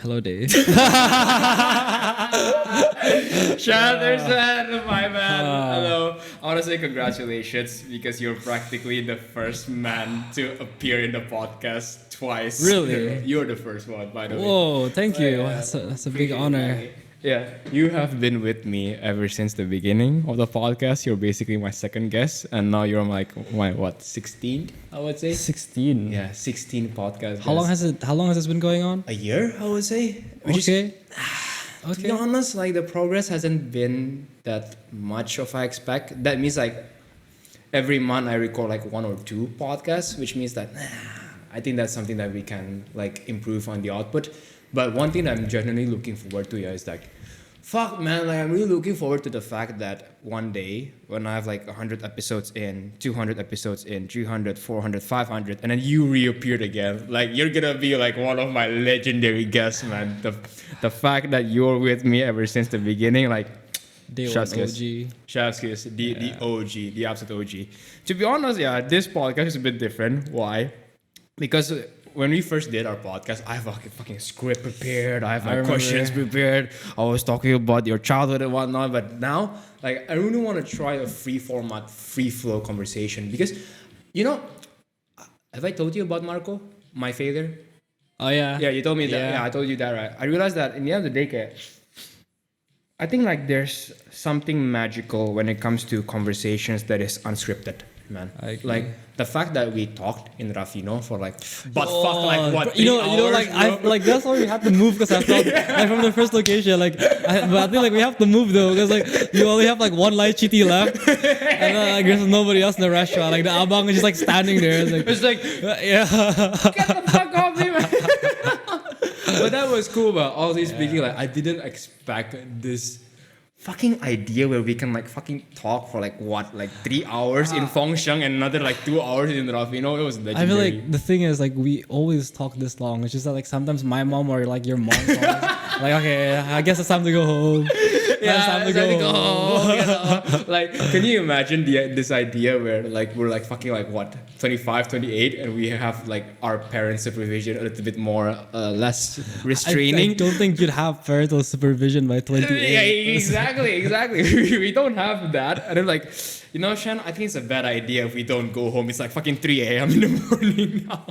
Hello, Dave. Shandersen, my man. Hello. I want to say congratulations because you're practically the first man to appear in the podcast twice. Really? You're the first one, by the way. Whoa, thank you. Yeah, That's a big appreciate honor. that. Yeah, you have been with me ever since the beginning of the podcast. You're basically my second guest, and now you're like my 16th, I would say. 16. Yeah, 16 podcast. How long has this been going on? a year? I would say. Okay. To be honest, like the progress hasn't been that much of I expect. That means like every month I record like 1 or 2 podcasts, which means that I think that's something that we can like improve on the output. But one thing that I'm genuinely looking forward to is like, fuck man, like I'm really looking forward to the fact that one day when I have like 100 episodes in, 200 episodes in, 300, 400, 500, and then you reappeared again, like you're gonna be like one of my legendary guests, man. The fact that you're with me ever since the beginning, like Day one chef's kiss. OG. Chef's kiss, the OG, the absolute OG. To be honest, yeah, this podcast is a bit different. Why? Because when we first did our podcast, I have a fucking script prepared. I have my questions prepared. I was talking about your childhood and whatnot. But now, like, I really want to try a free format, free flow conversation because, you know, have I told you about Marco, my failure? Oh yeah. Yeah, you told me that. Yeah. Yeah, I told you that, right? I realized that in the end of the day, I think like there's something magical when it comes to conversations that is unscripted, man. I agree. Like the fact that we talked in Rafino for like, but fuck, like what? You know, 3 you know, hours, like bro? I like that's why we had to move because I felt like from the first location, like, but I think like we have to move though because like you only have like one light chiti left, and like there's nobody else in the restaurant. Like the abang is just like standing there. It's like Yeah. get the fuck off me, man. But that was cool. But all this speaking, like I didn't expect this fucking idea where we can like fucking talk for like what, like 3 hours in Fengsheng and another like 2 hours in Rafino. It was legendary. I feel like the thing is like we always talk this long. It's just that like sometimes my mom or like your mom calls, like okay, I guess it's time to go home. It's time to go home. You know? Like, can you imagine this idea where like we're like fucking like what 25, 28, and we have like our parents' supervision a little bit more less restraining. I don't think you'd have parental supervision by 28. Yeah, exactly. We don't have that, and I'm like, you know, Shan, I think it's a bad idea if we don't go home. It's like fucking 3 a.m. in the morning now.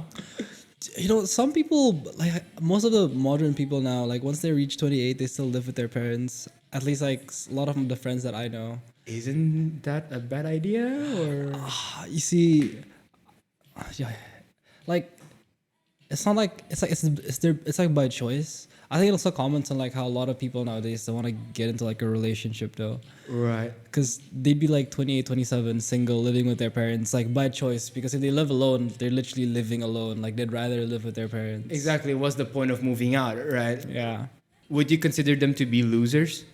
You know, some people, like most of the modern people now, like once they reach 28, they still live with their parents. At least like a lot of the friends that I know. Isn't that a bad idea? Or You see, yeah, like it's not like it's like by choice. I think it also comments on like how a lot of people nowadays don't want to get into like a relationship though. right. Because they'd be like 28, 27, single, living with their parents, like by choice. Because if they live alone, they're literally living alone. Like they'd rather live with their parents. Exactly. What's the point of moving out, right? Yeah. Would you consider them to be losers?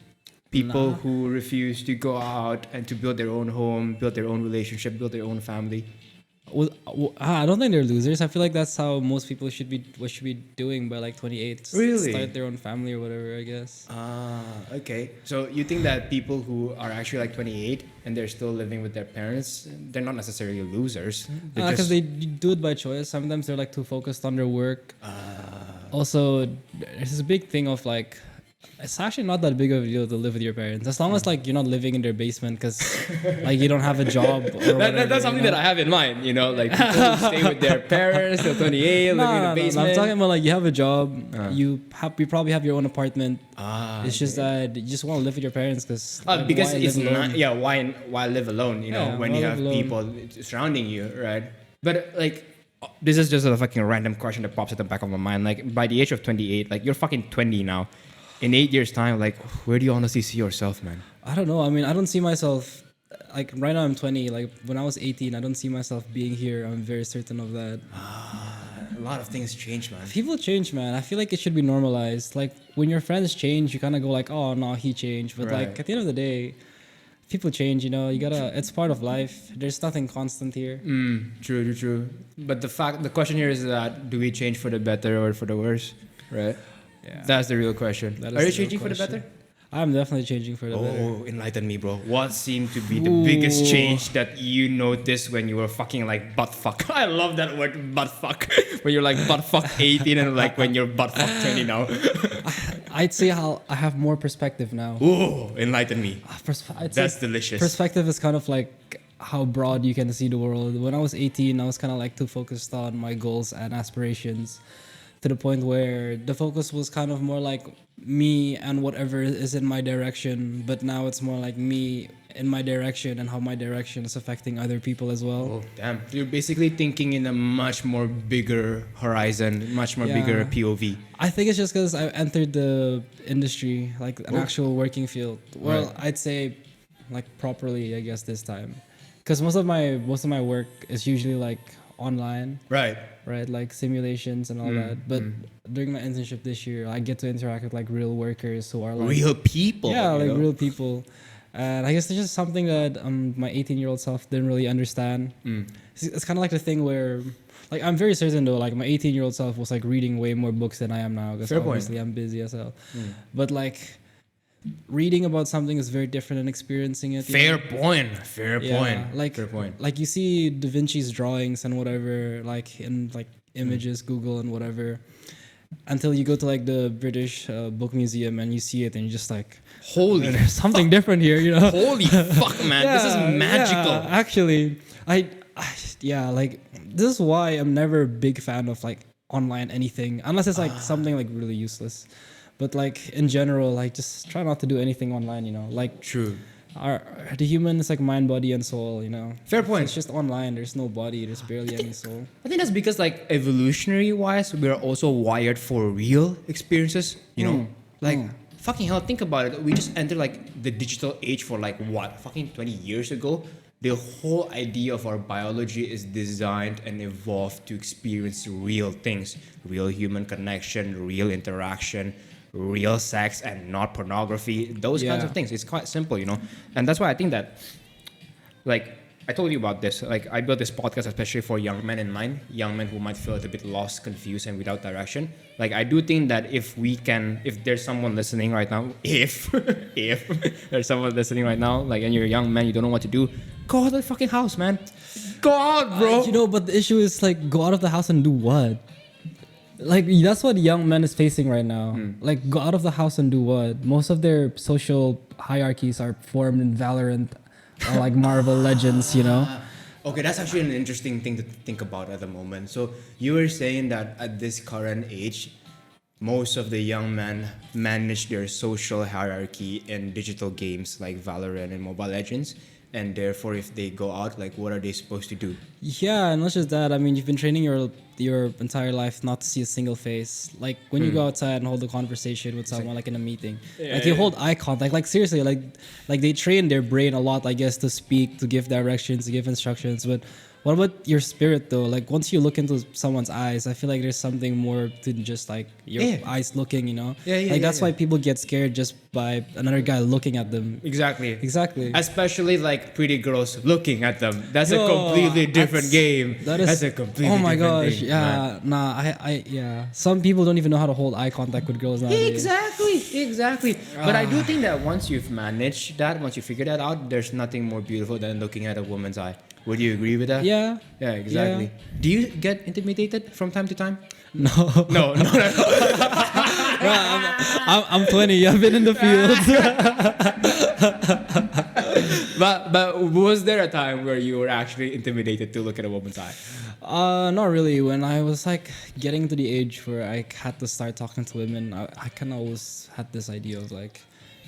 People Nah. who refuse to go out and to build their own home, build their own relationship, build their own family. Well, I don't think they're losers. I feel like that's how most people should be doing by like 28. Really? Start their own family or whatever, I guess. Okay. So you think that people who are actually like 28 and they're still living with their parents, they're not necessarily losers. They're Because they do it by choice. Sometimes they're like too focused on their work. Also, there's this big thing of like, it's actually not that big of a deal to live with your parents as long as like you're not living in their basement because like you don't have a job. Or whatever, that's something that I have in mind, you know, like people who stay with their parents till 28, living in the basement. I'm talking about like you have a job, you probably have your own apartment. It's just that you just want to live with your parents because it's not, why live alone, you know, Yeah, when why you live have alone? people surrounding you, right? But like, this is just a fucking random question that pops at the back of my mind. Like, by the age of 28, like you're fucking 20 now. In 8 years' time, like, where do you honestly see yourself, man? I don't know. I mean, I don't see myself like right now. I'm 20. Like when I was 18, I don't see myself being here. I'm very certain of that. A lot of things change, man. People change, man. I feel like it should be normalized. Like when your friends change, you kind of go like, "Oh no, he changed." But Right. like at the end of the day, people change. You know, you gotta. It's part of life. There's nothing constant here. True. But the question here is that do we change for the better or for the worse, right? Yeah. That's the real question. That is Are you the real changing for the question. better? I'm definitely changing for the better. Oh, enlighten me, bro. What seemed to be the biggest change that you noticed when you were fucking like butt fuck? I love that word, butt fuck. When you're like butt fuck 18 and like when you're butt fuck 20 now. I'd say how I have more perspective now. Oh, enlighten me. I'd say That's delicious. perspective is kind of like how broad you can see the world. When I was 18, I was kind of like too focused on my goals and aspirations, to the point where the focus was kind of more like me and whatever is in my direction. But now it's more like me in my direction and how my direction is affecting other people as well. Oh, damn. You're basically thinking in a much more bigger horizon, much more bigger POV. I think it's just because I entered the industry, like an actual working field. Well, Right. I'd say like properly, I guess, this time. Because most of my work is usually like online, Right. right? Like simulations and all that. But during my internship this year, I get to interact with like real workers who are like Real people. yeah, you like know? real people. And I guess it's just something that my 18-year-old self didn't really understand. It's kind of like the thing where, like, I'm very certain though, like my 18-year-old self was like reading way more books than I am now, because Fair point. obviously I'm busy as hell. But like reading about something is very different than experiencing it. you know? Fair point. Fair point. Like Fair point. like you see Da Vinci's drawings and whatever, like in like images, Google and whatever, until you go to like the British Book Museum and you see it and you're just like, Holy there's something different here, you know? Holy fuck, man. This is magical. Yeah, actually, yeah, like this is why I'm never a big fan of like online anything, unless it's like something like really useless. But like in general, like just try not to do anything online, you know? Like True. the human is like mind, body, and soul, you know? Fair point. It's just online. There's no body. There's barely any soul. I think that's because like evolutionary wise, we're also wired for real experiences, you know? Like fucking hell, think about it. We just entered like the digital age for like what? Fucking 20 years ago. The whole idea of our biology is designed and evolved to experience real things, real human connection, real interaction, real sex, and not pornography. Those kinds of things. It's quite simple, you know? And that's why I think that, like, I told you about this. Like, I built this podcast especially for young men in mind, young men who might feel a little bit lost, confused, and without direction. Like, I do think that if there's someone listening right now, if there's someone listening right now, like, and you're a young man, you don't know what to do, go out of the fucking house, man. Go out, bro. You know, but the issue is like, go out of the house and do what? Like, that's what young men is facing right now. Like, go out of the house and do what? Most of their social hierarchies are formed in Valorant or like Marvel Legends, you know? Okay, that's actually an interesting thing to think about at the moment. So you were saying that at this current age, most of the young men manage their social hierarchy in digital games like Valorant and Mobile Legends. And therefore, if they go out, like, what are they supposed to do? Yeah, and not just that. I mean, you've been training your entire life not to see a single face. Like when you go outside and hold a conversation with someone, like in a meeting, like you hold eye contact. Like seriously, like they train their brain a lot, I guess, to speak, to give directions, to give instructions. But what about your spirit though? Like once you look into someone's eyes, I feel like there's something more to just like your eyes looking, you know? Like that's why people get scared just by another guy looking at them. Exactly. Especially like pretty girls looking at them. That's a completely different game. That's a completely oh my different gosh, thing, yeah, man. yeah. Some people don't even know how to hold eye contact with girls nowadays. Exactly. But I do think that once you've managed that, once you figure that out, there's nothing more beautiful than looking at a woman's eye. Would you agree with that? Yeah. Yeah, exactly. Yeah. Do you get intimidated from time to time? No. No. I'm 20. I've been in the field. But was there a time where you were actually intimidated to look at a woman's eye? Not really. When I was like getting to the age where I had to start talking to women, I kind of always had this idea of like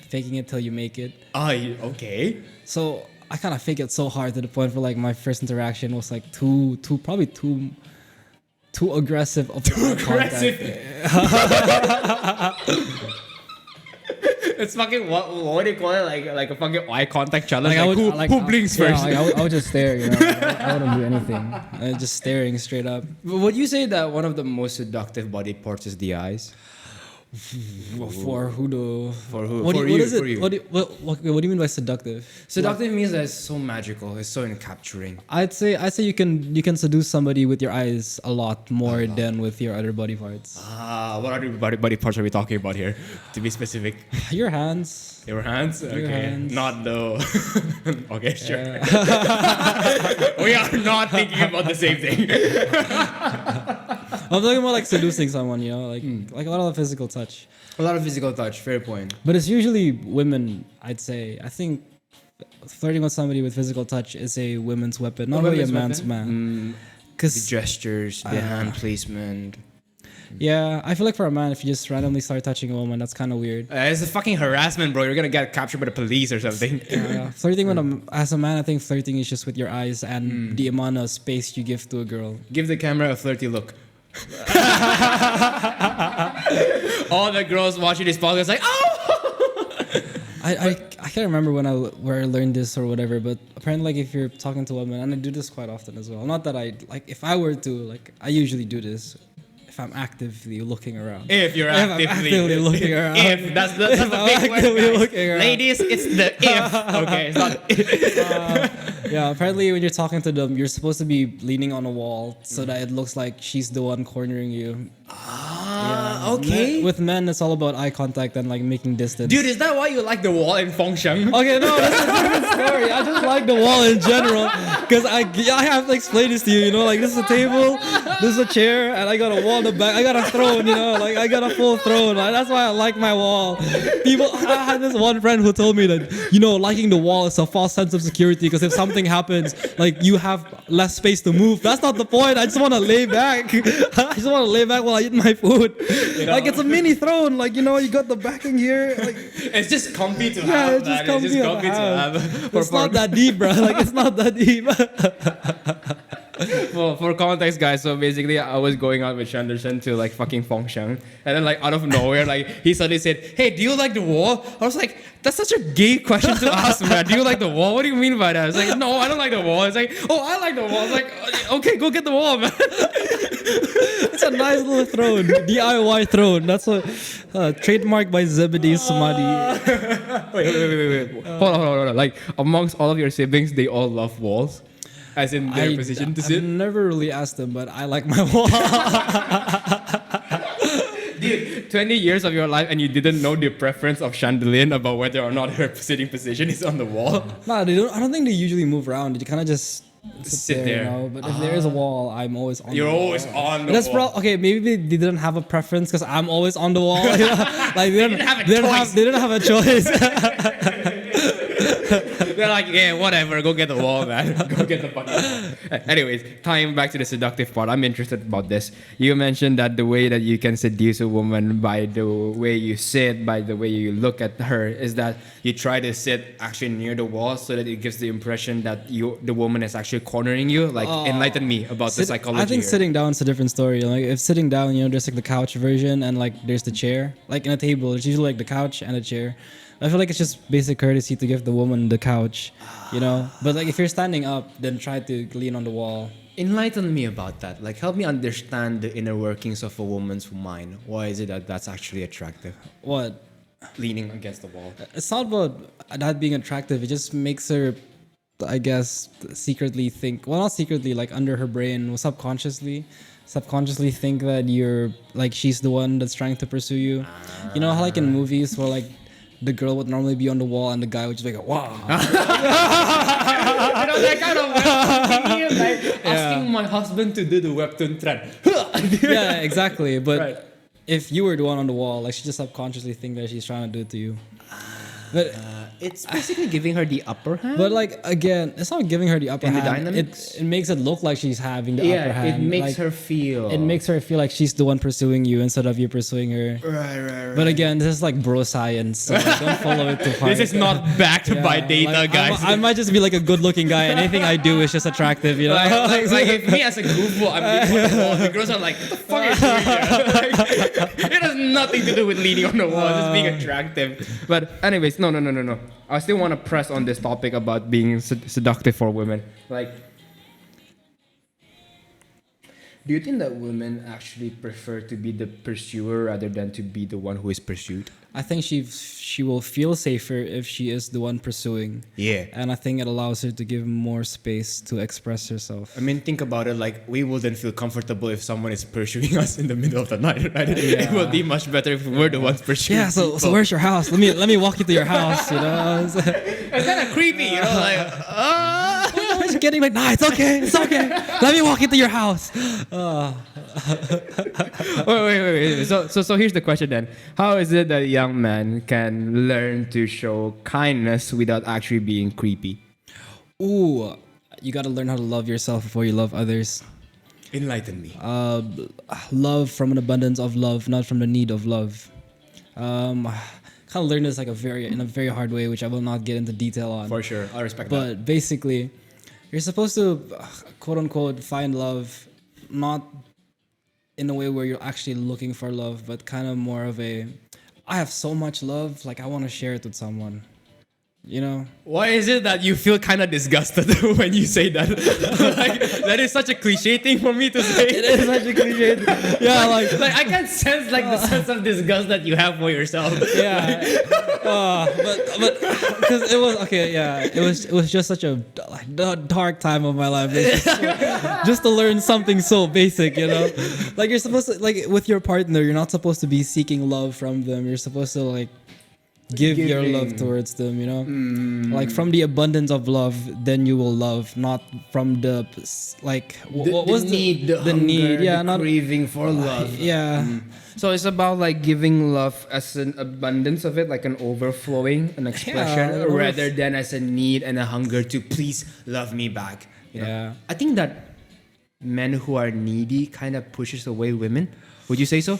faking it till you make it. Okay. So I kind of fake it so hard to the point where like my first interaction was like too aggressive of contact. It's fucking what do you call it? Like a fucking eye contact challenge. Like, who blinks first? I would just stare, you know. I wouldn't do anything. Just staring straight up. Would you say that one of the most seductive body parts is the eyes? For who do? For who? What, For what you, is it? for you. What do you mean by seductive? Seductive means that it's so magical. It's so encapturing. I'd say you can seduce somebody with your eyes a lot more than with your other body parts. What other body parts are we talking about here? To be specific. Your hands. Your hands? Okay. hands. Not though. Okay, sure. We are not thinking about the same thing. I'm talking about like seducing someone, you know, like a lot of physical touch. A lot of physical touch. Fair point. But it's usually women, I'd say. I think flirting with somebody with physical touch is a women's weapon, not really a man's man. The Because gestures, the hand placement. yeah, I feel like for a man, if you just randomly start touching a woman, that's kind of weird. It's a fucking harassment, bro. You're gonna get captured by the police or something. Flirting as a man, I think flirting is just with your eyes and the amount of space you give to a girl. Give the camera a flirty look. All the girls watching this podcast like, oh! I can't remember where I learned this or whatever, but apparently like if you're talking to women, and I do this quite often as well. Not that I like if I were to like I usually do this if I'm actively looking around. If you're I'm actively looking around. If that's the big word, guys. Ladies, it's the if. Okay, it's not. Yeah, apparently when you're talking to them, you're supposed to be leaning on a wall so that it looks like she's the one cornering you. Okay. With men, it's all about eye contact and like making distance. Dude, is that why you like the wall in Fengsheng? Okay, no, that's a different story. I just like the wall in general because I have to explain this to you. You know, like this is a table, this is a chair, and I got a wall in the back. I got a throne. You know, like I got a full throne. Like, that's why I like my wall. I had this one friend who told me that liking the wall is a false sense of security because if something happens, like you have less space to move. That's not the point. I just want to lay back. I just want to lay back while I eat my food. Like it's a mini throne. Like you got the backing here. Like it's just comfy to yeah, have. it's just comfy to have. It's not that deep, bro. Like it's not that deep. For context, guys, so basically I was going out with Shandersen to like fucking Fengsheng, and then like out of nowhere, like he suddenly said, "Hey, do you like the wall?" I was like, "That's such a gay question to ask, man. Do you like the wall? What do you mean by that?" I was like, "No, I don't like the wall." It's like, "Oh, I like the wall." I was like, "Okay, go get the wall, man." It's a nice little throne, DIY throne. That's a trademark by Zhebedeus Samadi. Wait. Hold on. Like amongst all of your siblings, they all love walls. As in their position to sit? I've never really asked them, but I like my wall. Dude, 20 years of your life and you didn't know the preference of Chandelier about whether or not her sitting position is on the wall? No, they don't. I don't think they usually move around. They kind of just sit there. But if there is a wall, I'm always on. You're the wall. always on the That's wall. okay. Maybe they didn't have a preference because I'm always on the wall. Like they didn't have a choice. They're like, yeah, whatever, go get the wall, man. Go get the fucking wall. Anyways, tying back to the seductive part, I'm interested about this. You mentioned that the way that you can seduce a woman by the way you sit, by the way you look at her, is that you try to sit actually near the wall so that it gives the impression that the woman is actually cornering you. Like, enlighten me about the psychology. I think here. sitting down is a different story. Like if sitting down, there's like the couch version and like there's the chair. Like in a table, it's usually like the couch and a chair. I feel like it's just basic courtesy to give the woman the couch, But like if you're standing up, then try to lean on the wall. Enlighten me about that. Like help me understand the inner workings of a woman's mind. Why is it that's actually attractive? What? Leaning against the wall. It's not about that being attractive. It just makes her, I guess, secretly think. Well, not secretly, like under her brain, subconsciously think that you're like she's the one that's trying to pursue you. You know how like in movies where like the girl would normally be on the wall and the guy would just be like, wow. That kind of like asking my husband to do the webtoon trend. Yeah, exactly. But right. If you were the one on the wall, like she just subconsciously think that she's trying to do it to you. But it's basically giving her the upper hand. But like again, it's not giving her the upper in hand. The dynamics? It makes it look like she's having the upper hand. Yeah, it makes like, her feel. It makes her feel like she's the one pursuing you instead of you pursuing her. Right. But again, this is like bro science, so like, don't follow it too hard. This is not backed by data, like, guys. I might just be like a good-looking guy, and anything I do is just attractive, Like if me as a goofball, I'm leaning on the wall. The girls are like, "What the fuck are you doing here?" Like, it has nothing to do with leaning on the wall. It's just being attractive. But anyways, no. I still want to press on this topic about being seductive for women. Like, Do you think that women actually prefer to be the pursuer rather than to be the one who is pursued? I think she will feel safer if she is the one pursuing. Yeah. And I think it allows her to give more space to express herself. I mean, think about it. Like, we wouldn't feel comfortable if someone is pursuing us in the middle of the night, right? It would be much better if we're the ones pursuing. Yeah. So where's your house? Let me walk you to your house. You know. It's kind of creepy, you know, like. You're getting like, nah, it's okay. Let me walk you to your house. Wait. So here's the question then. How is it that a young man can learn to show kindness without actually being creepy? Ooh, you got to learn how to love yourself before you love others. Enlighten me. Love from an abundance of love, not from the need of love. Kind of learned this like in a very hard way, which I will not get into detail on. For sure, I respect that. But basically, you're supposed to, quote unquote, find love, not in a way where you're actually looking for love, but kind of more of a, I have so much love, like I want to share it with someone. You know? Why is it that you feel kind of disgusted when you say that? Like, that is such a cliche thing for me to say. It is such a cliche. Yeah, like I can sense like the sense of disgust that you have for yourself. Yeah, but because it was okay. Yeah, it was just such a dark time of my life. Just to learn something so basic, you know. Like you're supposed to, like with your partner, you're not supposed to be seeking love from them. You're supposed to like give your love towards them, you know. Like from the abundance of love, then you will love, not from the like what was the need, the hunger, need, yeah, the not craving for love. yeah. So it's about like giving love as an abundance of it, like an overflowing, an expression, rather than as a need and a hunger to please love me back. You know? Yeah. I think that men who are needy kind of pushes away women. Would you say so?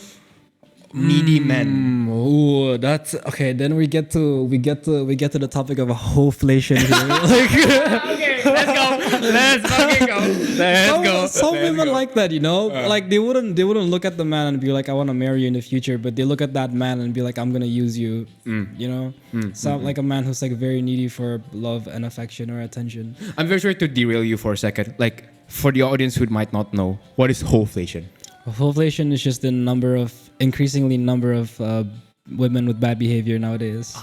Needy men. Oh, that's okay. Then we get to the topic of a wholeflation here. Okay, let's go. Let's fucking go. Let's go. Some women like that, you know. Like they wouldn't look at the man and be like, I want to marry you in the future, but they look at that man and be like, I'm gonna use you. You know. Like a man who's like very needy for love and affection or attention. I'm very sorry to derail you for a second. Like for the audience who might not know, what is wholeflation? Wholeflation is just the increasingly number of women with bad behavior nowadays.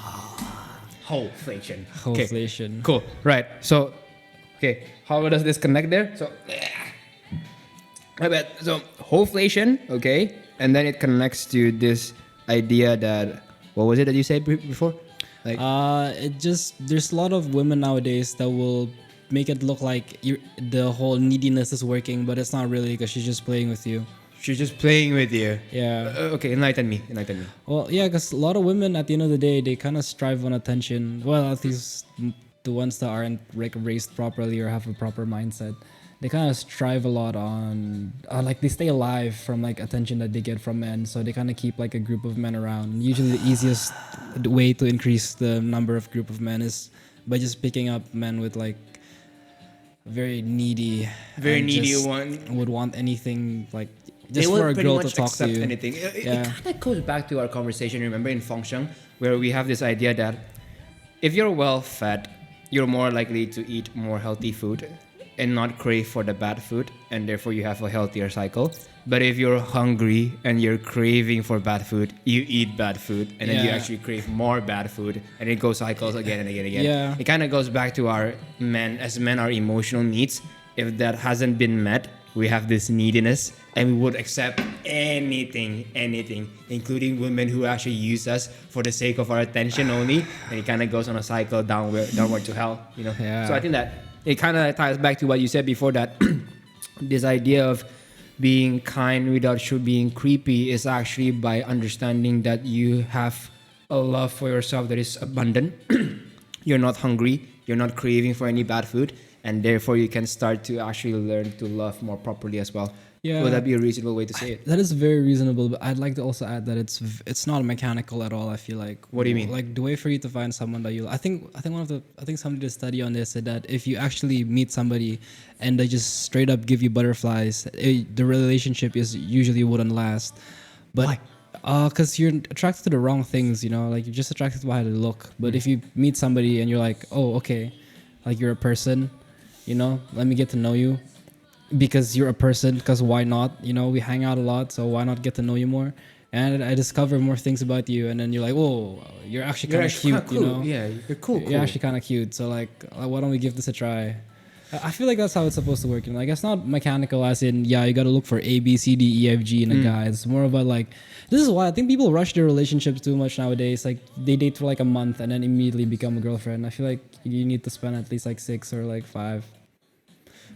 Wholeflation. Wholeflation. Okay. Cool. Right. So, okay. How does this connect there? So, I bet. So, wholeflation. Okay. And then it connects to this idea that, what was it that you said before? Like, there's a lot of women nowadays that will make it look like the whole neediness is working, but it's not really because she's just playing with you. she's just playing with you. Yeah. Okay, enlighten me. Well, yeah, because a lot of women at the end of the day, they kind of strive on attention. Well, at least the ones that aren't raised properly or have a proper mindset, they kind of strive a lot on like they stay alive from like attention that they get from men. So they kind of keep like a group of men around. Usually the easiest way to increase the number of group of men is by just picking up men with like very needy one would want anything like just for a girl to talk to you. Anything. It kind of goes back to our conversation, remember, in Fengsheng, where we have this idea that if you're well fed, you're more likely to eat more healthy food and not crave for the bad food, and therefore you have a healthier cycle. But if you're hungry and you're craving for bad food, you eat bad food, and then you actually crave more bad food, and it goes cycles again and again and again. Yeah. It kind of goes back to our our emotional needs. If that hasn't been met, we have this neediness, and we would accept anything, including women who actually use us for the sake of our attention only, and it kind of goes on a cycle downward to hell, you know. Yeah. So I think that it kind of ties back to what you said before, that this idea of being kind without being creepy is actually by understanding that you have a love for yourself that is abundant. You're not hungry, you're not craving for any bad food, and therefore you can start to actually learn to love more properly as well. Yeah. Would that be a reasonable way to say it? That is very reasonable, but I'd like to also add that it's not mechanical at all. I feel like. What do you mean? Like the way for you to find someone that you. I think somebody did a study on this, said that if you actually meet somebody and they just straight up give you butterflies, the relationship usually wouldn't last. But why? Because you're attracted to the wrong things, you know. Like you're just attracted to how they look. But if you meet somebody and you're like, oh, okay, like you're a person, you know, let me get to know you. because you're a person. Because why not? You know, we hang out a lot, so why not get to know you more? And I discover more things about you, and then you're like, whoa, you're actually kind of cute, kinda cool. you know? Yeah, you're cool. You're actually kind of cute. So like, why don't we give this a try? I feel like that's how it's supposed to work. You know, like it's not mechanical as in, yeah, you got to look for A, B, C, D, E, F, G in a guy. It's more about like, this is why I think people rush their relationships too much nowadays. Like they date for like a month and then immediately become a girlfriend. I feel like you need to spend at least like 6 or like 5.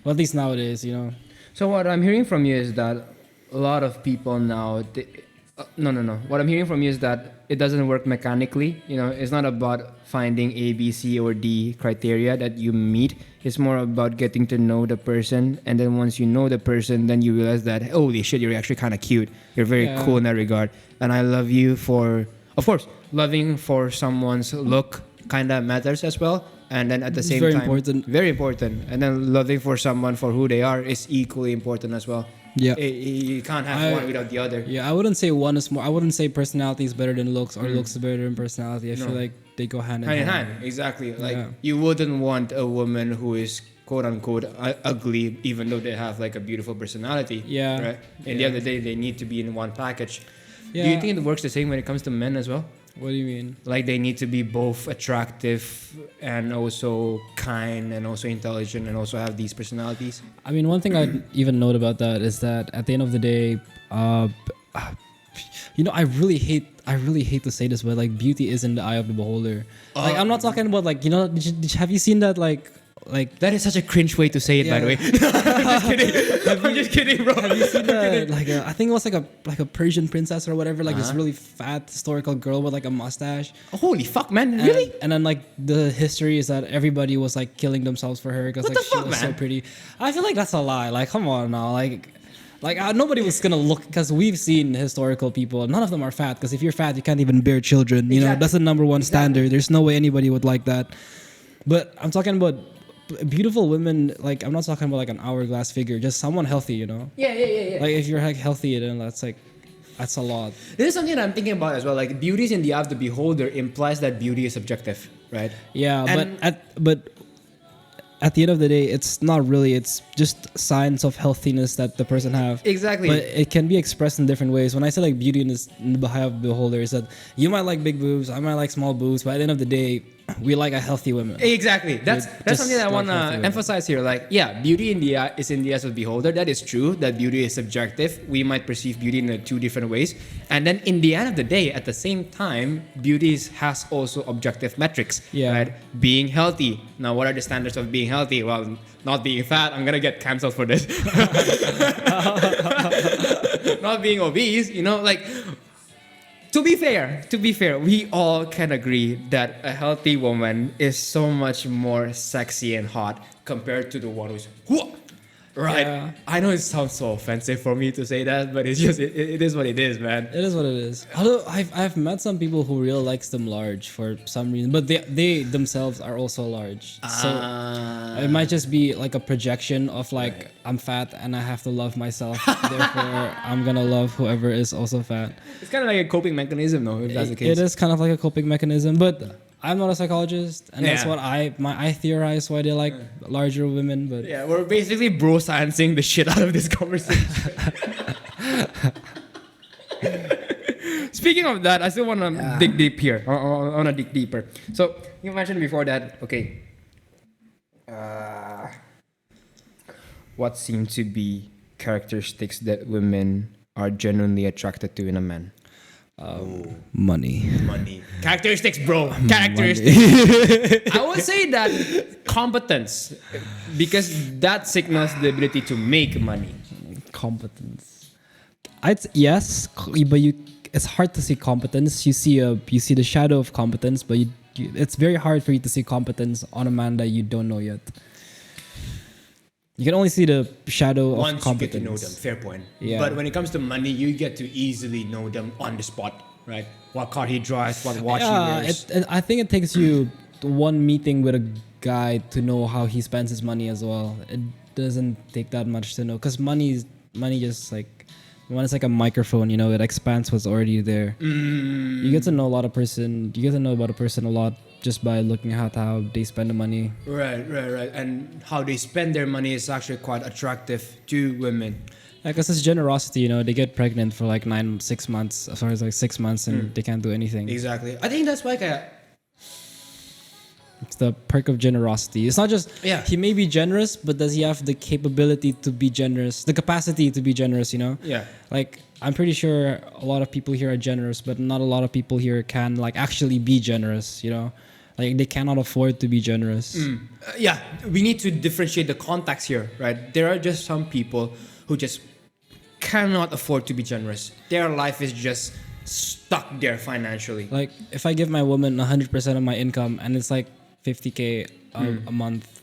Well, at least nowadays, you know. So what I'm hearing from you is that a lot of people now. No. What I'm hearing from you is that it doesn't work mechanically. You know, it's not about finding A, B, C, or D criteria that you meet. It's more about getting to know the person, and then once you know the person, then you realize that holy shit, you're actually kind of cute. You're very cool in that regard, and I love you for, of course, loving for someone's look kind of matters as well. And then at the same very time, important. very important. And then loving for someone for who they are is equally important as well. Yeah. You can't have one without the other. Yeah, I wouldn't say one is more. I wouldn't say personality is better than looks or looks is better than personality. I feel like they go hand in hand. Hand in hand, exactly. Like you wouldn't want a woman who is quote unquote ugly, even though they have like a beautiful personality. Yeah. Right. At the end of the day, they need to be in one package. Yeah. Do you think it works the same when it comes to men as well? What do you mean? Like they need to be both attractive and also kind and also intelligent and also have these personalities. I mean, one thing I'd even note about that is that at the end of the day, you know, I really hate to say this, but like beauty is in the eye of the beholder. Like I'm not talking about like, you know, have you seen that like that is such a cringe way to say it, by the way. I'm just kidding, bro. Have you seen that? Like I think it was like a Persian princess or whatever, like this really fat historical girl with like a mustache. Holy fuck, man! Really? And then like the history is that everybody was like killing themselves for her because like she was so pretty. I feel like that's a lie. Like come on now, like nobody was gonna look, because we've seen historical people. None of them are fat, because if you're fat, you can't even bear children. You know, that's the number one standard. There's no way anybody would like that. But I'm talking about beautiful women. Like I'm not talking about like an hourglass figure, just someone healthy, you know. Yeah. Like if you're like healthy, then that's a lot. This is something that I'm thinking about as well. Like beauty is in the eye of the beholder implies that beauty is subjective, right? Yeah, but at the end of the day, it's not really. It's just signs of healthiness that the person have. Exactly. But it can be expressed in different ways. When I say like beauty in the eye of the beholder, is that you might like big boobs, I might like small boobs, but at the end of the day, we like a healthy woman. Exactly. That's something that I want to emphasize here. Like, yeah, beauty in the eye is in the eyes of the beholder. That is true. That beauty is subjective. We might perceive beauty in 2 different ways. And then in the end of the day, at the same time, beauty has also objective metrics. Yeah. Right? Being healthy. Now, what are the standards of being healthy? Well, not being fat. I'm gonna get cancelled for this. Not being obese. You know, like. To be fair, we all can agree that a healthy woman is so much more sexy and hot compared to the one who's right. Yeah. I know it sounds so offensive for me to say that, but it's just it is what it is, man. It is what it is. Although I've met some people who really likes them large for some reason, but they themselves are also large. So it might just be like a projection of like I'm fat and I have to love myself. Therefore, I'm gonna love whoever is also fat. It's kind of like a coping mechanism, though, if that's the case. It is kind of like a coping mechanism, but I'm not a psychologist, and that's what I theorize why they like larger women. But yeah, we're basically bro sciencing the shit out of this conversation. Speaking of that, I still want to dig deep here. I want to dig deeper. So you mentioned before that, okay, what seem to be characteristics that women are genuinely attracted to in a man? Money. Characteristics, bro. Characteristics. I would say that competence, because that signals the ability to make money. Competence. Yes, but it's hard to see competence. You see the shadow of competence, but it's very hard for you to see competence on a man that you don't know yet. You can only see the shadow of competence. Once you get to know them, fair point. Yeah. But when it comes to money, you get to easily know them on the spot, right? What car he drives, what watch he wears. I think it takes you one meeting with a guy to know how he spends his money as well. It doesn't take that much to know, because money just like, when it's like a microphone, you know, it expands what's already there. You get to know about a person a lot just by looking at how they spend the money. Right. And how they spend their money is actually quite attractive to women. I guess it's generosity, you know, they get pregnant for like 6 months, as far as like 6 months, and they can't do anything. Exactly. I think that's why It's the perk of generosity. It's not just, Yeah. he may be generous, but does he have the capability to be generous, the capacity to be generous, you know? Yeah. Like, I'm pretty sure a lot of people here are generous, but not a lot of people here can like actually be generous, you know? Like, they cannot afford to be generous. Yeah, we need to differentiate the context here, right? There are just some people who just cannot afford to be generous. Their life is just stuck there financially. Like, if I give my woman 100% of my income and it's like 50K a month,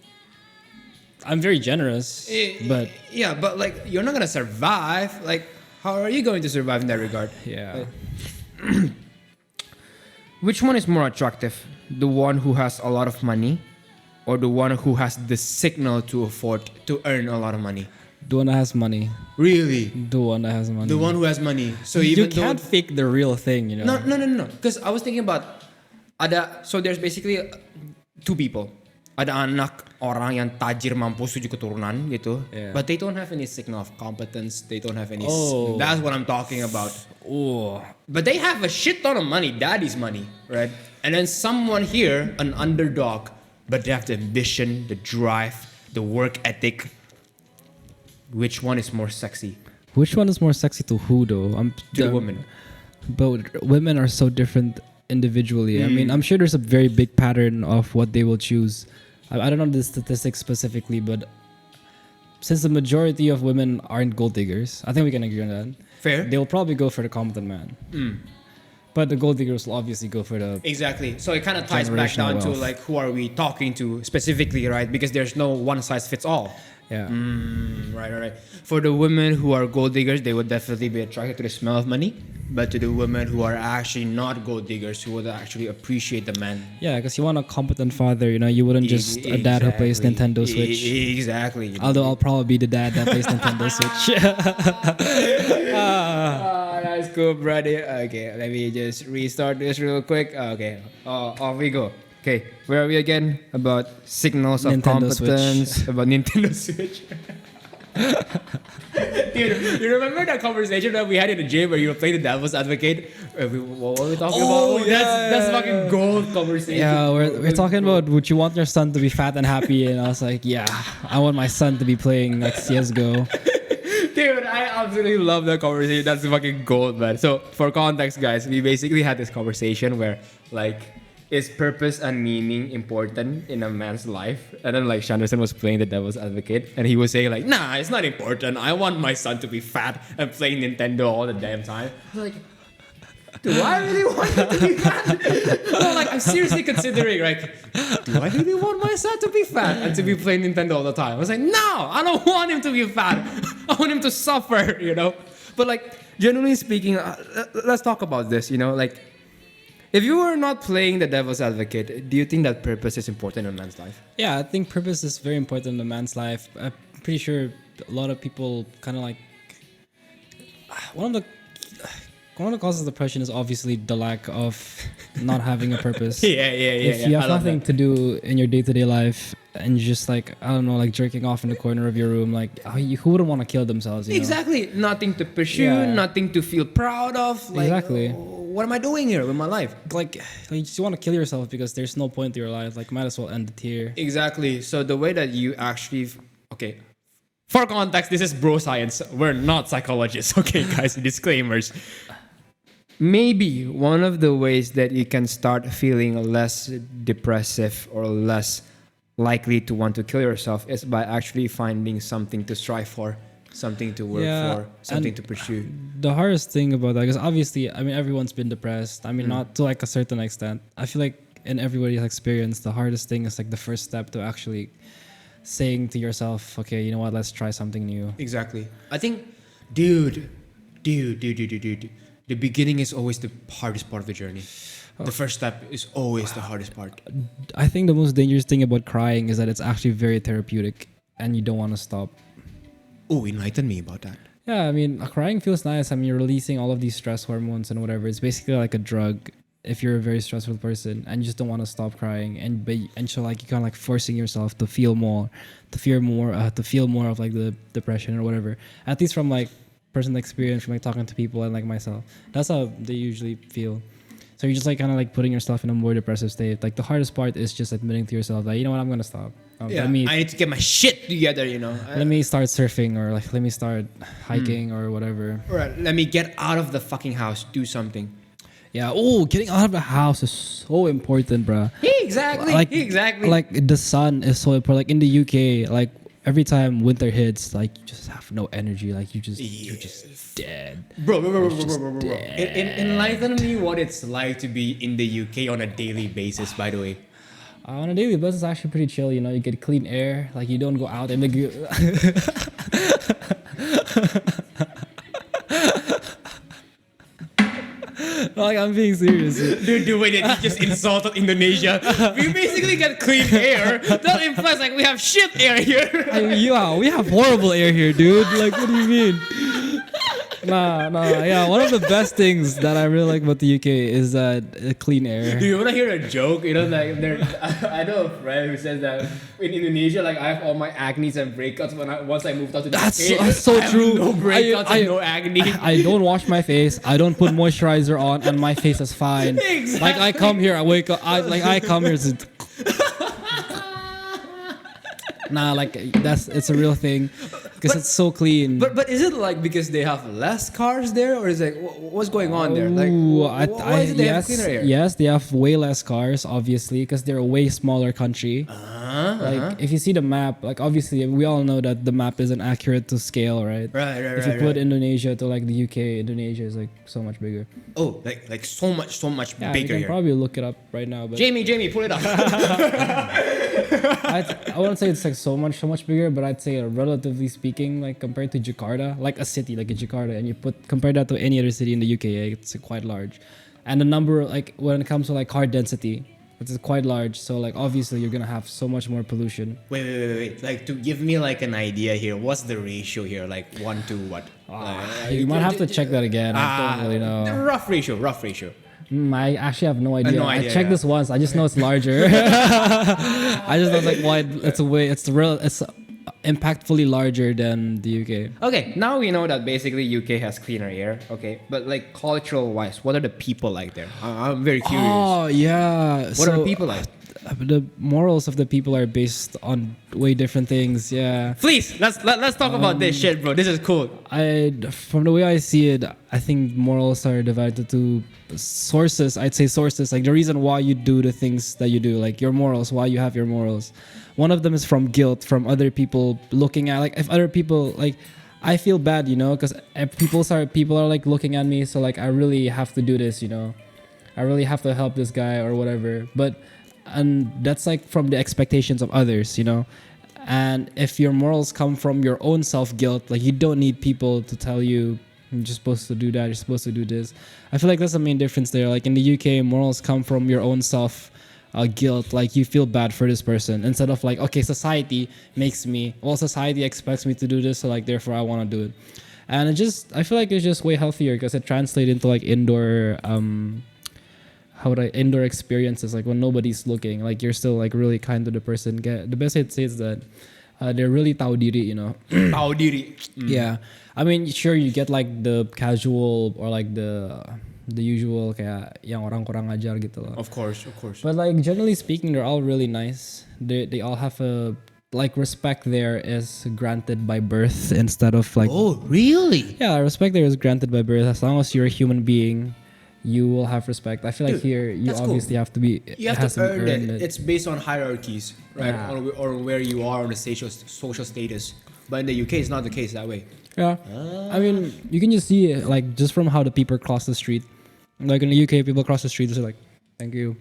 I'm very generous, but Yeah, but like you're not gonna survive. Like, how are you going to survive in that regard? yeah. Which one is more attractive? The one who has a lot of money, or the one who has the signal to afford to earn a lot of money? The one that has money. Really? The one that has money. The one who has money. So you even can't fake the real thing, you know? No. Because I was thinking about so there's basically two people. Ada anak orang yang tajir mampus 7 keturunan gitu. Yeah. But they don't have any signal of competence. They don't have any. Oh. That's what I'm talking about. Oh. But they have a shit ton of money, daddy's money, right? And then someone here, an underdog, but they have the ambition, the drive, the work ethic. Which one is more sexy? Which one is more sexy to who though? To the woman. But women are so different individually. I mean, I'm sure there's a very big pattern of what they will choose. I don't know the statistics specifically, but since the majority of women aren't gold diggers, I think we can agree on that. Fair. They will probably go for the competent man. But the gold diggers will obviously go for the... Exactly. So it kind of ties back Generational down to wealth. like who are we talking to specifically, right? Because there's no one size fits all. Yeah. Right. For the women who are gold diggers, they would definitely be attracted to the smell of money. But to the women who are actually not gold diggers, who would actually appreciate the man. Yeah, because you want a competent father, you know, you wouldn't just a dad who plays Nintendo Switch. Exactly. Although I'll probably be the dad that plays Nintendo Switch. That's cool, brother. Okay, let me just restart this real quick. Okay, off we go. Okay, where are we again? About signals of Nintendo competence. About Nintendo Switch. Dude, you remember that conversation that we had in the gym where you were playing the devil's advocate? What were we talking about? That's fucking gold conversation. Yeah, we're talking about would you want your son to be fat and happy? And I was like, yeah, I want my son to be playing like CSGO. Dude, I absolutely love that conversation. That's fucking gold, man. So, for context, guys, we basically had this conversation where, like, is purpose and meaning important in a man's life? And then, like, Shandersen was playing the devil's advocate, and he was saying, like, nah, it's not important. I want my son to be fat and play Nintendo all the damn time. I was like, do I really want him to be fat? No, like, I'm seriously considering, like, do I really want my son to be fat and to be playing Nintendo all the time? I was like, no, I don't want him to be fat. I want him to suffer, you know? But, like, generally speaking, let's talk about this, you know? Like, if you were not playing the devil's advocate, do you think that purpose is important in a man's life? Yeah, I think purpose is very important in a man's life. I'm pretty sure a lot of people kind of like one of the causes of depression is obviously the lack of not having a purpose. Yeah. If you have nothing to do in your day-to-day life and you're just like, I don't know, like jerking off in the corner of your room, like who wouldn't want to kill themselves? You know? Exactly. Nothing to pursue, Yeah. nothing to feel proud of. Like, Exactly. What am I doing here with my life? Like you just want to kill yourself because there's no point to your life. Like, might as well end it here. Exactly. So the way that you actually, okay, for context, this is bro science. We're not psychologists. Okay, guys, disclaimers. Maybe one of the ways that you can start feeling less depressive or less likely to want to kill yourself is by actually finding something to strive for, something to work for, something to pursue. The hardest thing about that, because obviously, I mean, everyone's been depressed. I mean, not to like a certain extent. I feel like in everybody's experience, the hardest thing is like the first step to actually saying to yourself, okay, you know what, let's try something new. Exactly. I think, dude. The beginning is always the hardest part of the journey. The first step is always the hardest part. I think the most dangerous thing about crying is that it's actually very therapeutic and you don't want to stop. Oh, enlighten me about that. Yeah, I mean, crying feels nice. I mean, you're releasing all of these stress hormones and whatever. It's basically like a drug. if you're a very stressful person and you just don't want to stop crying, and so like you kind of like forcing yourself to feel more, to feel more of like the depression or whatever. At least from like personal experience, from like talking to people and like myself, that's how they usually feel. So you're just like kind of like putting yourself in a more depressive state. Like the hardest part is just admitting to yourself that, you know what, I'm gonna stop. I need to get my shit together, you know. Let me start surfing, or like let me start hiking or whatever. Or let me get out of the fucking house, do something. Yeah. Oh, getting out of the house is so important, bruh. Exactly. Like the sun is so important. Like in the UK, like every time winter hits, like you just have no energy. Like you're just dead. Bro. Enlighten me what it's like to be in the UK on a daily basis, by the way. On a daily basis, it's actually pretty chill. You know, you get clean air. Like you don't go out and like I'm being serious. Dude, wait, you just insulted Indonesia. We basically get clean air. That implies like we have shit air here. Yeah, we have horrible air here, dude. Like, what do you mean? Nah. Yeah, one of the best things that I really like about the UK is that clean air. Do you want to hear a joke? You know, like I know a friend who says that in Indonesia, like I have all my acne and breakouts once I moved out to the UK. That's so true. No breakouts and no acne. I don't wash my face. I don't put moisturizer on, and my face is fine. Exactly. Like I come here, I wake up. I come here. Nah, like it's a real thing. Because it's so clean. But is it like because they have less cars there, or is it what's going on there? Like, why is it they have cleaner air? Yes, they have way less cars, obviously, because they're a way smaller country. Like if you see the map, like obviously we all know that the map isn't accurate to scale, right? Right. If you put Indonesia to like the UK, Indonesia is like so much bigger. Oh, like so much Yeah, bigger. you can here. probably look it up right now. But Jamie, pull it up. I wouldn't say it's like so much bigger, but I'd say relatively speaking, like compared to Jakarta, like a city like Jakarta, and you compare that to any other city in the UK, it's quite large. And the number, like when it comes to like car density, it's quite large. So like obviously you're gonna have so much more pollution. Wait. Like to give me like an idea here, what's the ratio here? Like 1 to what? You might have to check that again. I don't really know. The rough ratio. I actually have no idea. No idea, I checked this once. I just know it's larger. I just know it's like why it's impactfully larger than the UK. Okay, now we know that basically UK has cleaner air. Okay, but like cultural wise, what are the people like there? I'm very curious. Oh yeah. What are the people like? The morals of the people are based on way different things. Yeah. Please, let's talk about this shit, bro. This is cool. From the way I see it, I think morals are divided to sources. I'd say sources, like the reason why you do the things that you do, like your morals, why you have your morals. One of them is from guilt, from other people looking at, like if other people, like I feel bad, you know, because people are like looking at me, so like I really have to do this, you know, I really have to help this guy or whatever. And that's like from the expectations of others, you know. And if your morals come from your own self-guilt, like you don't need people to tell you you're supposed to do that, you're supposed to do this. I feel like that's the main difference there. Like in the UK, morals come from your own guilt, like you feel bad for this person, instead of like, okay, society expects me to do this, so like therefore I want to do it. And I feel like it's just way healthier because it translates into like indoor experiences, like when nobody's looking, like you're still like really kind to the person. The best way to say is that they're really tahu diri, you know. Tahu diri. Yeah, I mean, sure, you get like the casual or like the usual kayak yang orang kurang ajar gitu loh. Of course. But like generally speaking, they're all really nice. They all have a like respect there is granted by birth instead of like. Oh really? Yeah, respect there is granted by birth. As long as you're a human being, you will have respect. I feel like here you obviously have to be. You have to earn it. It's based on hierarchies, right? Yeah. Or where you are on the social status. But in the UK, it's not the case that way. Yeah, I mean, you can just see it, like just from how the people cross the street. Like in the UK, people cross the street, they're like, "Thank you."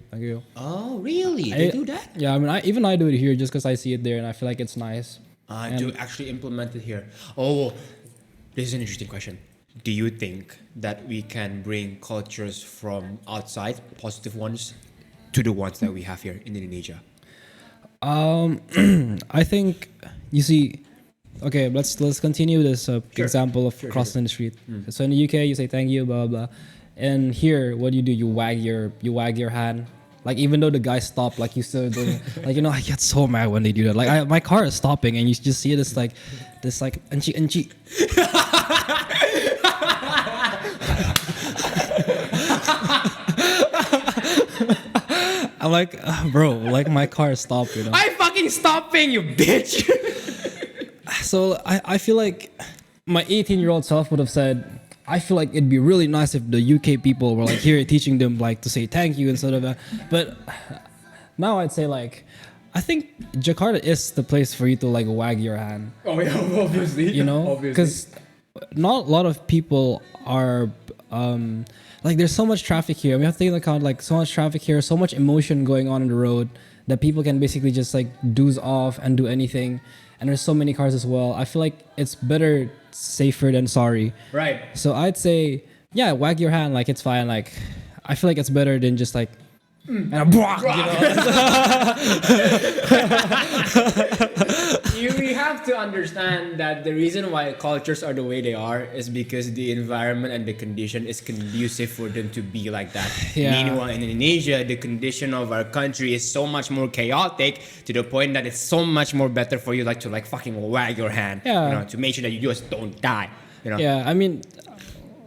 Oh, really? They do that? Yeah, I mean, I do it here just because I see it there and I feel like it's nice. To actually implement it here. Oh, this is an interesting question. Do you think that we can bring cultures from outside, positive ones, to the ones that we have here in Indonesia? I think you see. Okay, let's continue this example of crossing the street. So in the UK, you say thank you, blah blah blah. And here, what do? You wag your hand. Like even though the guy stopped, like you still doing. Like I get so mad when they do that. Like my car is stopping, and you just see this like anchi. I'm like, bro, like my car stopped, I fucking stopping, you bitch. So I feel like my 18-year-old self would have said, I feel like it'd be really nice if the UK people were like here teaching them like to say thank you instead of that. But now I'd say like, I think Jakarta is the place for you to like wag your hand. Oh yeah, obviously. Because not a lot of people are like there's so much traffic here. We have to take into account like so much traffic here, so much emotion going on the road that people can basically just like doze off and do anything. And there's so many cars as well. I feel like it's better safer than sorry. Right. So I'd say, yeah, wag your hand, like it's fine. Like I feel like it's better than just like and a You have to understand that the reason why cultures are the way they are is because the environment and the condition is conducive for them to be like that. Yeah. Meanwhile, in Indonesia, the condition of our country is so much more chaotic to the point that it's so much more better for you like to like fucking wag your hand. Yeah. To make sure that you just don't die. Yeah, I mean,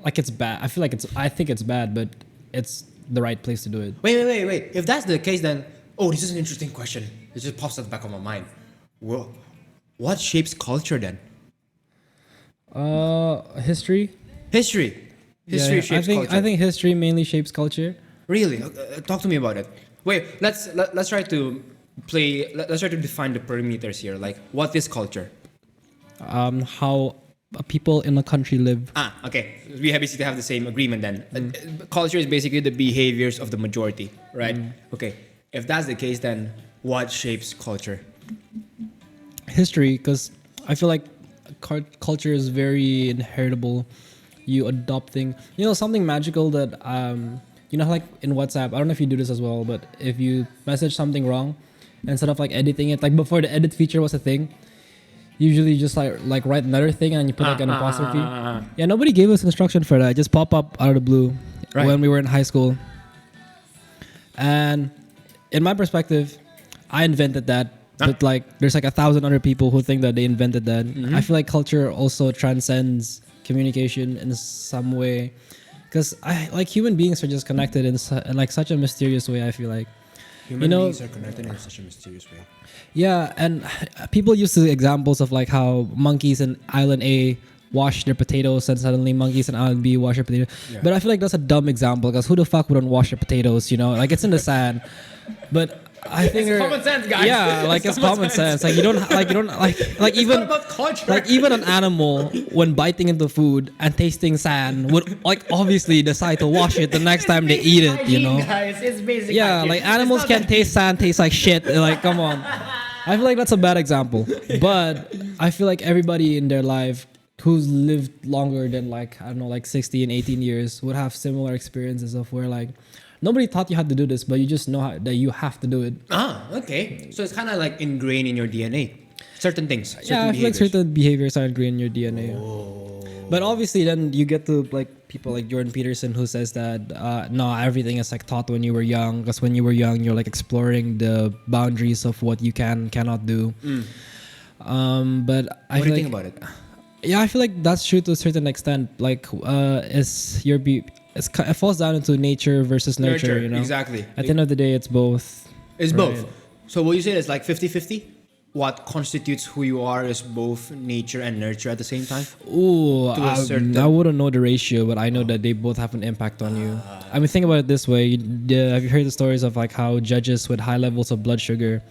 like it's bad. I think it's bad, but it's the right place to do it. Wait. If that's the case, then this is an interesting question. It just pops at the back of my mind. Well, what shapes culture then? History. History shapes culture. I think history mainly shapes culture. Really? Talk to me about it. Wait, let's try to define the perimeters here. Like, what is culture? How people in a country live. Okay. We basically have the same agreement then. Culture is basically the behaviors of the majority, right? Okay. If that's the case, then what shapes culture? History, because I feel like culture is very inheritable. You adopting, something magical that like in WhatsApp. I don't know if you do this as well, but if you message something wrong, instead of like editing it, like before the edit feature was a thing, usually just like write another thing and you put like an apostrophe. Yeah, nobody gave us instruction for that. It just pop up out of the blue when we were in high school. And in my perspective, I invented that. But like there's like 1,000 other people who think that they invented that. I feel like culture also transcends communication in some way. Because human beings are just connected in like such a mysterious way, I feel like. Human beings are connected in such a mysterious way. Yeah, and people use the examples of like how monkeys in Island A wash their potatoes and suddenly monkeys in Island B wash their potatoes. Yeah. But I feel like that's a dumb example because who the fuck wouldn't wash their potatoes, Like it's in the sand. But I think it's common sense, guys. Yeah, like it's common sense. Like you don't like even not about culture. Like even an animal when biting into food and tasting sand would like obviously decide to wash it the next time they eat it, Guys, it's basic. Yeah, like animals can't taste sand, taste like shit. Like come on. I feel like that's a bad example. But I feel like everybody in their life who's lived longer than like 60 and 18 years would have similar experiences of where like nobody taught you how to do this, but you just know that you have to do it. Okay. So it's kind of like ingrained in your DNA. Certain things. I feel like certain behaviors are ingrained in your DNA. Oh. But obviously, then you get to like people like Jordan Peterson who says that no, everything is like taught when you were young. Because when you were young, you're like exploring the boundaries of what you cannot do. But what do you think about it? Yeah, I feel like that's true to a certain extent. Like, it falls down into nature versus nurture, Exactly. At the end of the day, it's both. It's both. So what you say is like 50-50? What constitutes who you are is both nature and nurture at the same time? Ooh, I wouldn't know the ratio, but I know that they both have an impact on you. I mean, think about it this way. Have you heard the stories of like how judges with high levels of blood sugar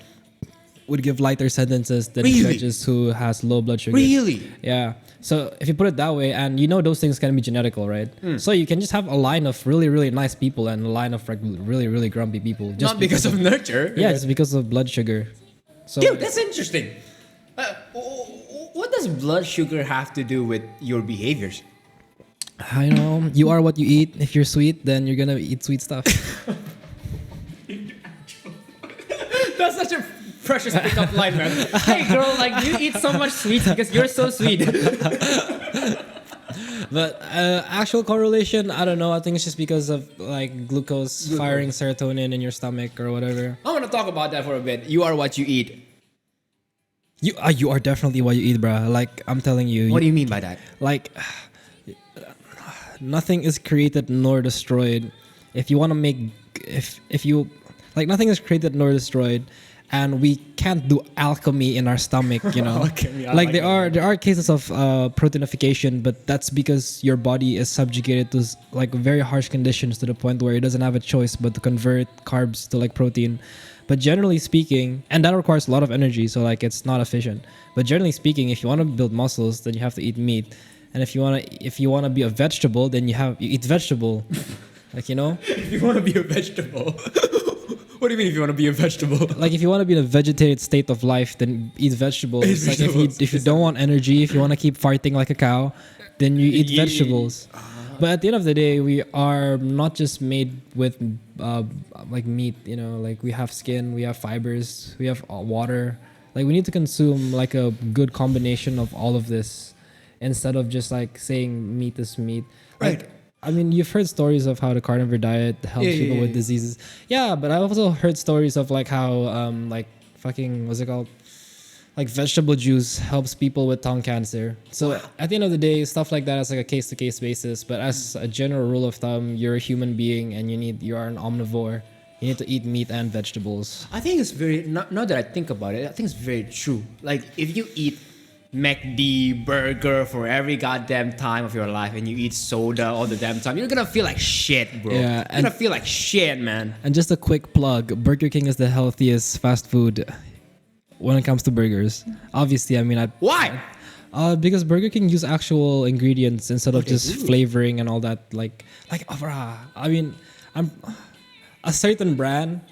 would give lighter sentences than judges who has low blood sugar? Really? Yeah. So if you put it that way, and those things can be genetical, right? So you can just have a line of really, really nice people and a line of like really, really grumpy people. Just not because of nurture. Yeah, it's because of blood sugar. So dude, that's interesting. What does blood sugar have to do with your behaviors? I know. You are what you eat. If you're sweet, then you're gonna eat sweet stuff. That's such a precious pickup line, man. Hey girl, like you eat so much sweets because you're so sweet. But actual correlation, I don't know. I think it's just because of like glucose firing serotonin in your stomach or whatever. I want to talk about that for a bit. You are what you eat. You are definitely what you eat, bruh. Like I'm telling you. What do you mean by that? Like nothing is created nor destroyed. If you want to make, if you like, nothing is created nor destroyed, and we can't do alchemy in our stomach. You know, like there are cases of proteinification, but that's because your body is subjugated to like very harsh conditions to the point where it doesn't have a choice but to convert carbs to like protein. But generally speaking, and that requires a lot of energy, so like it's not efficient. But generally speaking, if you want to build muscles, then you have to eat meat. And if you wanna be a vegetable, then you eat vegetable. Like, you know? If you want to be a vegetable. What do you mean if you want to be a vegetable? Like if you want to be in a vegetated state of life, then eat vegetables. Like if you don't want energy, if you want to keep farting like a cow, then you eat vegetables. But at the end of the day, we are not just made with like meat, you know, like we have skin, we have fibers, we have water. Like we need to consume like a good combination of all of this instead of just like saying meat is meat. Like, Right. I mean, you've heard stories of how the carnivore diet helps people with diseases. Yeah, but I've also heard stories of like how like fucking, what's it called? Like vegetable juice helps people with tongue cancer. So at the end of the day, stuff like that is like a case to case basis. But as a general rule of thumb, you're a human being and you are an omnivore. You need to eat meat and vegetables. I think it's very, now that I think about it, I think it's very true. Like if you eat McD burger for every goddamn time of your life and you eat soda all the damn time, you're gonna feel like shit, bro. Yeah, you're gonna feel like shit, man. And just a quick plug, Burger King is the healthiest fast food when it comes to burgers. Obviously, I mean, Why? because Burger King use actual ingredients instead of just flavoring and all that. Like, I mean, I'm a certain brand.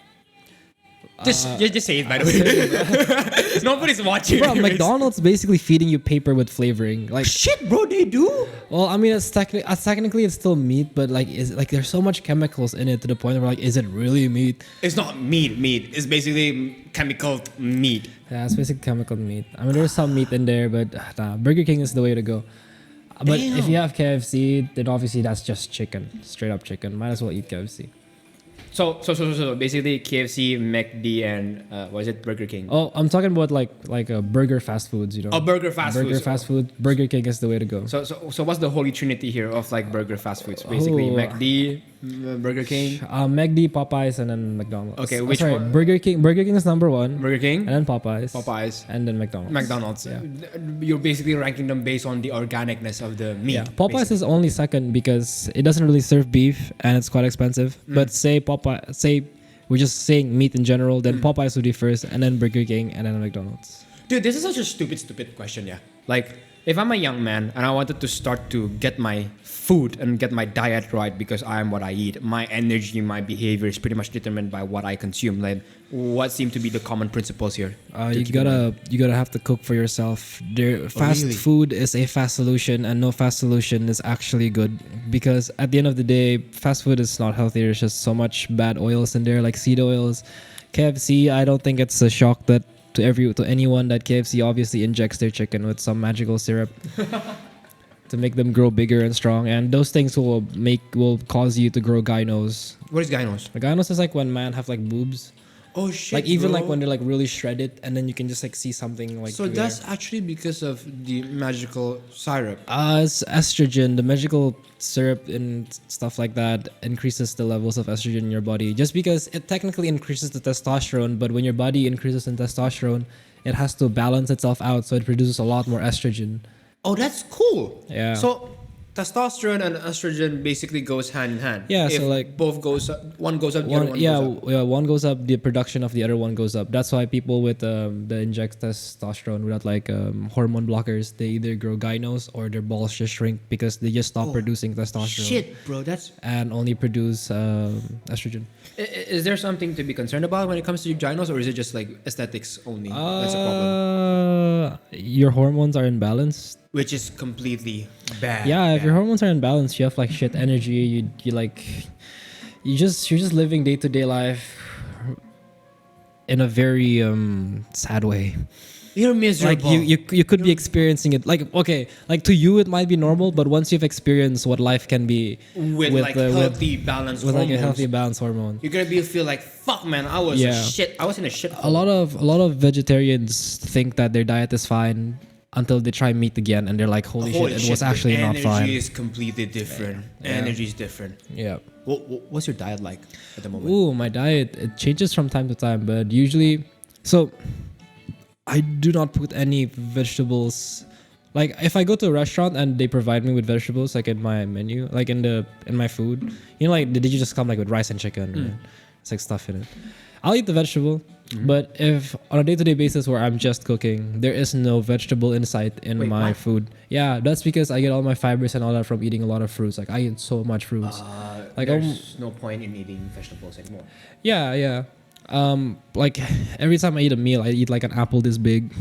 Just say it, by the way. Nobody's watching. Bro, anyways. McDonald's basically feeding you paper with flavoring. Like, Shit, bro, they do. well, I mean, it's technically it's still meat, but like, is like there's so much chemicals in it to the point where like, is it really meat? It's not meat. It's basically chemical meat. Yeah, it's basically chemical meat. I mean, there's some meat in there, but nah, Burger King is the way to go. But if you have KFC, then obviously that's just chicken, straight up chicken. Might as well eat KFC. So basically KFC, McD, and was it Burger King? Oh, I'm talking about like a burger fast foods, you know. Oh, burger fast burger foods. fast food. Burger King is the way to go. So what's the holy trinity here of like burger fast foods? Basically, Oh. McD, Burger King, McD, Popeyes, and then McDonald's. Okay, Oh, which sorry, one? Burger King. Burger King is number one, Burger King, and then Popeyes, and then McDonald's. McDonald's. Yeah. You're basically ranking them based on the organicness of the meat. Yeah, Popeyes is only second because it doesn't really serve beef and it's quite expensive. But say we're just saying meat in general, then Popeyes would be first, and then Burger King, and then McDonald's. Dude, this is such a stupid question, yeah. Like, if I'm a young man and I wanted to start to get my food and get my diet right because I am what I eat, my energy, my behavior is pretty much determined by what I consume. Like, what seem to be the common principles here? You gotta have to cook for yourself. Fast really? food is a fast solution, and no fast solution is actually good because at the end of the day, fast food is not healthy. There's just so much bad oils in there, like seed oils. KFC, I don't think it's a shock that to anyone that KFC obviously injects their chicken with some magical syrup to make them grow bigger and strong, and those things will cause you to grow gynos. What is gynos? The gynos is like when man have like boobs. Oh shit! Like even bro. like when they're like really shredded, and then you can just like see something like. So through that's there. actually because of the magical syrup. It's estrogen. The magical syrup and stuff like that increases the levels of estrogen in your body. Just because it technically increases the testosterone, but when your body increases in testosterone, it has to balance itself out, so it produces a lot more estrogen. Oh, that's cool. Yeah. So testosterone and estrogen basically goes hand in hand. Yeah, If so, like, both goes up, one goes up, the other One, one yeah, goes up. yeah, one goes up, the production of the other one goes up. That's why people with the inject testosterone without like hormone blockers, they either grow gynos or their balls just shrink because they just stop producing testosterone. Shit, bro, that's. And only produce estrogen. Is there something to be concerned about when it comes to gynos, or is it just like aesthetics only? That's a problem. Your hormones are imbalanced. Which is completely bad. Yeah, if your hormones are imbalanced, you have like shit energy. You're just living day-to-day life in a very sad way. You're Like miserable. you could be experiencing it. Like okay, like to you it might be normal, but once you've experienced what life can be with like healthy, balanced with like a hormones, healthy balance hormone. you're gonna feel like fuck, man. I was Yeah. I was in a shit. A lot of vegetarians think that their diet is fine until they try meat again and they're like, holy shit, it was actually not fine. Energy is completely different. Energy is different. Yeah. What's your diet like at the moment? Ooh, my diet, it changes from time to time, but usually, so I do not put any vegetables. Like if I go to a restaurant and they provide me with vegetables, like in my menu, like in my food, like did you just come like with rice and chicken? Right? It's like stuff in it. I'll eat the vegetable, but if on a day-to-day basis where I'm just cooking, there is no vegetable insight in my food. Yeah, that's because I get all my fibers and all that from eating a lot of fruits. Like I eat so much fruits. Like There's no point in eating vegetables anymore. yeah. Like every time I eat a meal, I eat like an apple this big,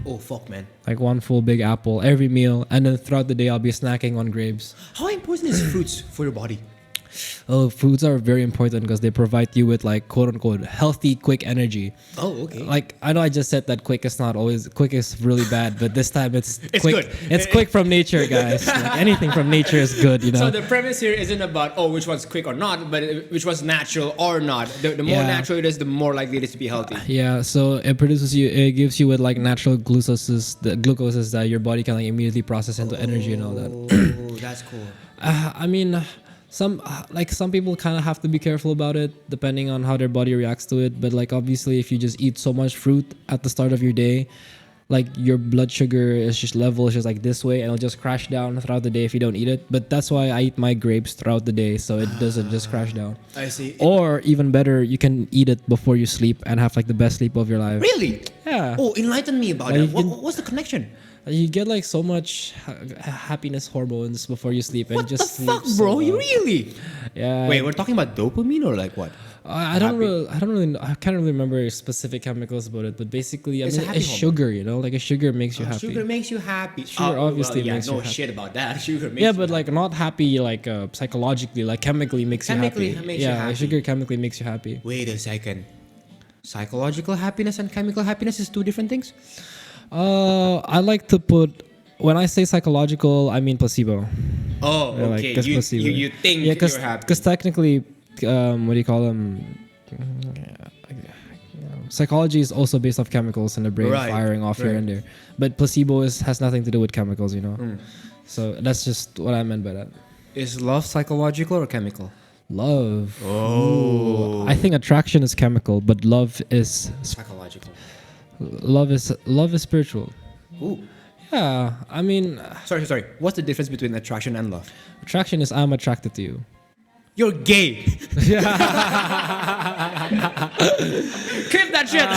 Oh fuck, man. like one full big apple every meal, and then throughout the day I'll be snacking on grapes. How important is fruits for your body? Oh, foods are very important because they provide you with like quote unquote healthy, quick energy. Oh, okay. Like I know I just said that quick is not always quick is really bad, but this time it's It's quick. good. It's quick from nature, guys. Like anything from nature is good, you know. So the premise here isn't about which one's quick or not, but which one's natural or not. The more Yeah. natural it is, the more likely it is to be healthy. Yeah, so it gives you with like natural glucoses that your body can like immediately process into energy and all that. Oh, that's cool. I mean, some people kind of have to be careful about it depending on how their body reacts to it. But like obviously, if you just eat so much fruit at the start of your day, like your blood sugar level is just like this way, and it'll just crash down throughout the day if you don't eat it. But that's why I eat my grapes throughout the day, so it doesn't just crash down. I see. Or even better, you can eat it before you sleep and have like the best sleep of your life. Really? Yeah. Oh, enlighten me about Like, it. you can- What's the connection? You get like so much happiness hormones before you sleep, and What the just sleep fuck, so bro? You well. really? Yeah. Wait, we're talking about dopamine or like what? I don't really know. I can't really remember specific chemicals about it, but basically, It's a happy it's hormone. sugar. Like a sugar makes you happy. Sugar makes you happy. Sugar obviously yeah, makes no you happy. shit about that. Sugar makes Yeah, you but like not happy like psychologically, like chemically makes Chemically you happy. makes you yeah, happy. sugar chemically makes you happy. Wait a second. Psychological happiness and chemical happiness is two different things? I like to put when I say psychological, I mean placebo. Oh, Yeah, like, okay. 'cause You placebo. think Yeah, you're happy. because technically, what do you call them? Psychology is also based off chemicals in the brain Right, firing off here right. and there, but placebo has nothing to do with chemicals, you know. So that's just what I meant by that. Is love psychological or chemical? Love. Oh. I think attraction is chemical, but love is Psychological. spiritual. Ooh. Yeah, I mean, Sorry. What's the difference between attraction and love? attraction is I'm attracted to you. You're gay. Clip that shit.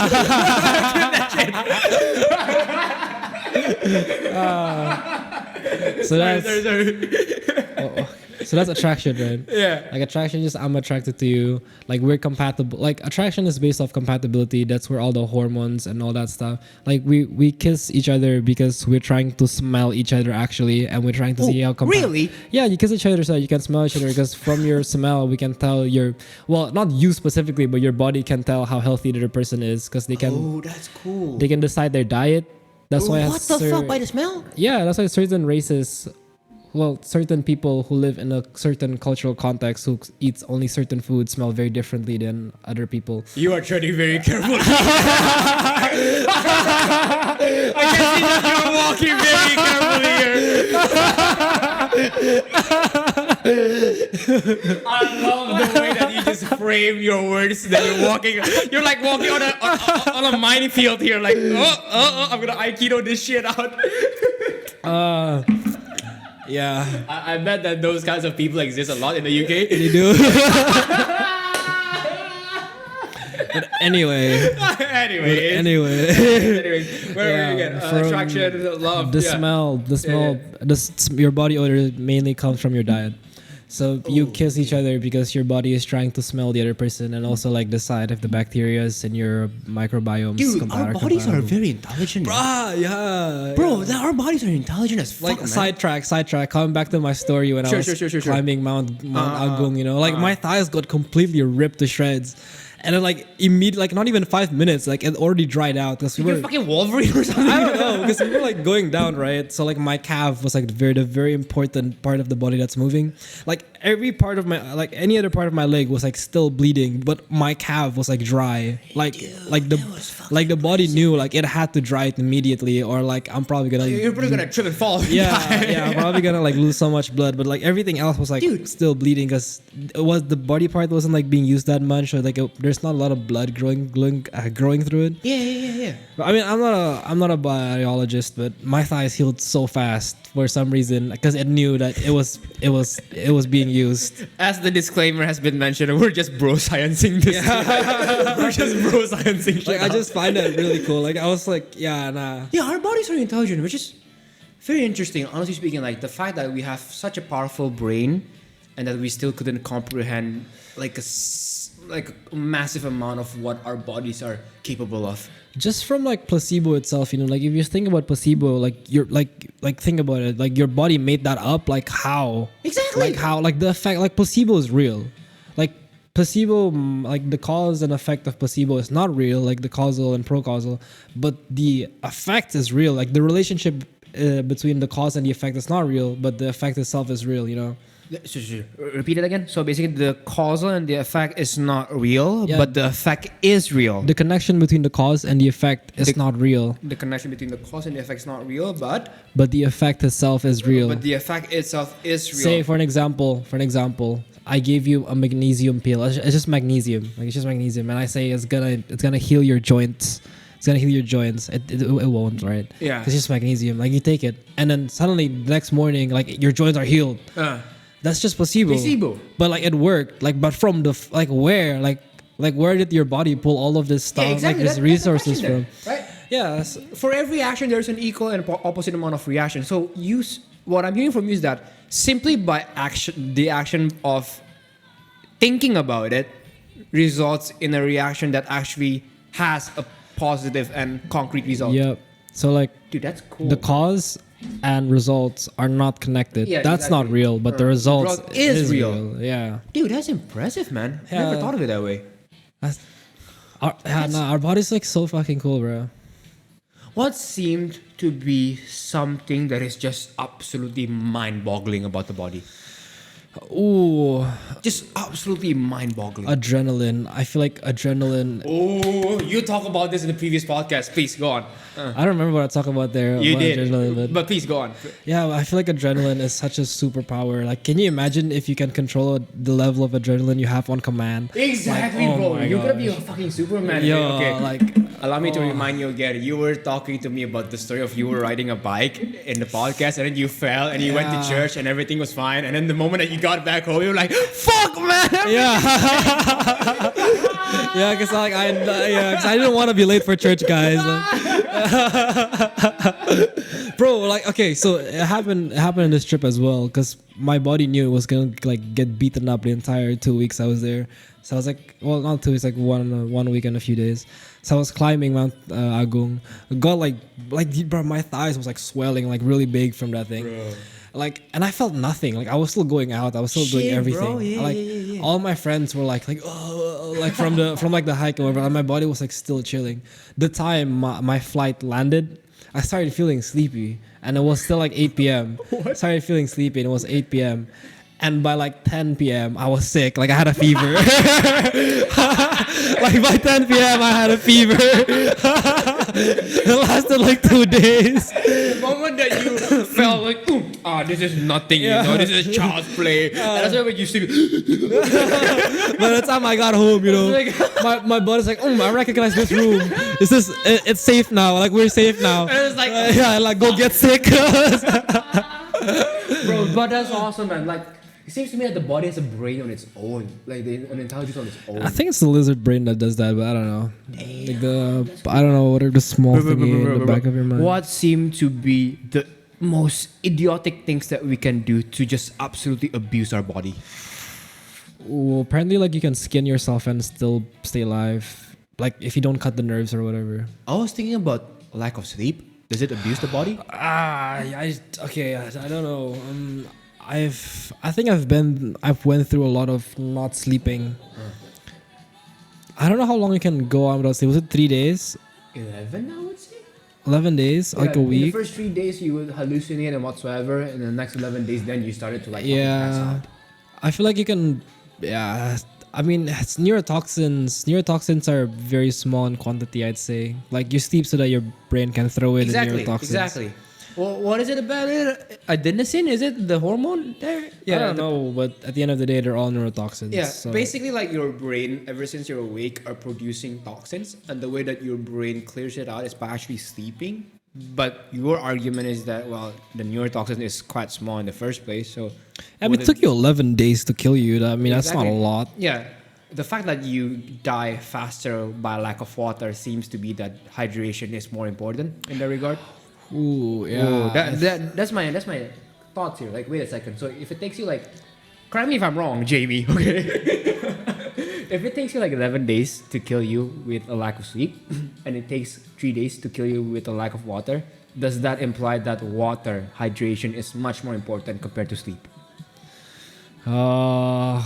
So that's Sorry. so that's attraction, right? Yeah. Like attraction is I'm attracted to you. Like we're compatible. Like attraction is based off compatibility. That's where all the hormones and all that stuff. Like we kiss each other because we're trying to smell each other actually, and we're trying to see how really? Yeah, you kiss each other so you can smell each other because from your smell we can tell not you specifically, but your body can tell how healthy the other person is because they can Oh, that's cool. they can decide their diet. That's why What the fuck? By the smell? yeah, that's why certain races, certain people who live in a certain cultural context who eats only certain foods smell very differently than other people. You are treading very carefully. I can see that you're walking very carefully here. I love the way that you just frame your words. That you're like walking on a minefield here. Like, I'm gonna aikido this shit out. Yeah, I bet that those kinds of people exist a lot in the UK. they do. But anyway, Anyways, where Yeah, were you again? from Attraction, love. the yeah. smell, your body odor mainly comes from your diet. So you kiss each other because your body is trying to smell the other person and also like decide if the bacteria in your microbiome is Dude, our bodies are very intelligent. yeah. Bro, our bodies are intelligent as fuck, Like man. sidetrack. Coming back to my story when I was Sure. climbing Mount Agung, like my thighs got completely ripped to shreds, And then like immediately, like not even 5 minutes, like it already dried out because we You're were. fucking Wolverine or something. I don't know because we were like going down, right? So like my calf was like the very important part of the body that's moving. Like every part of my, like any other part of my leg was like still bleeding, but my calf was like dry. Like the body knew like it had to dry it immediately, or like I'm probably gonna. You're probably gonna trip and fall. Yeah, I'm probably gonna like lose so much blood, but like everything else was like Dude. still bleeding because it was the body part wasn't like being used that much, or like there's not a lot of blood growing through it. Yeah. But, I mean, I'm not a biologist, but my thighs healed so fast for some reason because it knew that it was being used. As the disclaimer has been mentioned, we're just bro sciencing this. We're just bro sciencing shit. Like I out. just find that really cool. Like I was like, yeah, nah. Yeah, our bodies are intelligent, which is very interesting. Honestly speaking, like the fact that we have such a powerful brain and that we still couldn't comprehend like a massive amount of what our bodies are capable of. Just from like placebo itself, you know, like if you think about placebo, like you're like think about it, like your body made that up, like how? Exactly. Like how? Like the effect, like placebo is real. Like placebo, like the cause and effect of placebo is not real, like the causal and procausal, but the effect is real. Like the relationship between the cause and the effect is not real, but the effect itself is real, you know. Repeat it again. So basically, the causal and the effect is not real, Yeah. but the effect is real. The connection between the cause and the effect is not real, The connection between the cause and the effect is not real, but the effect itself is real. the effect itself is real. Say for an example, I gave you a magnesium pill. It's just magnesium. Like it's just magnesium, and I say it's gonna heal your joints. It's gonna heal your joints. It won't, right? Yeah. It's just magnesium. Like you take it, and then suddenly the next morning, like your joints are healed. That's just placebo. Placebo. But like it worked. Like but from the where did your body pull all of this stuff? Yeah, exactly. Like these resources from? Right? Yeah. For every action, there's an equal and opposite amount of reaction. So what I'm hearing from you is that simply by the action of thinking about it results in a reaction that actually has a positive and concrete result. Yep. So like Dude, that's cool. the cause and results are not connected. Yeah, that's not exactly. real, but the results result is real. Yeah. Dude, that's impressive, man. Yeah. Never thought of it that way. Our body's like so fucking cool, bro. What seemed to be something that is just absolutely mind-boggling about the body? Ooh, Just absolutely mind-boggling. adrenaline. I feel like adrenaline. Oh, you talk about this in the previous podcast. Please go on. I don't remember what I talked about there. You about did, adrenaline, but please go on. yeah, I feel like adrenaline is such a superpower. Like, can you imagine if you can control the level of adrenaline you have on command? Exactly, Like, oh bro. my You're gonna gosh. be a fucking Superman. Yo, Okay. like, Allow me to remind you again. You were talking to me about the story of you were riding a bike in the podcast, and then you fell, and you went to Yeah. church, and everything was fine. And then the moment that you got back home, you were like, "Fuck, man!" yeah, yeah, because like cause I didn't want to be late for church, guys. Like, bro, like, okay, so it happened in this trip as well, because my body knew it was gonna like get beaten up the entire 2 weeks I was there. So I was like, well, not 2 weeks, like 1 week and a few days. So I was climbing Mount Agung. Got like, bro, my thighs was like swelling like really big from that thing. Bro. Like, and I felt nothing. Like I was still going out. I was still doing Shit, everything. bro. Yeah, like yeah. all my friends were like oh, like from the hike or whatever. And my body was like still chilling. The time my flight landed, I started feeling sleepy, and it was still like 8 p.m. I started feeling sleepy, and it was 8 p.m. And by like 10 p.m., I was sick. Like I had a fever. Like by 10 p.m., I had a fever. It lasted like 2 days. The moment that you felt like, this is nothing, Yeah. you know, this is child's play. And that's why when you sleep, By the time I got home, you know, my body's like, I recognize this room. It's safe now. Like we're safe now. and it's like, Yeah, like go get sick. bro, but that's awesome, man. Like, it seems to me that the body has a brain on its own, like an intelligence on its own. I think it's the lizard brain that does that, but I don't know. Like I don't know what are the small thingy in the back of your mind. What seem to be the most idiotic things that we can do to just absolutely abuse our body? Well, apparently, like you can skin yourself and still stay alive. Like if you don't cut the nerves or whatever. I was thinking about lack of sleep. Does it abuse the body? I don't know. I think I've went through a lot of not sleeping. I don't know how long you can go on without sleep. Was it 3 days? 11, I would say. 11 days? Like a In the week? first 3 days, you would hallucinate and whatsoever. And the next 11 days, then you started to like fucking pass Yeah. out. I feel like you can. Yeah. I mean, it's neurotoxins. Neurotoxins are very small in quantity, I'd say. Like you sleep so that your brain can throw in Exactly. neurotoxins. Exactly. Well, what is it about it? Adenosine? Is it the hormone there? I don't know, but at the end of the day, they're all neurotoxins. Yeah, so- basically, like your brain, ever since you're awake, are producing toxins, and the way that your brain clears it out is by actually sleeping. But your argument is that the neurotoxin is quite small in the first place, so. I mean, it took you 11 days to kill you. I mean, that's not a Exactly. lot. Yeah, the fact that you die faster by lack of water seems to be that hydration is more important in that regard. Ooh, yeah. Ooh, that's my thoughts here. Like, wait a second. So if it takes you like, correct me if I'm wrong, Jamie. Okay. If it takes you like 11 days to kill you with a lack of sleep, and it takes 3 days to kill you with a lack of water, does that imply that water hydration is much more important compared to sleep? Uh,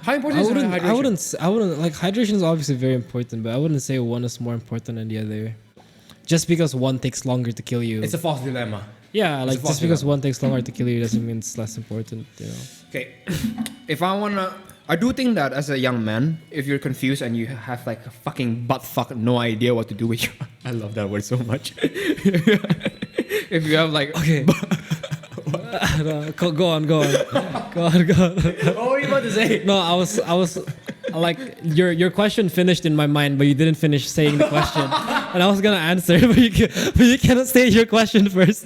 How important is hydration? I wouldn't like hydration is obviously very important, but I wouldn't say one is more important than the other. Just because one takes longer to kill you. It's a false dilemma. Yeah, like it's a false just because dilemma. one takes longer to kill you doesn't mean it's less important, you know. Okay, if I do think that as a young man, if you're confused and you have like a fucking butt fuck no idea what to do with your, I love that word so much. If you have like, Okay. Go on. Go on. what were you about to say? No, I was like your question finished in my mind, but you didn't finish saying the question, and I was gonna answer, but you cannot say your question first.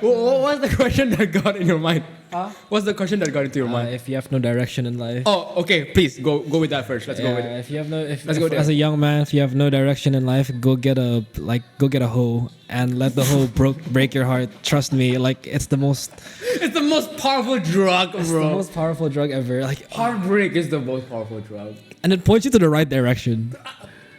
What was the question that got in your mind? What's the question that got into your mind? If you have no direction in life. Oh, okay. Please go with that first. Let's go with it. If you have no, Let's go there. as a young man, if you have no direction in life, go get a hoe and let the hoe break your heart. Trust me, like it's the most It's the most powerful drug, it's the bro. most powerful drug ever. Like, Heartbreak is the most powerful drug. and it points you to the right direction.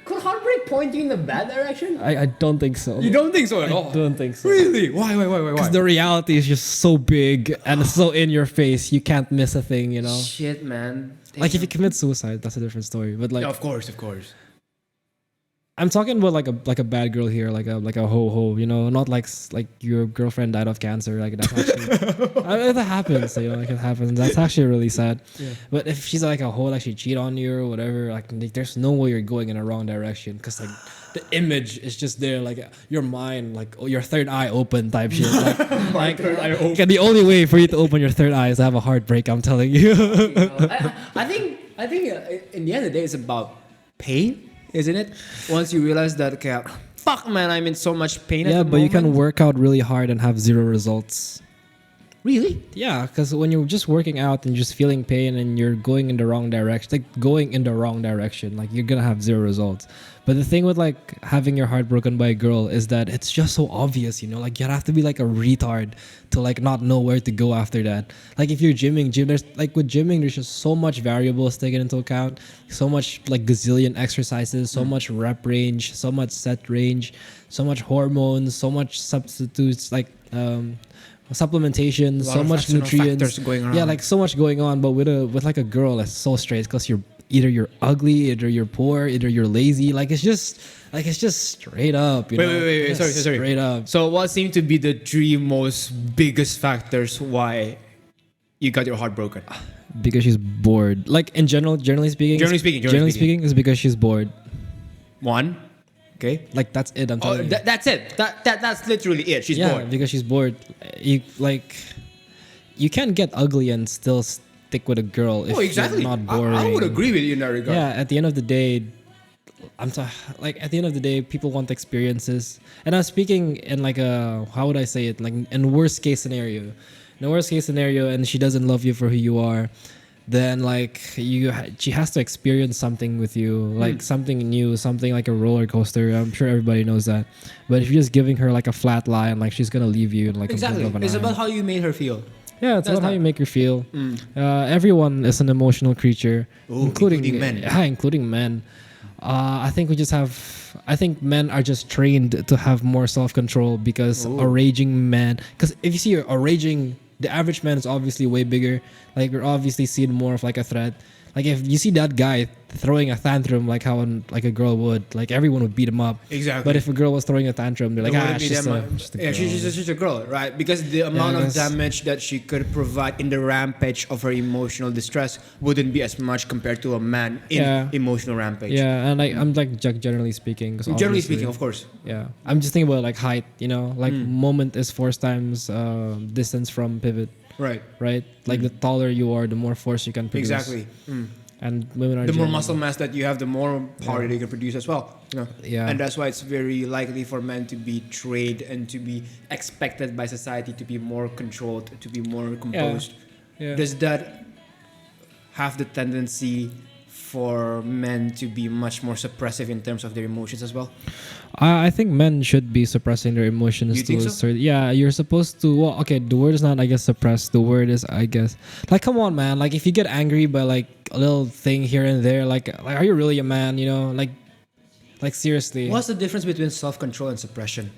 Could heartbreak point you in the bad direction? I don't think so. You don't think so at I all? don't think so. Really? Why? Because the reality is just so big and so in your face, you can't miss a thing, you know. Shit, man. Like if you commit suicide, that's a different story. But like, Yeah, of course. I'm talking about like a bad girl here, like a ho, you know, not like your girlfriend died of cancer. Like that's actually it happens, you know, like it happens. That's actually really sad. Yeah. But if she's like a hoe, like she cheat on you or whatever, like there's no way you're going in a wrong direction because like the image is just there, like your mind, like your third eye open type shit. Like, third eye open. okay, the only way for you to open your third eye is to have a heartbreak. I'm telling you. I think in the end of the day, it's about pain, isn't it? Once you realize that, okay, fuck, man, I'm in so much pain. Yeah, at the but you can moment. work out really hard and have zero results. Really? Yeah, because when you're just working out and just feeling pain and you're going in the wrong direction, like you're gonna have zero results. But the thing with like having your heart broken by a girl is that it's just so obvious, you know, like you have to be like a retard to like not know where to go after that. Like if you're there's like with gymming, there's just so much variables taken into account, so much like gazillion exercises, so much rep range, so much set range, so much hormones, so much substitutes, like supplementation, A lot so of much external nutrients. factors going around. Yeah, like so much going on. But with like a girl, that's so straight because either you're ugly, either you're poor, either you're lazy. Like it's just straight up. You know? Wait. Just Sorry. Straight up. So what seem to be the three most biggest factors why you got your heart broken? Because she's bored. Like in generally speaking, Generally speaking. is because she's bored. One. Okay. Like that's it. I'm Oh, telling you. that's it. That's literally it. She's Yeah, bored. because she's bored. You can't get ugly and still stick with a girl if Oh, exactly. you're not boring. I would agree with you in that regard. Yeah, at the end of the day, at the end of the day, people want experiences. And I'm speaking in like how would I say it? Like in worst case scenario. In the worst case scenario, and she doesn't love you for who you are, then like she has to experience something with you, like something new, something like a roller coaster. I'm sure everybody knows that. But if you're just giving her like a flat line, like she's gonna leave you in like Exactly. a blink of an It's eye. about how you made her feel. Yeah, it's That's about how not- you make her feel. Everyone is an emotional creature, Ooh, including men. Yeah, including men. I think men are just trained to have more self-control because a raging man. Because if you see a raging the average man is obviously way bigger. Like we're obviously seen more of like a threat. Like if you see that guy throwing a tantrum like how like a girl would, like everyone would beat him up. Exactly. But if a girl was throwing a tantrum, they're like, It wouldn't she's be just that a, much. just a Yeah, girl. she's just a girl, right? Because the amount I of guess. damage that she could provide in the rampage of her emotional distress wouldn't be as much compared to a man in Yeah. emotional rampage. Yeah, and I'm like generally speaking. 'cause Generally obviously- speaking, of course. Yeah, I'm just thinking about like height. You know, like moment is force times distance from pivot. Right. Right? Like the taller you are, the more force you can produce. Exactly. And women are The more generally- muscle mass that you have, the more power that you can produce as well. You know? Yeah. And that's why it's very likely for men to be trained and to be expected by society to be more controlled, to be more composed. Yeah. Does that have the tendency for men to be much more suppressive in terms of their emotions as well? I think men should be suppressing their emotions. You think to a so? Yeah, you're supposed to. Well, okay, the word is not, I guess, suppress. The word is, I guess, like, come on, man. Like, if you get angry by like a little thing here and there, like are you really a man? You know, like seriously. What's the difference between self-control and suppression?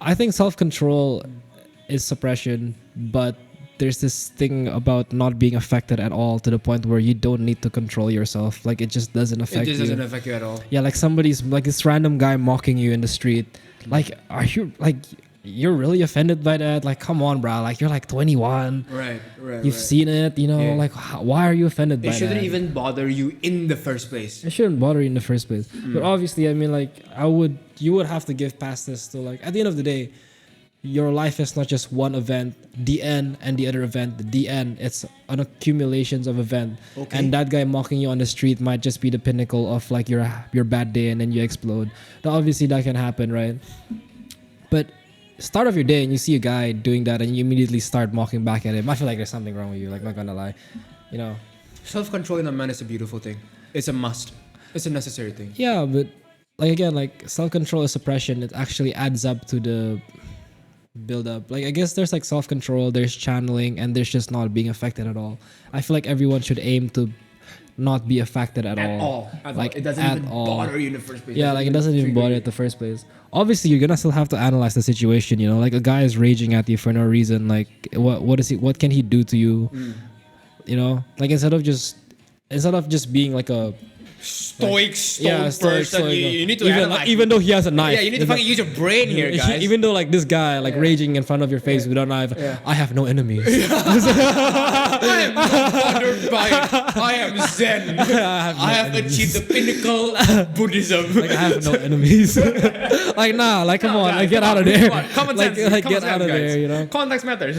I think self-control is suppression, but there's this thing about not being affected at all to the point where you don't need to control yourself. Like it just doesn't affect It just you. doesn't affect you at all. Yeah, like somebody's like this random guy mocking you in the street. Like, are you like you're really offended by that? Like, come on, bro. Like you're like 21. Right. You've seen it, you know. Yeah. Like, why are you offended by It that? shouldn't even bother you in the first place. It shouldn't bother you in the first place. But obviously, I mean, like, you would have to give past this to like at the end of the day. Your life is not just one event, the end, and the other event, the end. It's an accumulations of event. Okay. And that guy mocking you on the street might just be the pinnacle of like your bad day, and then you explode. Now, obviously, that can happen, right? But start of your day and you see a guy doing that, and you immediately start mocking back at him. I feel like there's something wrong with you. Like, not gonna lie, you know. Self-control in a man is a beautiful thing. It's a must. It's a necessary thing. Yeah, but like again, like self-control is suppression. It actually adds up to the build up. Like I guess there's like self-control, there's channeling, and there's just not being affected at all. I feel like everyone should aim to not be affected at all. Like It doesn't at even all. bother you in the first place. Yeah, like it doesn't even bother you at the first place. Obviously, you're gonna still have to analyze the situation. You know, like a guy is raging at you for no reason. Like what can he do to you? You know, like instead of just being like a stoic stoic, you need to even analyze. even though he has a knife. Yeah, you need to fucking use your brain here, guys. Even though like this guy like raging in front of your face with a knife, I have no enemies. I am not bothered by it. I am Zen. I have achieved the pinnacle of Buddhism. Like I have no enemies. Like nah, like come on, like get out of there. Common Like, sense. like common get out sense, of guys. there, you know. Context matters.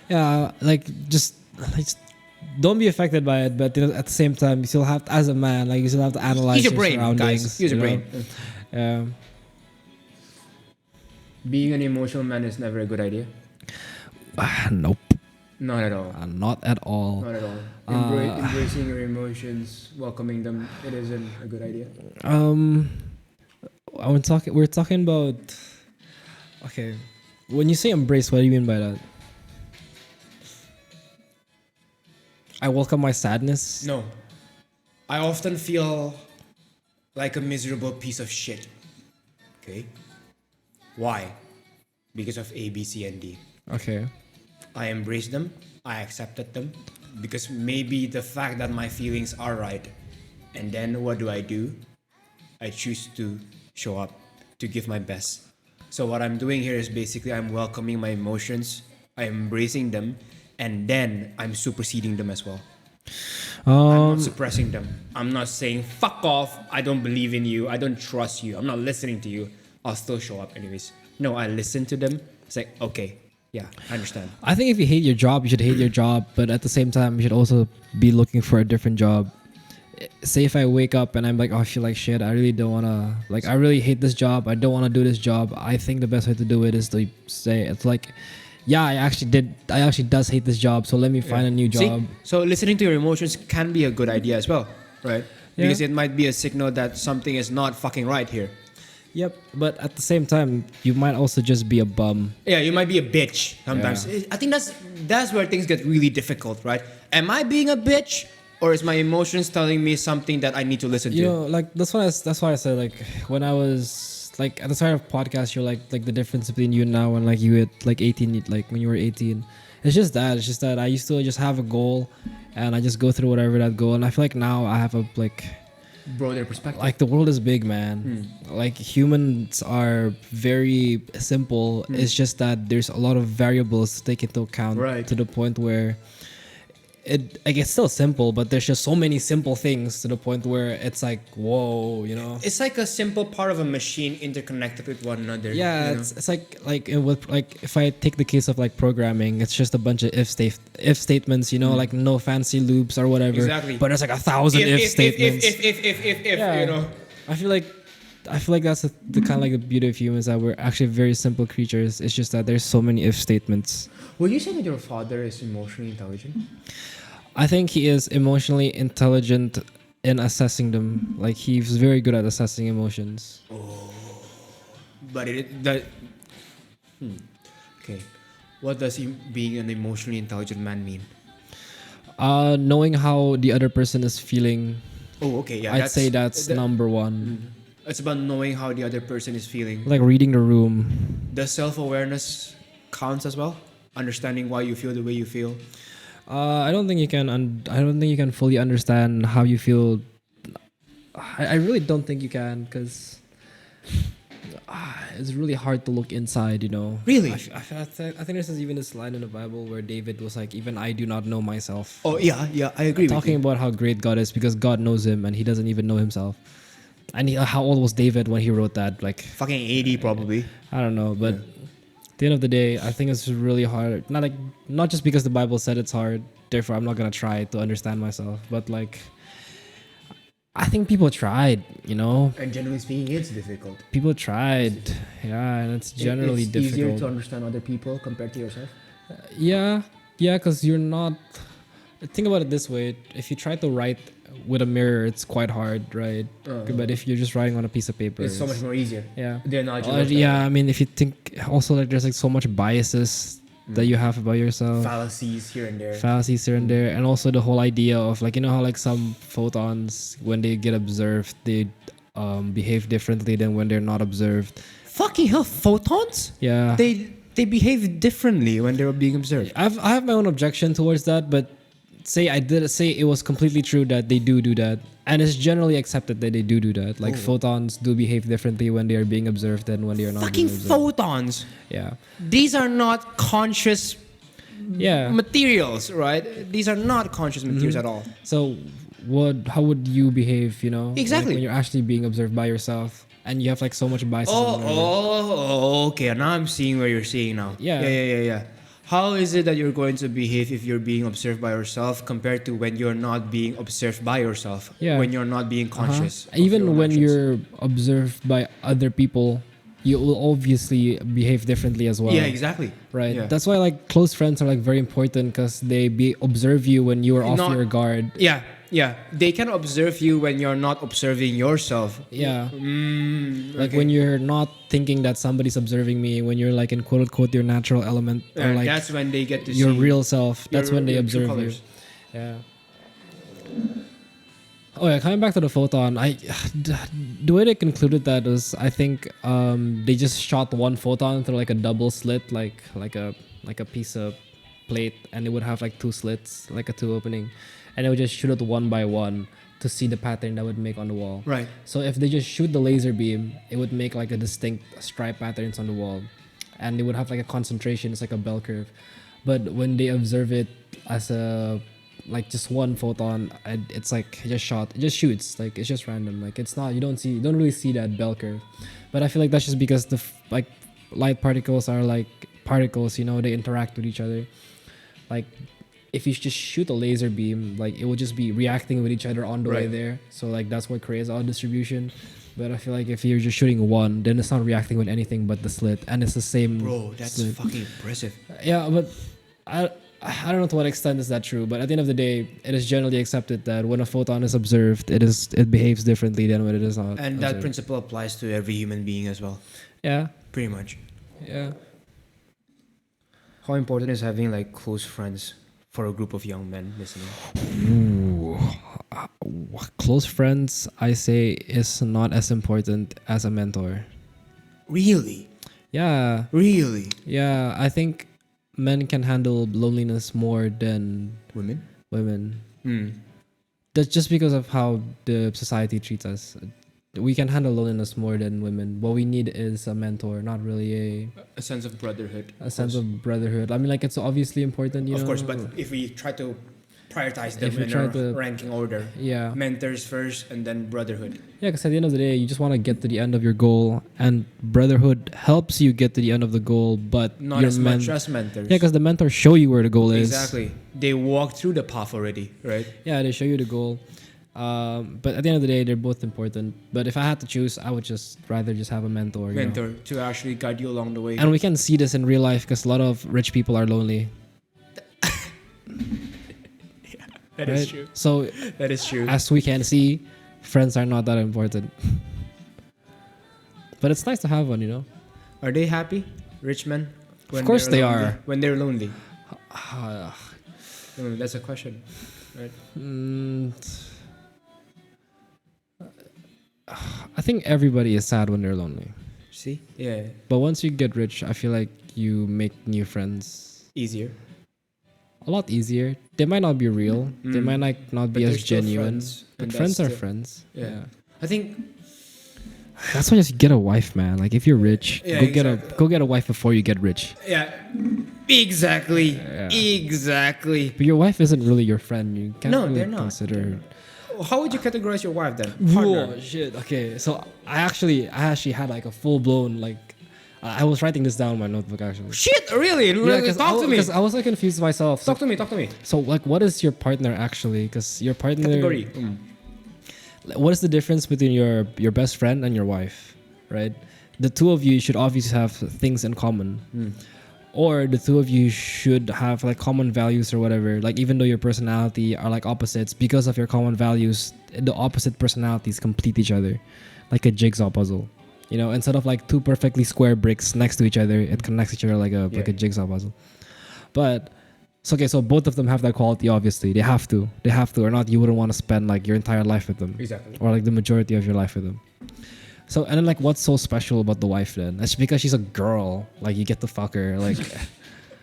Yeah, like just don't be affected by it, but you know, at the same time, you still have to, as a man, like you still have to analyze Use your brain, surroundings. guys. Use your you know? brain. Yeah. Being an emotional man is never a good idea. Nope. Not at all. Not at all. Not at all. Embracing your emotions, welcoming them, it isn't a good idea. We're talking about. Okay, when you say embrace, what do you mean by that? I welcome my sadness. No. I often feel like a miserable piece of shit. Okay? Why? Because of A, B, C, and D. Okay. I embraced them. I accepted them. Because maybe the fact that my feelings are right. And then what do? I choose to show up, to give my best. So what I'm doing here is basically I'm welcoming my emotions. I'm embracing them. And then I'm superseding them as well. I'm not suppressing them. I'm not saying, fuck off, I don't believe in you, I don't trust you, I'm not listening to you. I'll still show up anyways. No, I listen to them. It's like, okay, yeah, I understand. I think if you hate your job, you should hate your job, but at the same time, you should also be looking for a different job. Say if I wake up and I'm like, oh, I feel like shit, I really don't want to, like, I really hate this job, I don't want to do this job. I think the best way to do it is to say, it's like, yeah, I actually does hate this job, so let me find a new job. See? So listening to your emotions can be a good idea as well, right? Yeah. Because it might be a signal that something is not fucking right here. Yep, but at the same time, you might also just be a bum. Yeah, you might be a bitch sometimes. Yeah. I think that's where things get really difficult, right? Am I being a bitch, or is my emotions telling me something that I need to listen You to? know, like that's why I said like when I was like at the start of podcast, you're like the difference between you now and like you at like 18, like when you were 18. It's just that I used to just have a goal, and I just go through whatever that goal. And I feel like now I have a like Broader perspective. the world is big, man. Like humans are very simple. It's just that there's a lot of variables to take into account, Right. to the point where it's still simple, but there's just so many simple things to the point where it's like, whoa, you know. It's like a simple part of a machine interconnected with one another. Yeah, you know? it's like with like if I take the case of like programming, it's just a bunch of if statements, you know, like no fancy loops or whatever. Exactly. But there's like 1,000 if statements. If, Yeah. you know. I feel like that's the kind of like the beauty of humans, that we're actually very simple creatures. It's just that there's so many if statements. Will you say that your father is emotionally intelligent? I think he is emotionally intelligent in assessing them. Like he's very good at assessing emotions. But okay. What does being an emotionally intelligent man mean? Knowing how the other person is feeling, Oh, okay, yeah. I'd say that's number one. It's about knowing how the other person is feeling. Like reading the room. Does self-awareness counts as well? Understanding why you feel the way you feel. I don't think you can. I don't think you can fully understand how you feel. I really don't think you can, because it's really hard to look inside. You know. Really? I think there's even this line in the Bible where David was like, "Even I do not know myself." Oh yeah, I agree. Talking about how great God is, because God knows him and he doesn't even know himself. And how old was David when he wrote that? Like fucking 80 probably. I don't know, but. At the end of the day, I think it's really hard. Not just because the Bible said it's hard, therefore I'm not gonna try to understand myself. But like, I think people tried, you know. And generally speaking, it's difficult. People tried, yeah, and it's generally it's easier difficult. to understand other people compared to yourself. Yeah, because you're not. Think about it this way: if you try to write with a mirror, it's quite hard, right? But if you're just writing on a piece of paper, It's so much more easier. Yeah. The knowledge. Yeah, I mean, if you think also like there's like so much biases that you have about yourself. Fallacies here and there. Fallacies here and there, and also the whole idea of like, you know how like some photons, when they get observed, they behave differently than when they're not observed. Fucking hell, photons? Yeah, They behave differently when they're being observed. I have my own objection towards that, but say it was completely true that they do that, and it's generally accepted that they do that. Like photons do behave differently when they are being observed than when they are not Fucking being observed. photons. Yeah, These are not conscious yeah. materials, right? These are not conscious materials at all. So how would you behave, you know? Exactly. Like when you're actually being observed by yourself and you have like so much biases. and whatever. Okay. Now I'm seeing where you're seeing now. Yeah. Yeah. How is it that you're going to behave if you're being observed by yourself compared to when you're not being observed by yourself? Yeah. When you're not being conscious. of Even your own when actions? you're observed by other people, you will obviously behave differently as well. Yeah, exactly. Right. Yeah. That's why like close friends are like very important, because they observe you when you are off Not- your guard. Yeah. They can observe you when you're not observing yourself. Yeah. Like okay. when you're not thinking that somebody's observing me, when you're like in quote unquote your natural element, or like that's when they get to your see real self. That's when they your true observe you. colours. Yeah. Oh yeah, coming back to the photon, the way they concluded that was, I think they just shot one photon through like a double slit, like a piece of plate, and it would have like two slits, like a two opening, and they would just shoot it one by one to see the pattern that would make on the wall. Right. So if they just shoot the laser beam, it would make like a distinct stripe patterns on the wall, and they would have like a concentration. It's like a bell curve. But when they observe it as a like just one photon, it's like it just shoots, like it's just random. Like it's not, you don't really see that bell curve. But I feel like that's just because the like light particles are like particles, you know, they interact with each other. Like if you just shoot a laser beam, like it will just be reacting with each other on the way Right. there. So like that's what creates our distribution. But I feel like if you're just shooting one, then it's not reacting with anything but the slit, and it's the same. Bro, that's slit. fucking impressive. Yeah, but I don't know to what extent is that true, but at the end of the day, it is generally accepted that when a photon is observed, it behaves differently than when it is not. And that observed. principle applies to every human being as well. Yeah, Pretty much. yeah. How important is having like close friends for a group of young men listening? Ooh. Close friends, I say, is not as important as a mentor. Really? Yeah, Really? yeah. I think men can handle loneliness more than Women? women. Hmm. That's just because of how the society treats us. We can handle loneliness more than women. What we need is a mentor, not really A sense of brotherhood. a sense of brotherhood. I mean, like it's obviously important, you know. Of course, but if we try to prioritize them If we in try a to- ranking order, yeah, mentors first and then brotherhood. yeah. Because at the end of the day, you just want to get to the end of your goal, and brotherhood helps you get to the end of the goal. But Not your as much as mentors. yeah, because the mentors show you where the goal is. Exactly. They walk through the path already, right? Yeah, they show you the goal. But at the end of the day, they're both important. But if I had to choose, I would just rather just have a mentor. You know? Mentor to actually guide you along the way. And we can see this in real life because a lot of rich people are lonely. That is right? true. So That is true. as we can see, friends are not that important. But it's nice to have one, you know. Are they happy, rich men? Of course they're they lonely? are. When they're lonely. Uh, That's a question, right? I think everybody is sad when they're lonely. See? Yeah. But once you get rich, I feel like you make new friends Easier. a lot easier. They might not be real. They might not be But as they're still genuine. friends, But and friends that's are the- friends. Yeah. I think That's why you get a wife, man. Like if you're rich, Yeah, go get a wife before you get rich. yeah. Exactly. Yeah. Exactly. But your wife isn't really your friend. You can't No, really they're not. consider. How would you categorize your wife then? Whoa, Partner. shit. Okay, so I actually had like a full blown like. I was writing this down in my notebook actually. Shit, really? Really? Talk to me. Because I was like confused myself. So, Talk to me. so like, what is your partner actually? Because your partner. Category. What is the difference between your best friend and your wife, right? The two of you should obviously have things in common, or the two of you should have like common values or whatever. Like even though your personality are like opposites, because of your common values, the opposite personalities complete each other, like a jigsaw puzzle. You know, instead of like two perfectly square bricks next to each other, it connects each other like a jigsaw puzzle. But so okay, so both of them have that quality. Obviously, they have to, or not you wouldn't want to spend like your entire life with them. Exactly. Or like the majority of your life with them. So and then like what's so special about the wife then? That's because she's a girl. Like you get to fuck her. Like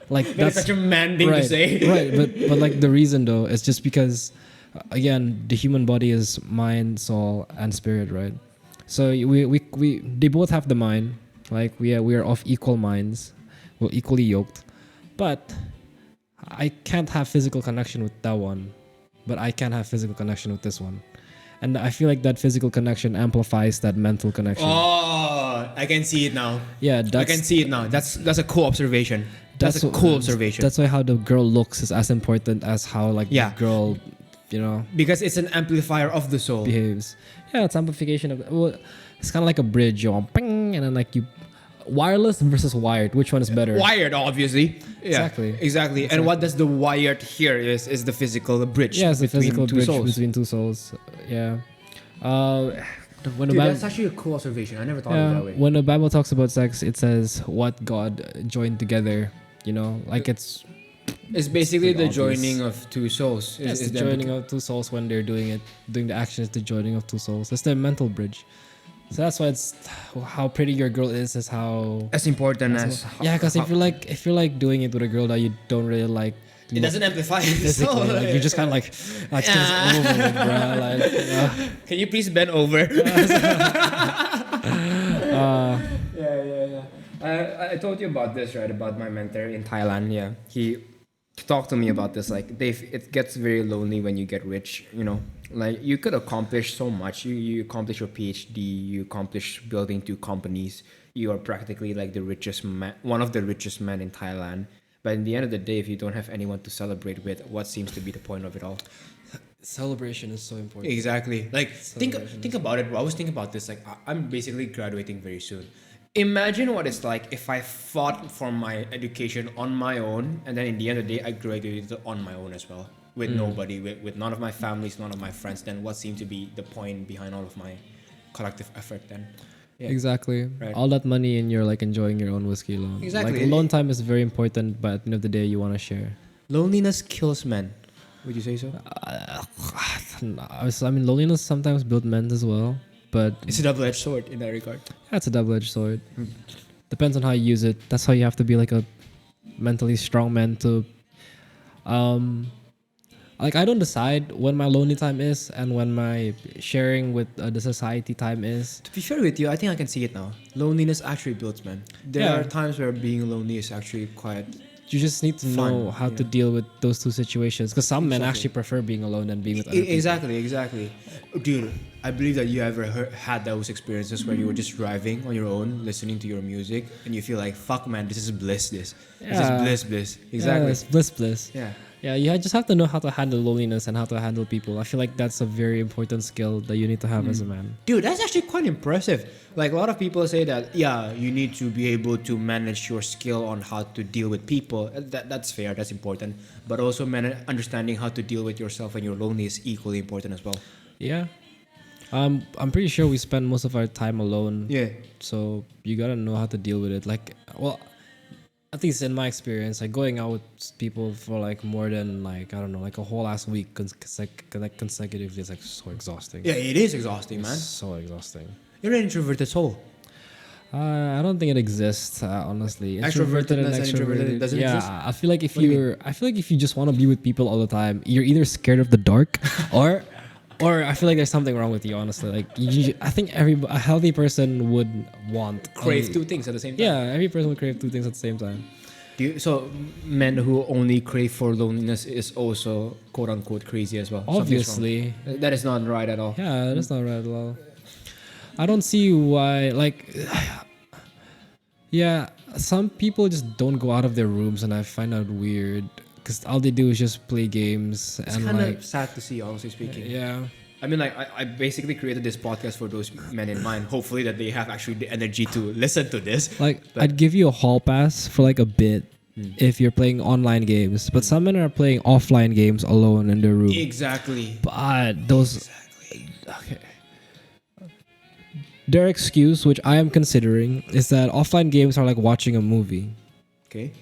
That's that's such a man thing right, to say. right. But like the reason though is just because again the human body is mind, soul, and spirit, right? So we they both have the mind. Like we are of equal minds. We're equally yoked. But I can't have physical connection with that one. But I can have physical connection with this one. And I feel like that physical connection amplifies that mental connection. Oh, I can see it now. Yeah, I can see it now. That's a cool observation. That's a cool observation. That's why how the girl looks is as important as how like Yeah. the girl, you know, because it's an amplifier of the soul. behaves. Yeah, it's amplification of. Well, it's kind of like a bridge, you know, ping, and then like you, wireless versus wired. Which one is better? Wired, obviously. Yeah, Exactly. Exactly. And what does the wired here is the physical bridge. Yeah, it's the between physical two bridge souls. between two souls. Yeah. When the Dude, Bible, that's actually a cool observation. I never thought of it that way. when the Bible talks about sex, it says what God joined together. You know, like it's It's basically pretty the obvious. joining of two souls. it's Is the them joining of two souls when they're doing the action is the joining of two souls. It's the mental bridge. So that's why it's how pretty your girl is how as important as yeah. Because if you're like doing it with a girl that you don't really like, it doesn't amplify the physically, soul. like, you're just kind of like just over it, bro. Like, Can you please bend over? I told you about this, right? About my mentor in Thailand. Yeah, he talked to me about this. Like, Dave, it gets very lonely when you get rich. You know, like you could accomplish so much. You accomplish your PhD. You accomplish building 2 companies. You are practically like the richest man, one of the richest men in Thailand. But in the end of the day, if you don't have anyone to celebrate with, what seems to be the point of it all? celebration is so important. Exactly. Like Celebration think about it, bro. I was thinking about this. Like I'm basically graduating very soon. Imagine what it's like if I fought for my education on my own, and then in the end of the day, I graduated on my own as well, with nobody, with none of my families, none of my friends. Then what seemed to be the point behind all of my collective effort? Then, yeah. Exactly. Right. All that money and you're like enjoying your own whiskey alone. Exactly. Like alone time is very important, but at the end of the day, you want to share. Loneliness kills men. Would you say so? I mean, loneliness sometimes builds men as well, but It's a double-edged sword in that regard. that's a double-edged sword. Depends on how you use it. That's how you have to be like a mentally strong man to like I don't decide when my lonely time is and when my sharing with the society time is. To be fair with you, I think I can see it now. Loneliness actually builds, man. There Yeah. are times where being lonely is actually quite... You just need to Fun, know how to yeah. deal with those two situations because some men Exactly. actually prefer being alone than being with other people. Exactly. Dude, I believe that you ever had those experiences where you were just driving on your own, listening to your music, and you feel like, fuck, man, this is bliss, this. Yeah. This is bliss. Exactly. Yeah, it's bliss. Yeah. Yeah, you just have to know how to handle loneliness and how to handle people. I feel like that's a very important skill that you need to have as a man. Dude, that's actually quite impressive. Like, a lot of people say that, yeah, you need to be able to manage your skill on how to deal with people. That's fair, that's important. But also, understanding how to deal with yourself when you're lonely is equally important as well. Yeah. I'm pretty sure we spend most of our time alone. Yeah. So you gotta know how to deal with it. Like, well, at least in my experience, like going out with people for like more than like I don't know, like a whole last week consecutively is like so exhausting. Yeah, it is exhausting, man. It's so exhausting. You're an introverted soul. I don't think it exists, honestly. Extrovertedness and introverted doesn't yeah, exist? I feel like What do you I feel like if you just want to be with people all the time, you're either scared of the dark, or I feel like there's something wrong with you. Honestly, like I think a healthy person would want Crave only- two things at the same time. Yeah, every person would crave two things at the same time. So men who only crave for loneliness is also quote unquote crazy as well. Something's Obviously, wrong. That is not right at all. yeah, that's not right at all. I don't see why, like, yeah, some people just don't go out of their rooms, and I find that weird because all they do is just play games It's and kind like, of sad to see, honestly speaking. yeah. I mean, like, I basically created this podcast for those men in mind. Hopefully that they have actually the energy to listen to this. Like, But- I'd give you a hall pass for like a bit if you're playing online games, but some men are playing offline games alone in their room. Exactly. But those, okay. Their excuse, which I am considering, is that offline games are like watching a movie. Okay.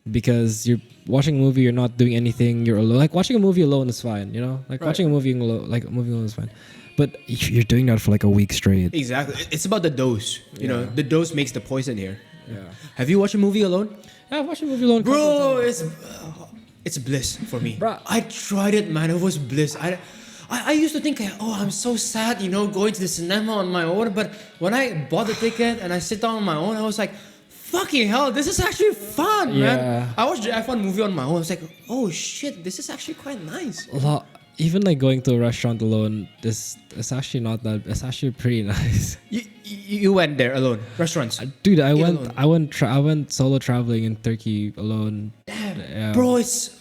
Because you're watching a movie, you're not doing anything, you're alone. Like watching a movie alone is fine, you know? Like Right. watching a movie alone, like a movie alone is fine. But if you're doing that for like a week straight. Exactly. It's about the dose. You know, Yeah. the dose makes the poison here. Yeah. Have you watched a movie alone? Yeah, I've watched a movie alone. a couple Bro, of times. it's bliss for me. Bruh. I tried it, man. It was bliss. I used to think, oh, I'm so sad, you know, going to the cinema on my own. But when I bought the ticket and I sit down on my own, I was like, fucking hell, this is actually fun, Yeah. man. I watched the F1 movie on my own. I was like, oh shit, this is actually quite nice. Even like going to a restaurant alone, it's actually not that. It's actually pretty nice. You went there alone, restaurants. Dude, Eat alone. I went solo traveling in Turkey alone. Damn, Yeah. bro, it's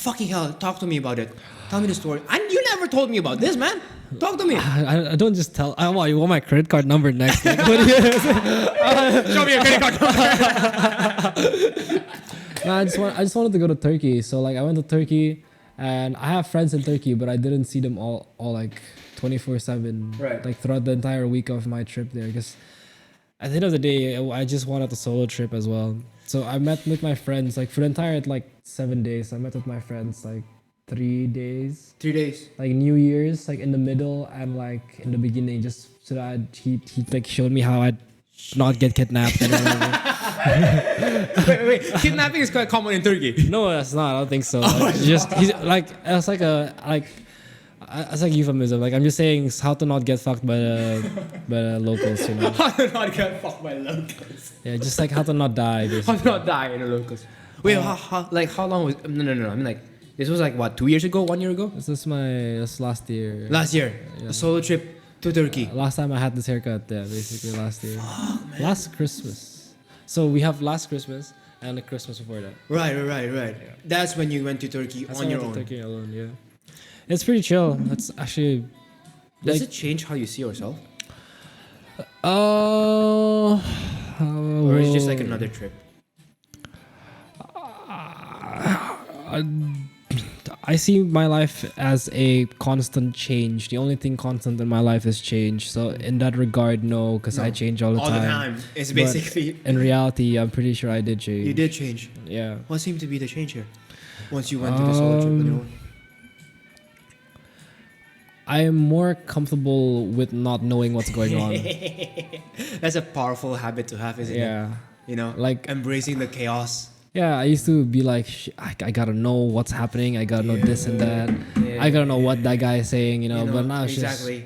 fucking hell. Talk to me about it. Tell me the story. And you never told me about this, man. Talk to me. I don't just tell. I want you want my credit card number next. Like, what do you, Show me your credit card. no, I just wanted to go to Turkey. So like I went to Turkey, and I have friends in Turkey, but I didn't see them all like 24/7. Right. Like throughout the entire week of my trip there, because at the end of the day, I just wanted a solo trip as well. So I met with my friends like for the entire like 7 days. I met with my friends like 3 days. 3 days. Like New Year's, like in the middle and like in the beginning, just so that he like showed me how I'd not get kidnapped. And whatever. Wait. Kidnapping is quite common in Turkey. No, that's not. I don't think so. Like, he's like it's like it's like euphemism. Like I'm just saying how to not get fucked by the locals. You know? How to not get fucked by locals. Yeah, just like how to not die. How Basically. to not die in the locals. Wait, how long was? No. I mean, like, this was like what, 2 years ago, 1 year ago? This last year. Last year, Yeah. a solo trip to Turkey. Last time I had this haircut, yeah, basically last year. Last Christmas. So we have last Christmas and the Christmas before that. Right. That's when you went to Turkey That's on why I your went to own. Turkey alone, yeah. It's pretty chill. It's actually Does like- it change how you see yourself, or or is it just like another trip? I see my life as a constant change. The only thing constant in my life is change. So in that regard, no, because I No. change all the All time. the time. It's But basically in reality, I'm pretty sure I did change. you did change. Yeah. What seemed to be the change here? Once you went to the solo trip on your own. I am more comfortable with not knowing what's going on. That's a powerful habit to have, isn't it? Yeah. You know, Like- embracing the chaos. Yeah, I used to be like, I gotta know what's happening. I gotta know this and that. I gotta know what that guy is saying, you know. But now it's exactly.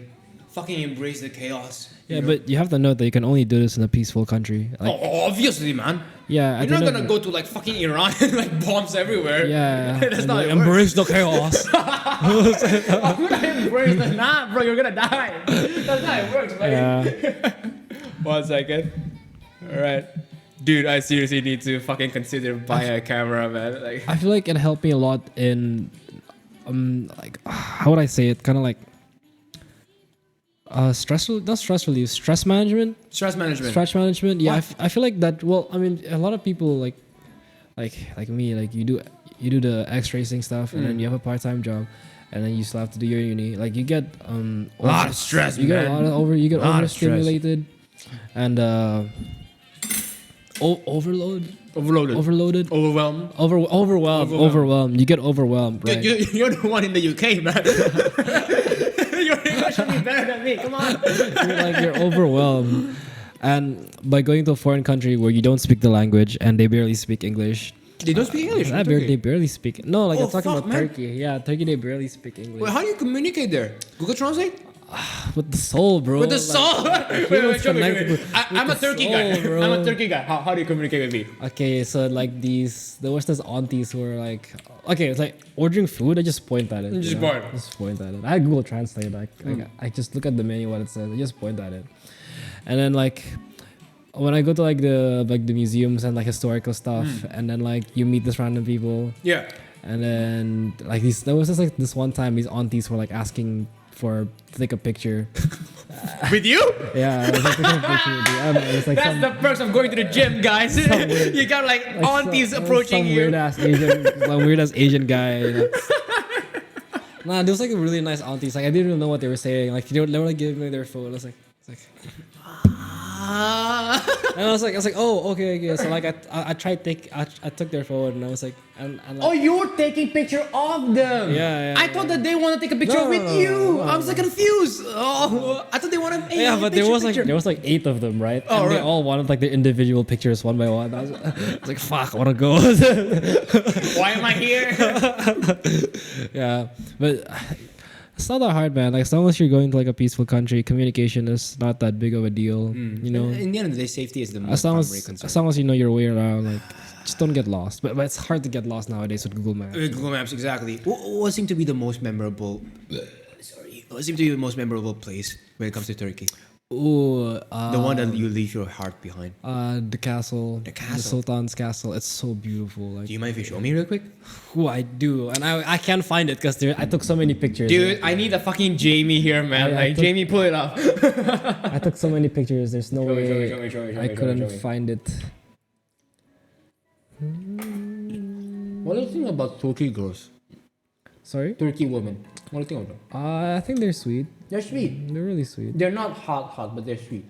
Fucking embrace the chaos. just yeah. But you have to know that you can only do this in a peaceful country. Like, Obviously, man. yeah, You're not gonna go to like fucking Iran and like bombs everywhere. Yeah, That's and not like, how it works. embrace the chaos. I'm gonna embrace the nah, bro. You're gonna die. That's not how it works, man. Yeah. 1 second. All right, dude. I seriously need to fucking consider buying a camera, man. Like, I feel like it helped me a lot in, like, how would I say it? Kind of like, not stress relief, stress management. stress management. Stress management. Yeah, What? I feel like that. Well, I mean, a lot of people like me, like you do the X racing stuff, and then you have a part-time job, and then you still have to do your uni. Like you get A lot of stress, You get a man. lot of you get Lot of stress. overstimulated, and overloaded, Overwhelmed. overwhelmed. You get overwhelmed, right? Dude, you're the one in the UK, man. Your English should be better than me. Come on. You're overwhelmed, and by going to a foreign country where you don't speak the language and they barely speak English. They don't speak English. They barely speak. No, like Oh, I'm talking fuck, about man. Turkey. Yeah, Turkey they barely speak English. Wait, how do you communicate there? Google Translate? With the soul, bro. With the soul? Wait, show me. connected I'm a with the turkey soul, guy. bro. I'm a turkey guy. How do you communicate with me? Okay, so like there was this aunties who were like, okay, it's like ordering food. I just point at it. You just you know? point. Just point at it. I had Google Translate. I just look at the menu, what it says. I just point at it, and then like when I go to like the museums and like historical stuff, and then like you meet this random people, Yeah. and then like there was just like this one time these aunties were like asking to take a picture. With you? Yeah, I was like, taking a picture with you. I don't know, it was like That's some, the perks of going to the gym, guys. weird- You got like aunties some approaching you. weird ass Asian guy. You know? Nah, there was like a really nice aunties. Like I didn't even know what they were saying. Like they were like giving me their phone. I was like, and I was like, oh, okay. So like I took their phone and I was like, and like, Oh, you're taking picture of them. Yeah, I thought that they want to take a picture No, with no, you. no, I was like confused. Oh, I thought they want to. yeah, but there was like 8 of them, right? Oh, and they right. all wanted like their individual pictures one by one. I was like, fuck, I wanna go. Why am I here? Yeah, but it's not that hard, man. Like as long as you're going to like a peaceful country, communication is not that big of a deal. You know, In the end of the day, safety is the most as long primary as concern. as long as you know your way around, like just don't get lost. But it's hard to get lost nowadays with Google Maps. Google Maps, exactly. What seemed to be the most memorable? Sorry, what seemed to be the most memorable place when it comes to Turkey? Ooh, The one that you leave your heart behind. the castle, the castle. Sultan's castle. It's so beautiful. Like, Do you mind if you show me real quick? ooh, I do, and I can't find it because I took so many pictures. Dude, I need a fucking Jamie here, man. I Like, took- Jamie, pull it up. I took so many pictures. There's no Show me, way show me, I couldn't find it. What do you think about Turkey girls? Sorry. Turkey women. What do you think about them? I think they're sweet. They're sweet. They're really sweet. They're not hot, but they're sweet.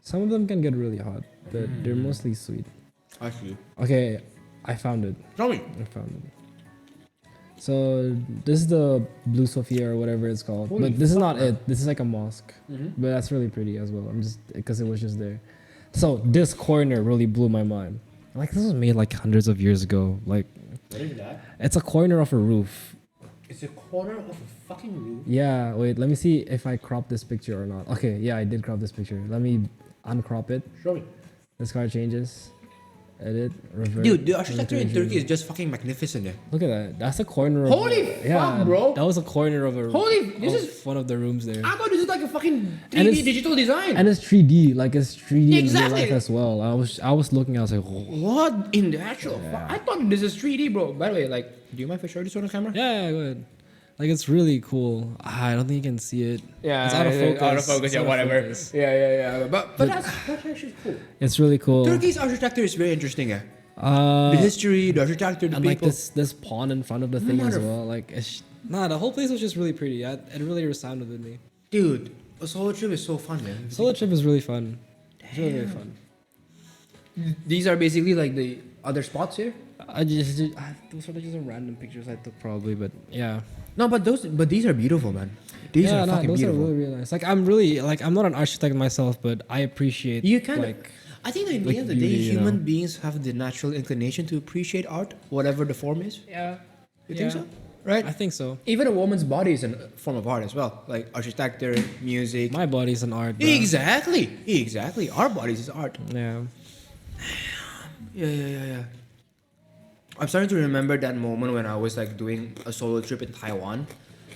Some of them can get really hot, but they're mostly sweet. Actually. Okay, I found it. Show me. I found it. So this is the Blue Sophia or whatever it's called, Holy but this is fuck, not it. This is like a mosque, but that's really pretty as well. I'm just because it was just there. So this corner really blew my mind. Like this was made like hundreds of years ago. Like What is that? it's a corner of a roof. It's a corner of a fucking roof. Yeah, wait, let me see if I crop this picture or not. Okay, yeah, I did crop this picture. Let me uncrop it. Show me. This card changes. Edit, revert. Dude, the architecture in rotation. Turkey is just fucking magnificent. Eh? Look at that. That's a corner of Holy fuck, bro. That was a corner of a This is. one of the rooms there. I thought this is like a fucking 3D And it's- digital design. And it's 3D, like it's 3D Exactly. in real life as well. I was looking, I was like, oh. What in the actual? I thought this is 3D, bro. By the way, like, do you mind if I show this on the camera? Yeah, go ahead. Like it's really cool. I don't think you can see it. Yeah, It's out of focus. Out of focus, It's yeah, out of whatever. focus. Yeah. But that's actually cool. It's really cool. Turkey's architecture is very interesting. Eh? The history, the architecture, the and people. like this pond in front of the thing as Motherf- well. Like the whole place was just really pretty. It really resounded with me. Dude, a solo trip is so fun, man. Solo trip is really fun. It's really, really fun. These are basically like the other spots here. Those are just some random pictures I took probably, but yeah. No, but these are beautiful, man. These yeah, are no, fucking those beautiful. are really, really nice. Like I'm really like I'm not an architect myself, but I appreciate You can. like I think at the like end of the day, beauty, you human know. beings have the natural inclination to appreciate art, whatever the form is. yeah. You think so? Right? I think so. Even a woman's body is a form of art as well, like architecture, music. My body's an art. Bro. Exactly. Our bodies is art. Yeah. Yeah. I'm starting to remember that moment when I was like doing a solo trip in Taiwan.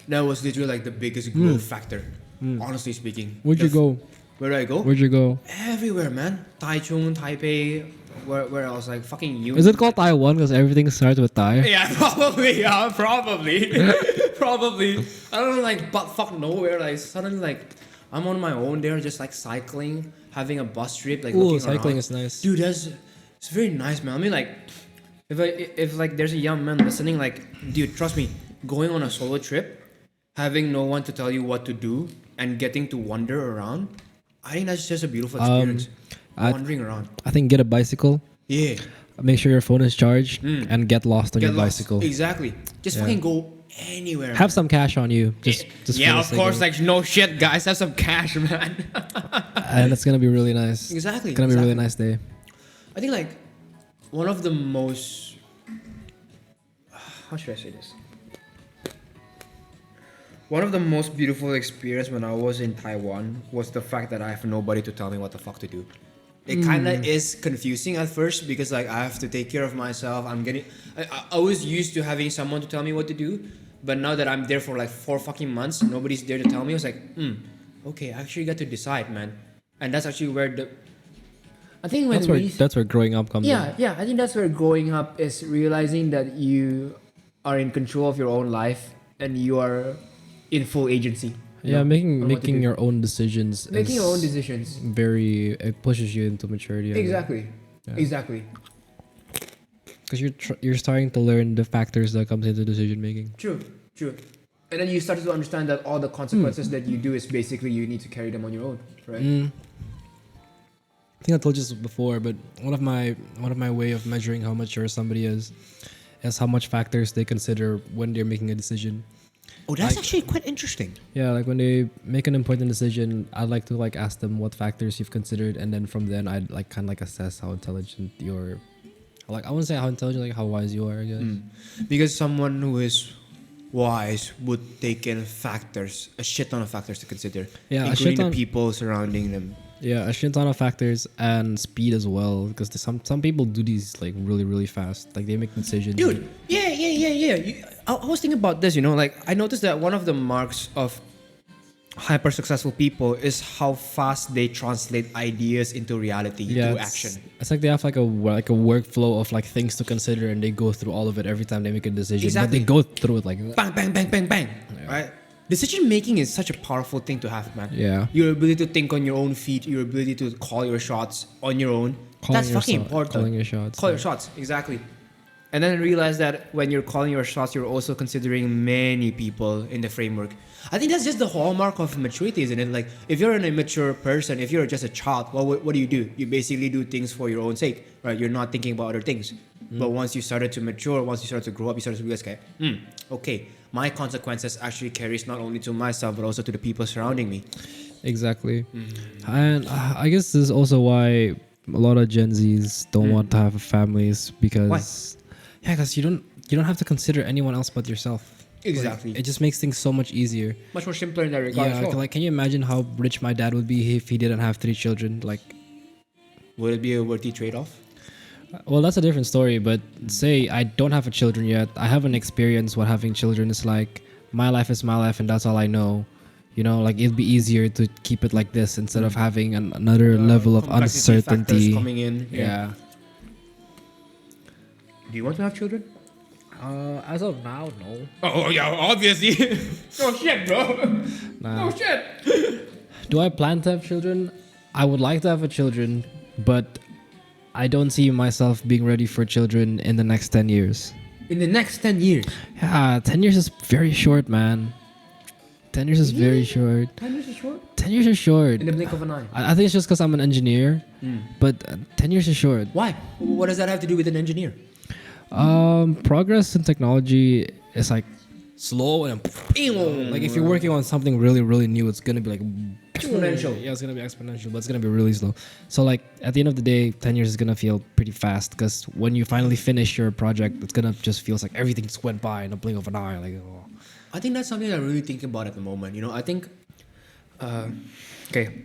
That was literally like the biggest growth factor. Honestly speaking. Where'd you go? Where did I go? Where'd you go? Everywhere, man. Taichung, Taipei, where I was like fucking you. Is it called Taiwan because everything starts with Thai? Yeah, probably. Yeah, probably. Probably. I don't know, like, but fuck nowhere. Like, suddenly, like, I'm on my own there, just like cycling, having a bus trip, like, Ooh, looking cycling around. is nice. Dude, it's very nice, man. I mean, like, if like there's a young man listening, like, dude, trust me, going on a solo trip, having no one to tell you what to do, and getting to wander around, I think that's just a beautiful experience. Wandering around. I think get a bicycle. Yeah. Make sure your phone is charged and get lost on Get your lost. bicycle. Exactly. Just fucking go anywhere. Have some cash on you. Just yeah, for the of sake course. it. Like no shit, guys. Have some cash, man. And it's gonna be really nice. Exactly. It's gonna be a really nice day. I think like one of the most. How should I say this? One of the most beautiful experience when I was in Taiwan was the fact that I have nobody to tell me what the fuck to do. It kind of is confusing at first because like I have to take care of myself. I was used to having someone to tell me what to do, but now that I'm there for like 4 fucking months, nobody's there to tell me. I was like, okay, I actually got to decide, man. And that's actually where I think when That's where growing up comes in. yeah, I think that's where growing up is realizing that you are in control of your own life and you are in full agency. Yeah, on what to making do. your own decisions. Making is your own decisions. It pushes you into maturity. Exactly. Yeah. Exactly. Because you're starting to learn the factors that comes into decision making. True. And then you start to understand that all the consequences that you do is basically you need to carry them on your own, right? I think I told you this before, but one of my way of measuring how mature somebody is how much factors they consider when they're making a decision. Oh, that's actually quite interesting. Yeah, like when they make an important decision, I'd like to like ask them what factors you've considered, and then from then I'd like kind of like assess how intelligent you're. Like I wouldn't say how intelligent, like how wise you are, I guess. Because someone who is wise would take in factors, a shit ton of factors to consider, Yeah, including the people surrounding them. Yeah, a shit ton of factors and speed as well, because some people do these like really fast. Like they make decisions. Dude, yeah. I was thinking about this, like I noticed that one of the marks of hyper successful people is how fast they translate ideas into reality, into action. It's like they have like a workflow of like things to consider, and they go through all of it every time they make a decision. Exactly. But they go through it like Bang, right? Decision making is such a powerful thing to have, man. Yeah. Your ability to think on your own feet, your ability to call your shots on your own. That's fucking important. Calling your shots. Call your shots, exactly. And then realize that when you're calling your shots, you're also considering many people in the framework. I think that's just the hallmark of maturity, isn't it? Like, if you're an immature person, if you're just a child, what do? You basically do things for your own sake, right? You're not thinking about other things. But once you started to mature, once you started to grow up, you started to realize, okay, my consequences actually carries not only to myself, but also to the people surrounding me. Exactly. And I guess this is also why a lot of Gen Zs don't want to have families, because because you don't have to consider anyone else but yourself. Exactly. Like, it just makes things so much easier. Much more simpler in that regard. Yeah, like can you imagine how rich my dad would be if he didn't have 3 children? Like, would it be a worthy trade-off? well, that's a different story. But say I don't have a children yet. I haven't experienced what having children is like. My life is my life, and that's all I know. Like it'd be easier to keep it like this instead of having another level of uncertainty coming in. Yeah. Do you want to have children? As of now, no. Oh yeah, obviously. No shit, bro. Nah. No shit. Do I plan to have children? I would like to have a children, but I don't see myself being ready for children in the next 10 years. In the next 10 years? Yeah, 10 years is very short, man. 10 years is very short. 10 years is short? 10 years is short. In the blink of an eye. I think it's just because I'm an engineer, but 10 years is short. Why? What does that have to do with an engineer? Progress in technology is like slow and like if you're working on something really really new, it's gonna be like Exponential. Yeah, it's gonna be exponential, but it's gonna be really slow. So like at the end of the day, 10 years is gonna feel pretty fast because when you finally finish your project, it's gonna just feels like everything just went by in a blink of an eye. Like, oh. I think that's something I really think about at the moment. You know, I think, okay.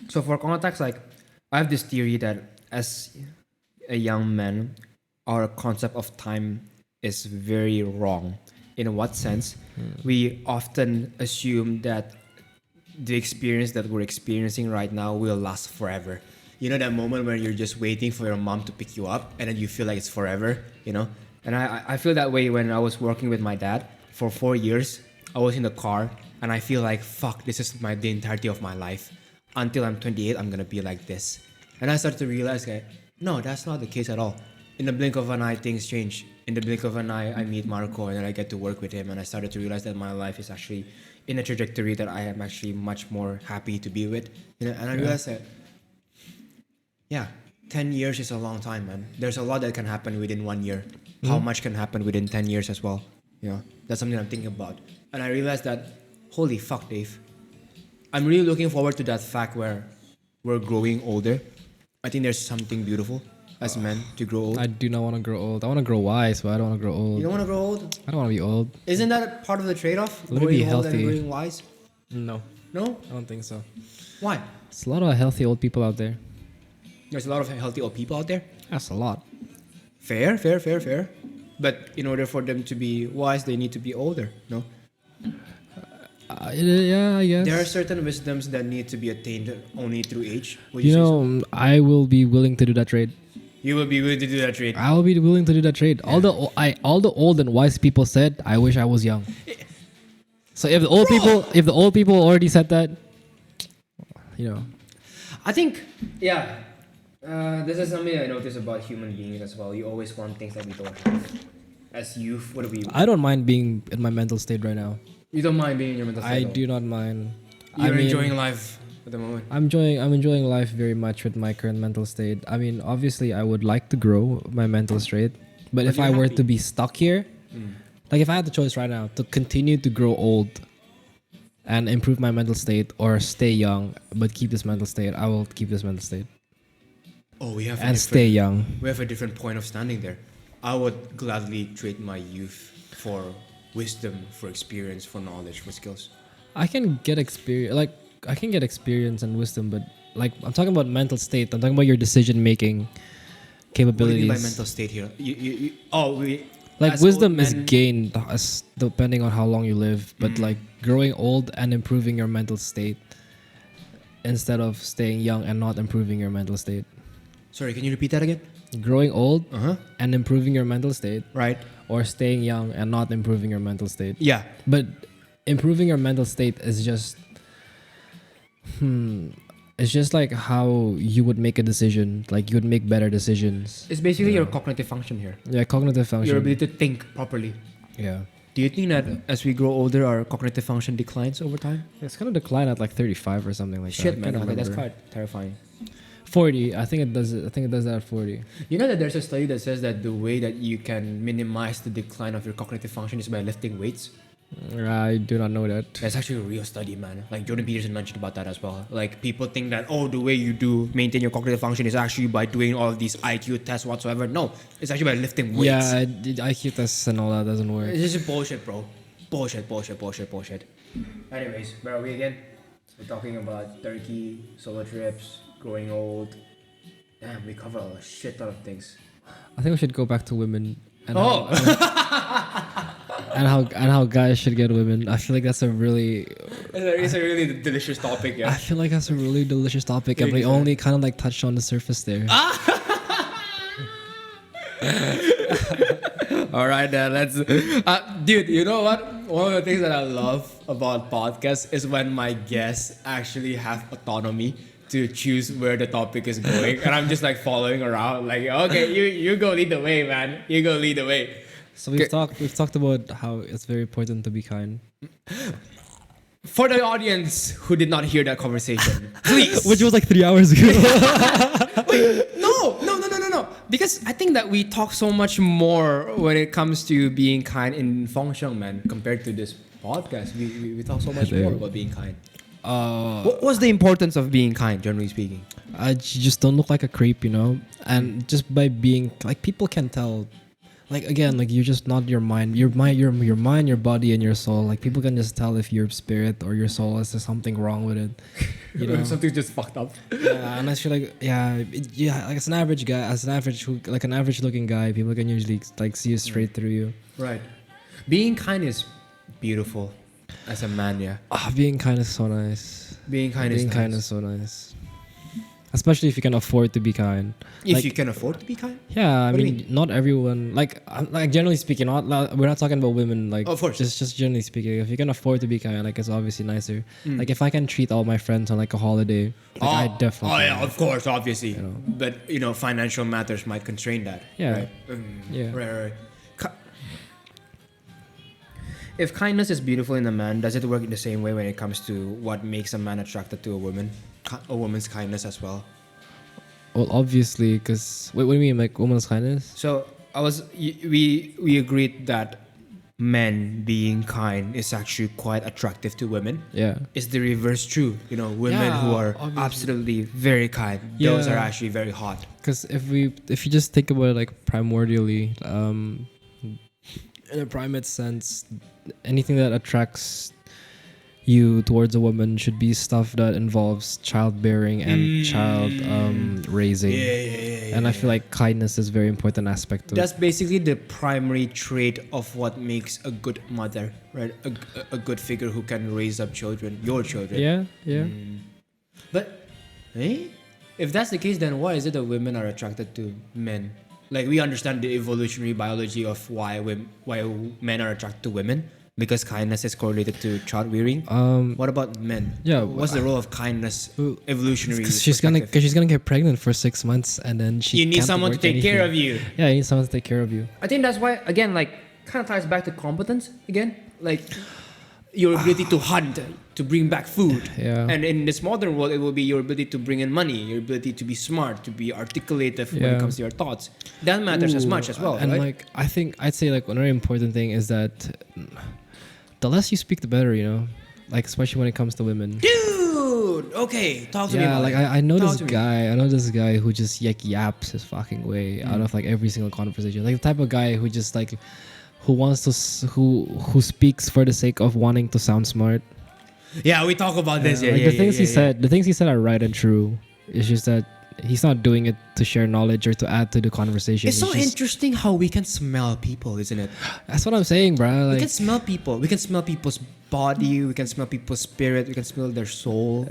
So for context, like, I have this theory that as a young man, our concept of time is very wrong. In what sense? We often assume that the experience that we're experiencing right now will last forever. You know that moment when you're just waiting for your mom to pick you up and then you feel like it's forever, you know? And I feel that way when I was working with my dad for 4 years. I was in the car and I feel like, fuck, this is the entirety of my life. Until I'm 28, I'm gonna be like this. And I started to realize that, no, that's not the case at all. In the blink of an eye, things change. In the blink of an eye, I meet Marco and then I get to work with him and I started to realize that my life is actually in a trajectory that I am actually much more happy to be with. You know, and I realized that, yeah, 10 years is a long time, man. There's a lot that can happen within 1 year. How much can happen within 10 years as well? You know, that's something I'm thinking about. And I realized that, holy fuck, Dave. I'm really looking forward to that fact where we're growing older. I think there's something beautiful as men to grow old. I do not want to grow old. I want to grow wise, but I don't want to grow old. You don't want to grow old? I don't want to be old. Isn't that part of the trade-off? Let me be Growing old healthy. and growing wise? No, No? I don't think so. Why? There's a lot of healthy old people out there. There's a lot of healthy old people out there. That's a lot. Fair. But in order for them to be wise, they need to be older, no? Yeah, I guess. There are certain wisdoms that need to be attained only through age. Would You say know, I will be willing to do that trade. so? You will be willing to do that trade. I will be willing to do that trade. All the old and wise people said, I wish I was young. So if the old people already said that, you know. I think, yeah. This is something I notice about human beings as well. You always want things that we don't have. As youth, what do we? I don't mind being in my mental state right now. You don't mind being in your mental state. I do not mind. You're enjoying life at the moment. I'm enjoying life very much with my current mental state. I mean, obviously, I would like to grow my mental state, but if you're I were happy. to be stuck here, like if I had the choice right now to continue to grow old and improve my mental state, or stay young but keep this mental state, I will keep this mental state Oh, we have and stay young. We have a different point of standing there. I would gladly trade my youth for wisdom, for experience, for knowledge, for skills. I can get experience, and wisdom, but like I'm talking about mental state. I'm talking about your decision making What do you capabilities. mean by mental state here? Like as wisdom old is men- gained as depending on how long you live, but like growing old and improving your mental state instead of staying young and not improving your mental state. Sorry, can you repeat that again? Growing old Uh-huh. and improving your mental state, Right. or staying young and not improving your mental state. Yeah. But improving your mental state is just it's just like how you would make a decision. Like you would make better decisions. It's basically your cognitive function here. Yeah, cognitive function. Your ability to think properly. Yeah. Do you think that as we grow older, our cognitive function declines over time? It's gonna decline at like 35 or something like Shit, that. man. I can't Okay, that's remember. quite terrifying. 40. I think it does that at 40. You know that there's a study that says that the way that you can minimize the decline of your cognitive function is by lifting weights. I do not know that. That's actually a real study, man. Like Jordan Peterson mentioned about that as well. Like people think that, oh, the way you do maintain your cognitive function is actually by doing all of these IQ tests whatsoever. No, it's actually by lifting weights. Yeah, IQ tests and all that doesn't work. It's just bullshit, bro. Bullshit. Anyways, where are we again? We're talking about Turkey, solo trips, growing old. Damn, we cover a shit ton of things. I think we should go back to women and Oh! how guys should get women. I feel like that's a really It's a really delicious topic, I yeah. feel like that's a really delicious topic, and Really we good. only kind of like touched on the surface there. All right, then let's. Dude, you know what? One of the things that I love about podcasts is when my guests actually have autonomy to choose where the topic is going, and I'm just like following around, like, okay, you go lead the way, man. You go lead the way. So we've talked about how it's very important to be kind, For the audience who did not hear that conversation, please. which was like 3 hours ago. No. No, because I think that we talk so much more when it comes to being kind in Fengsheng, man, compared to this podcast. We talk so much more about being kind. What's the importance of being kind, generally speaking? You just don't look like a creep, you know. And just by being like, people can tell. Like again, like you're just not your mind, your mind, your body, and your soul. Like people can just tell if your spirit or your soul is there's something wrong with it. You know, Something's just fucked up. yeah, unless you're like, like as an average guy, like an average looking guy, people can usually like see you straight through you. Right. Being kind is beautiful as a man, yeah. Being kind is so nice. Being kind Is so nice. Especially if you can afford to be kind. If Like, you can afford to be kind? yeah, I What do you mean, not everyone. Like generally speaking, we're not talking about women. Like, Of course. just generally speaking, if you can afford to be kind, like it's obviously nicer. Like if I can treat all my friends on like a holiday, like I definitely. Oh, can. yeah, of course, obviously. know. But, financial matters might constrain that. Yeah. Right? Yeah. Right. If kindness is beautiful in a man, does it work in the same way when it comes to what makes a man attracted to a woman? A woman's kindness as well. Well, obviously, because what do you mean, like woman's kindness? So we agreed that men being kind is actually quite attractive to women. Yeah. Is the reverse true? Women Yeah, who are obviously. absolutely very kind. Those Yeah. are actually very hot. Because if you just think about it like primordially, in a primate sense, anything that attracts you towards a woman should be stuff that involves childbearing and child raising. Yeah. And I feel like kindness is a very important aspect of That's basically the primary trait of what makes a good mother, right? A good figure who can raise up children, your children. Yeah. But, if that's the case, then why is it that women are attracted to men? Like, we understand the evolutionary biology of why men are attracted to women, because kindness is correlated to child rearing. What about men? Yeah, What's the role of kindness evolutionary? Because she's gonna get pregnant for 6 months and then You need can't someone to work take care anything. of you. Yeah, you need someone to take care of you. I think that's why, again, like, kind of ties back to competence again. Like, your ability to hunt, to bring back food. Yeah. And in this modern world, it will be your ability to bring in money, your ability to be smart, to be articulative when Yeah. it comes to your thoughts. That matters as much as well, And right? like I'd say like one very important thing is that the less you speak, the better. You know, like especially when it comes to women. Dude, okay, talk to me Yeah, about like it. I know Talk this to me. guy. I know this guy who just yaps his fucking way out of like every single conversation. Like the type of guy who just like who wants to who speaks for the sake of wanting to sound smart. Yeah, we talk about this. Yeah, Like yeah, the things yeah, he yeah. said, the things he said are right and true. It's just that he's not doing it to share knowledge or to add to the conversation. It's so interesting how we can smell people, isn't it? That's what I'm saying, bro. We can Like, smell people. We can smell people's body. We can smell people's spirit. We can smell their soul.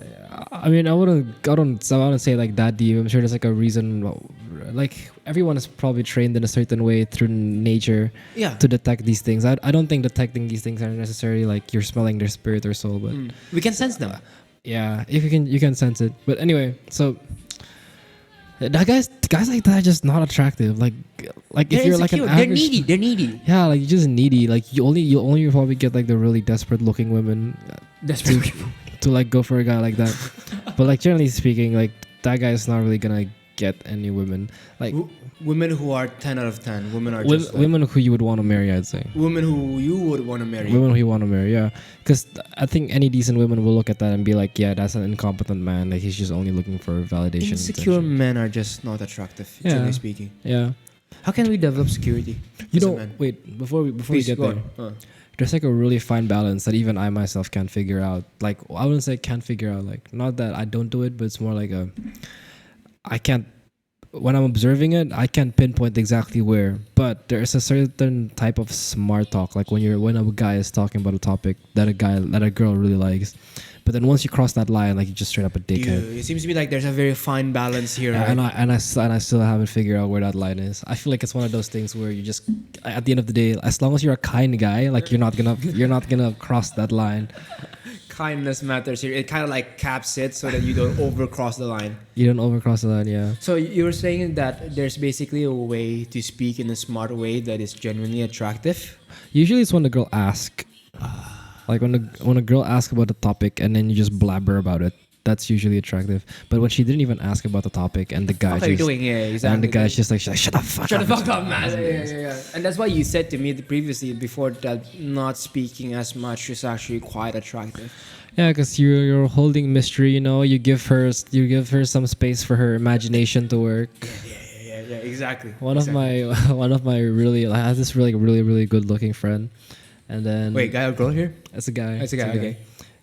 I mean, I wouldn't say like that deep. I'm sure there's like a reason. Like everyone is probably trained in a certain way through nature Yeah. to detect these things. I don't think detecting these things are necessarily like you're smelling their spirit or soul, but We can sense them. yeah, if you can sense it. But anyway, so that guys like that are just not attractive. Like They're if you're like an insecure. They're average, needy. They're needy. yeah, like you're just needy. Like you only probably get like the really desperate looking women Desperate. to like go for a guy like that. But like generally speaking, like that guy is not really gonna get any women. Like Women who are 10 out of 10. Women are just like, women who you would want to marry, I'd say. women who you would want to marry. Women who you want to marry, yeah. Because I think any decent woman will look at that and be like, yeah, that's an incompetent man. Like he's just only looking for validation. and Insecure attention. men are just not attractive, Yeah. generally speaking. Yeah. How can we develop security? You as a know, man? wait, before we Please, get go there, on. there's like a really fine balance that even I myself can't figure out. Like I wouldn't say can't figure out. Like not that I don't do it, but it's more like I can't. When I'm observing it, I can't pinpoint exactly where. But there's a certain type of smart talk, like when a guy is talking about a topic that a girl really likes. But then once you cross that line, like you're just straight up a dickhead. It seems to me like there's a very fine balance here. Yeah, right? and I still haven't figured out where that line is. I feel like it's one of those things where you just at the end of the day, as long as you're a kind guy, like you're not gonna cross that line. Kindness matters here. It kind of like caps it so that you don't overcross the line. You don't overcross the line, yeah. So you were saying that there's basically a way to speak in a smart way that is genuinely attractive. Usually it's when the girl asks. Like when a girl asks about a topic and then you just blabber about it. that's usually attractive. But when she didn't even ask about the topic, and the guy What are you just, doing here? Exactly. and the guy's just like, shut the fuck Shut up. the fuck up, man. Yeah. And that's why you said to me previously before that not speaking as much is actually quite attractive. Yeah, because you're holding mystery. You know, you give her some space for her imagination to work. Yeah, exactly. One of my really, I had this really good looking friend, and then Wait, guy or girl here? it's a guy. It's a guy, okay.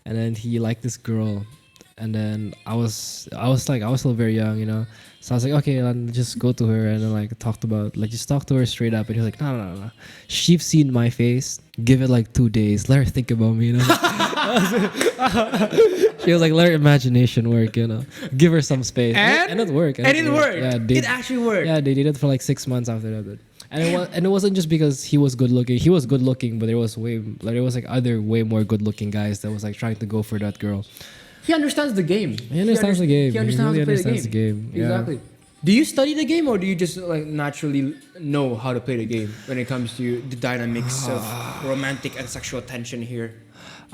And then he liked this girl, and then I was still very young, you know. So I was like, okay, I'll just go to her and then talk to her straight up. And he was like, no. She's seen my face. Give it 2 days. Let her think about me. You know? She was like, let her imagination work. You know, give her some space. And it worked. And it worked. Yeah, it actually worked. Yeah, they did it for 6 months after that. And it wasn't just because he was good looking. He was good looking, but there was other way more good looking guys that was trying to go for that girl. He understands the game. He understands the game. He understands really how to play understands the game. Yeah. Exactly. Do you study the game or do you just naturally know how to play the game when it comes to the dynamics of romantic and sexual tension here?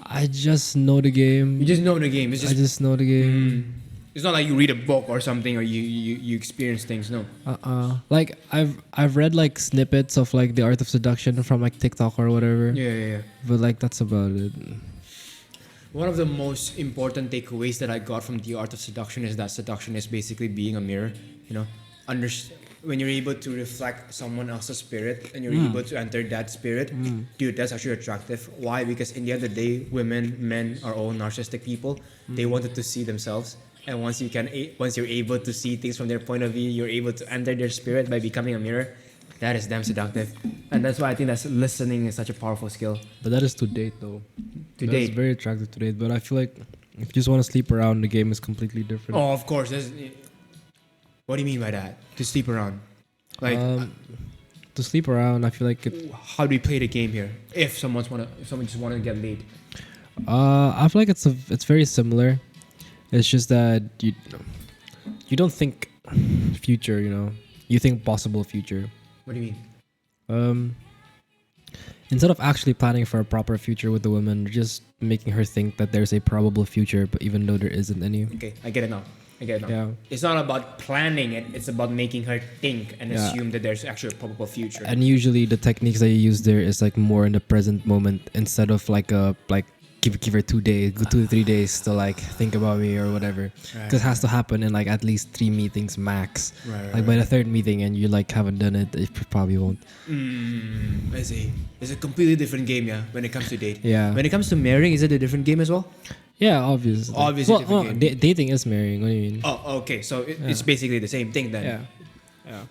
I just know the game. You just know the game. I just know the game. It's not like you read a book or something or you experience things. No. I've read snippets of the art of seduction from TikTok or whatever. Yeah. But that's about it. One of the most important takeaways that I got from the art of seduction is that seduction is basically being a mirror. You know, when you're able to reflect someone else's spirit and you're able to enter that spirit, dude, that's actually attractive. Why? Because in the end of the day, women, men are all narcissistic people. They wanted to see themselves. And once you're able to see things from their point of view, you're able to enter their spirit by becoming a mirror. That is damn seductive. And that's why I think that listening is such a powerful skill. But that is to date though. To That date. is very attractive to date. But I feel like if you just want to sleep around, the game is completely different. Oh, of course. What do you mean by that? To sleep around? To sleep around, I feel like How do we play the game here? If someone just want to get laid. I feel like it's very similar. It's just that you don't think future, you know. You think possible future. What do you mean? Instead of actually planning for a proper future with the woman, you're just making her think that there's a probable future, but even though there isn't any. Okay, I get it now. Yeah. It's not about planning it. It's about making her think and Yeah. assume that there's actually a probable future. And usually the techniques that you use there is more in the present moment instead of give her 2 days, 2 to 3 days to think about me or whatever. Because it has to happen in at least 3 meetings max. Right. By the third meeting and you haven't done it, you probably won't. I see. It's a completely different game, yeah, when it comes to date. Yeah. When it comes to marrying, is it a different game as well? Yeah, obviously. Obviously Well, different game. dating is marrying. What do you mean? Oh, okay. So it's basically the same thing then. Yeah.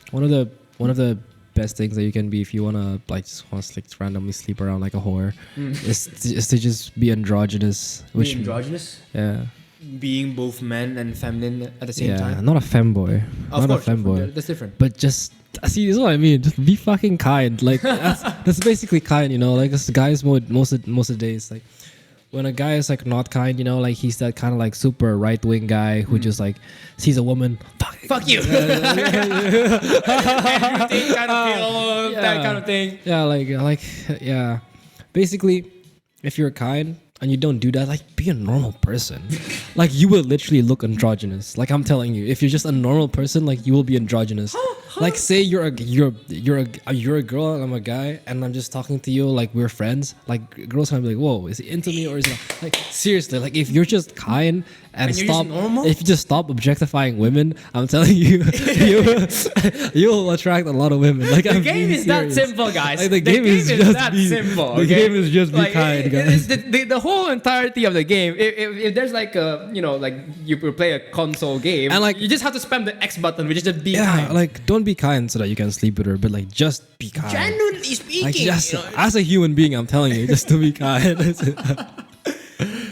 One of the best things that you can be if you wanna randomly sleep around like a whore is to just be androgynous. Being androgynous? Yeah. Being both man and feminine at the same time? Not a femboy. Of Not course, a femboy. that's different. But just see, this is what I mean. Just be fucking kind. That's basically kind, you know. This guy's mode most of the days. When a guy is not kind, you know, he's that kind of super right wing guy who just sees a woman, Fuck you. Everything kind of feel that kind of thing. Yeah, basically, if you're kind and you don't do that, be a normal person. You will literally look androgynous. I'm telling you, if you're just a normal person, you will be androgynous. Say you're a girl and I'm a guy and I'm just talking to you we're friends. Girls kind of be whoa, is he into me or is he not? Seriously, if you're just kind and stop, if you just stop objectifying women, I'm telling you, you will attract a lot of women. The game is that simple, guys. The game is just that simple. The game is just be kind, guys. The whole entirety of the game. If there's you play a console game, and you just have to spam the X button, which is just be kind. Don't be kind so that you can sleep with her, but just be kind. Genuinely speaking, as a human being, I'm telling you, just to be kind.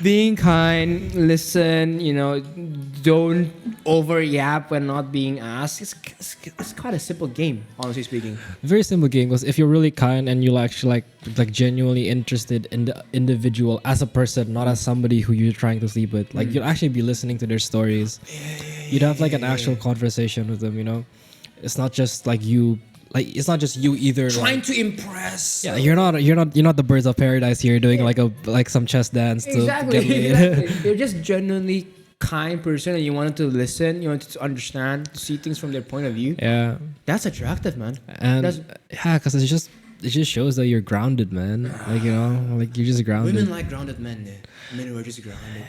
Being kind, listen, don't overyap when not being asked. It's quite a simple game, honestly speaking. Very simple game, because if you're really kind and you're actually genuinely interested in the individual as a person, not as somebody who you're trying to sleep with, you'll actually be listening to their stories. You'd have an actual conversation with them, you know. It's not just you like it's not just you either. Trying Like, to impress. yeah, you're not the birds of paradise here doing like some chess dance to Exactly. get laid. Exactly. You're just genuinely kind person, and you wanted to listen. You wanted to understand, to see things from their point of view. Yeah, That's attractive, man. and That's- yeah, because it just shows that you're grounded, man. Like like you're just grounded. Women like grounded men. Men who are just grounded.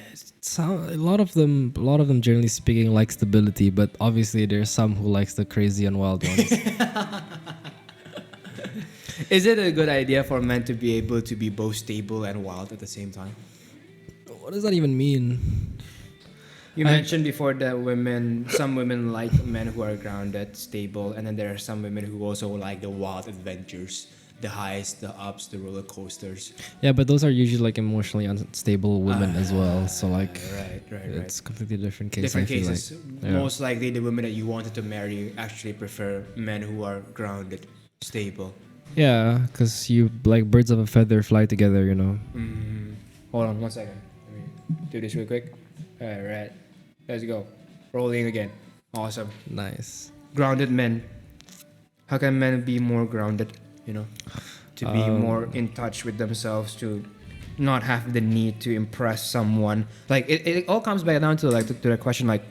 A lot of them, generally speaking, like stability, but obviously there's some who likes the crazy and wild ones. Is it a good idea for men to be able to be both stable and wild at the same time? What does that even mean? You mentioned before that some women like men who are grounded, stable, and then there are some women who also like the wild adventures, the highs, the ups, the roller coasters. Yeah, but those are usually like emotionally unstable women as well. So like, Right. it's completely different case. Different I feel cases. Like. Yeah. Most likely, the women that you wanted to marry actually prefer men who are grounded, stable. Yeah, because you like birds of a feather fly together, you know. Hold on 1 second. Let me do this real quick. All right. Let's go. Rolling again. Awesome. Nice. Grounded men. How can men be more grounded? You know, to be more in touch with themselves, to not have the need to impress someone. Like it all comes back down to to the question like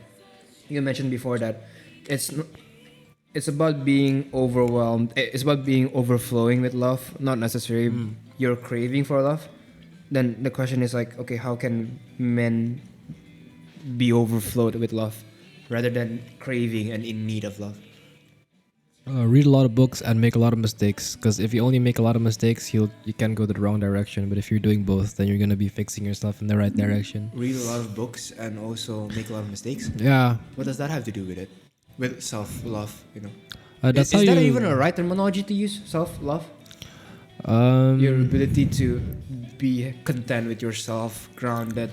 you mentioned before that it's about being overwhelmed. It's about being overflowing with love, not necessarily you're craving for love. Then the question is like, okay, how can men be overflowed with love rather than craving and in need of love? Read a lot of books and make a lot of mistakes. Because if you only make a lot of mistakes, you can go the wrong direction. But if you're doing both, then you're gonna be fixing yourself in the right direction. Read a lot of books and also make a lot of mistakes. Yeah, What does that have to do with it? With self-love, you know. that's Is how that you. even a right terminology to use? Self-love? Um, Your ability to be content with yourself, grounded,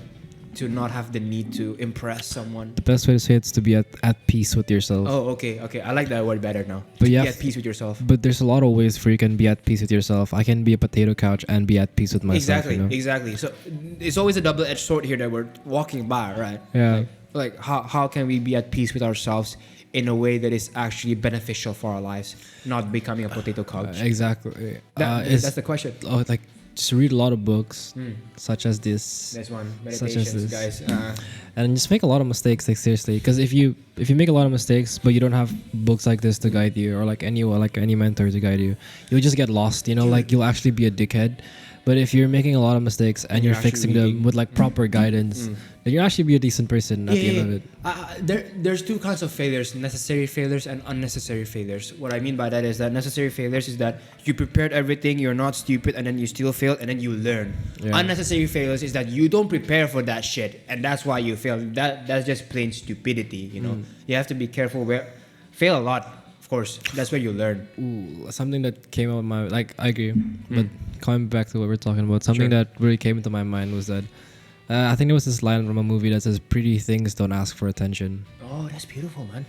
to not have the need to impress someone. the best way to say it is to be at peace with yourself. Oh, okay. I like that word better now. But To yeah, be at peace with yourself. But there's a lot of ways for you can be at peace with yourself. I can be a potato couch and be at peace with myself. Exactly, You know? exactly. So it's always a double-edged sword here that we're walking by, right? Yeah. Like how can we be at peace with ourselves in a way that is actually beneficial for our lives, not becoming a potato couch? Exactly. That's the question. Like just read a lot of books, such as this, This one, Such as meditations, this. guys. and just make a lot of mistakes. Like seriously, because if you make a lot of mistakes, but you don't have books like this to guide you, or like any mentor to guide you, you'll just get lost. You know, like you'll actually be a dickhead. But if you're making a lot of mistakes and you're you're fixing actually them with like proper guidance, then you'll actually be a decent person at the end of it. There's two kinds of failures: necessary failures and unnecessary failures. What I mean by that is that necessary failures is that you prepared everything, you're not stupid, and then you still failed, and then you learn. Yeah. Unnecessary failures is that you don't prepare for that shit, and that's why you fail. That's just plain stupidity. You know, you have to be careful. Fail a lot, of course. That's where you learn. Ooh, something that came out of my I agree, but coming back to what we're talking about, something Sure. that really came into my mind was that I think there was this line from a movie that says, "Pretty things don't ask for attention." Oh, that's beautiful, man.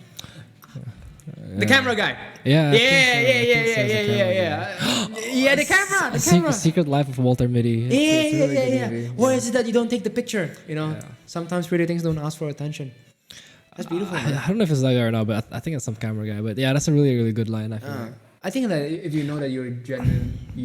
The camera guy. Yeah, I think so. I Yeah. think so. It's a camera guy. Yeah, the camera. The Secret, camera. Secret Life of Walter Mitty. It's a really good movie. Why is it that you don't take the picture? You know, sometimes pretty things don't ask for attention. That's beautiful, man. I don't know if it's that guy or not, but I think it's some camera guy. But yeah, that's a really, really good line. I feel like. I think that if you know that you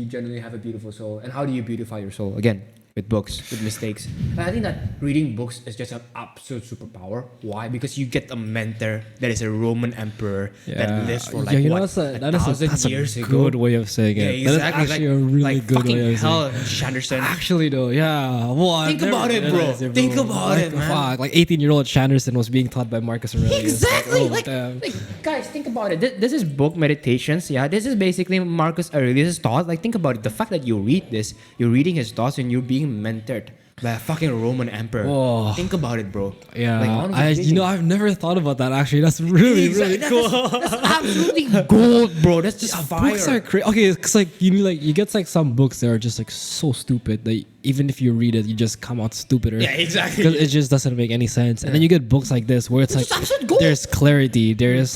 genuinely have a beautiful soul, and how do you beautify your soul? Again, with books, with mistakes. And I think that reading books is just an absolute superpower. Why? Because you get a mentor that is a Roman emperor that lives for like you know, what, that's 1,000 years a ago. good way of saying Yeah, it. That exactly. is actually a really like good fucking way of saying hell, it. Shandersen. Actually, though, yeah. What? Think about it, bro. Think about it, man. Fuck, like 18-year-old Shandersen was being taught by Marcus Aurelius. Exactly. Like, oh, damn. Guys, think about it. This is book Meditations. Yeah, this is basically Marcus Aurelius' thought. Like, think about it. The fact that you read this, you're reading his thoughts, and you're being mentored by a fucking Roman emperor. Oh. Think about it, bro. Yeah, Like, honestly speaking. I've never thought about that. Actually, that's really, really cool. That's absolutely gold, bro. That's just fire. Books are crazy. Okay, it's like you get like some books that are just like so stupid that even if you read it, you just come out stupider. Yeah, exactly. Because it just doesn't make any sense. And then you get books like this where it's It's like absolute gold. there's clarity, there's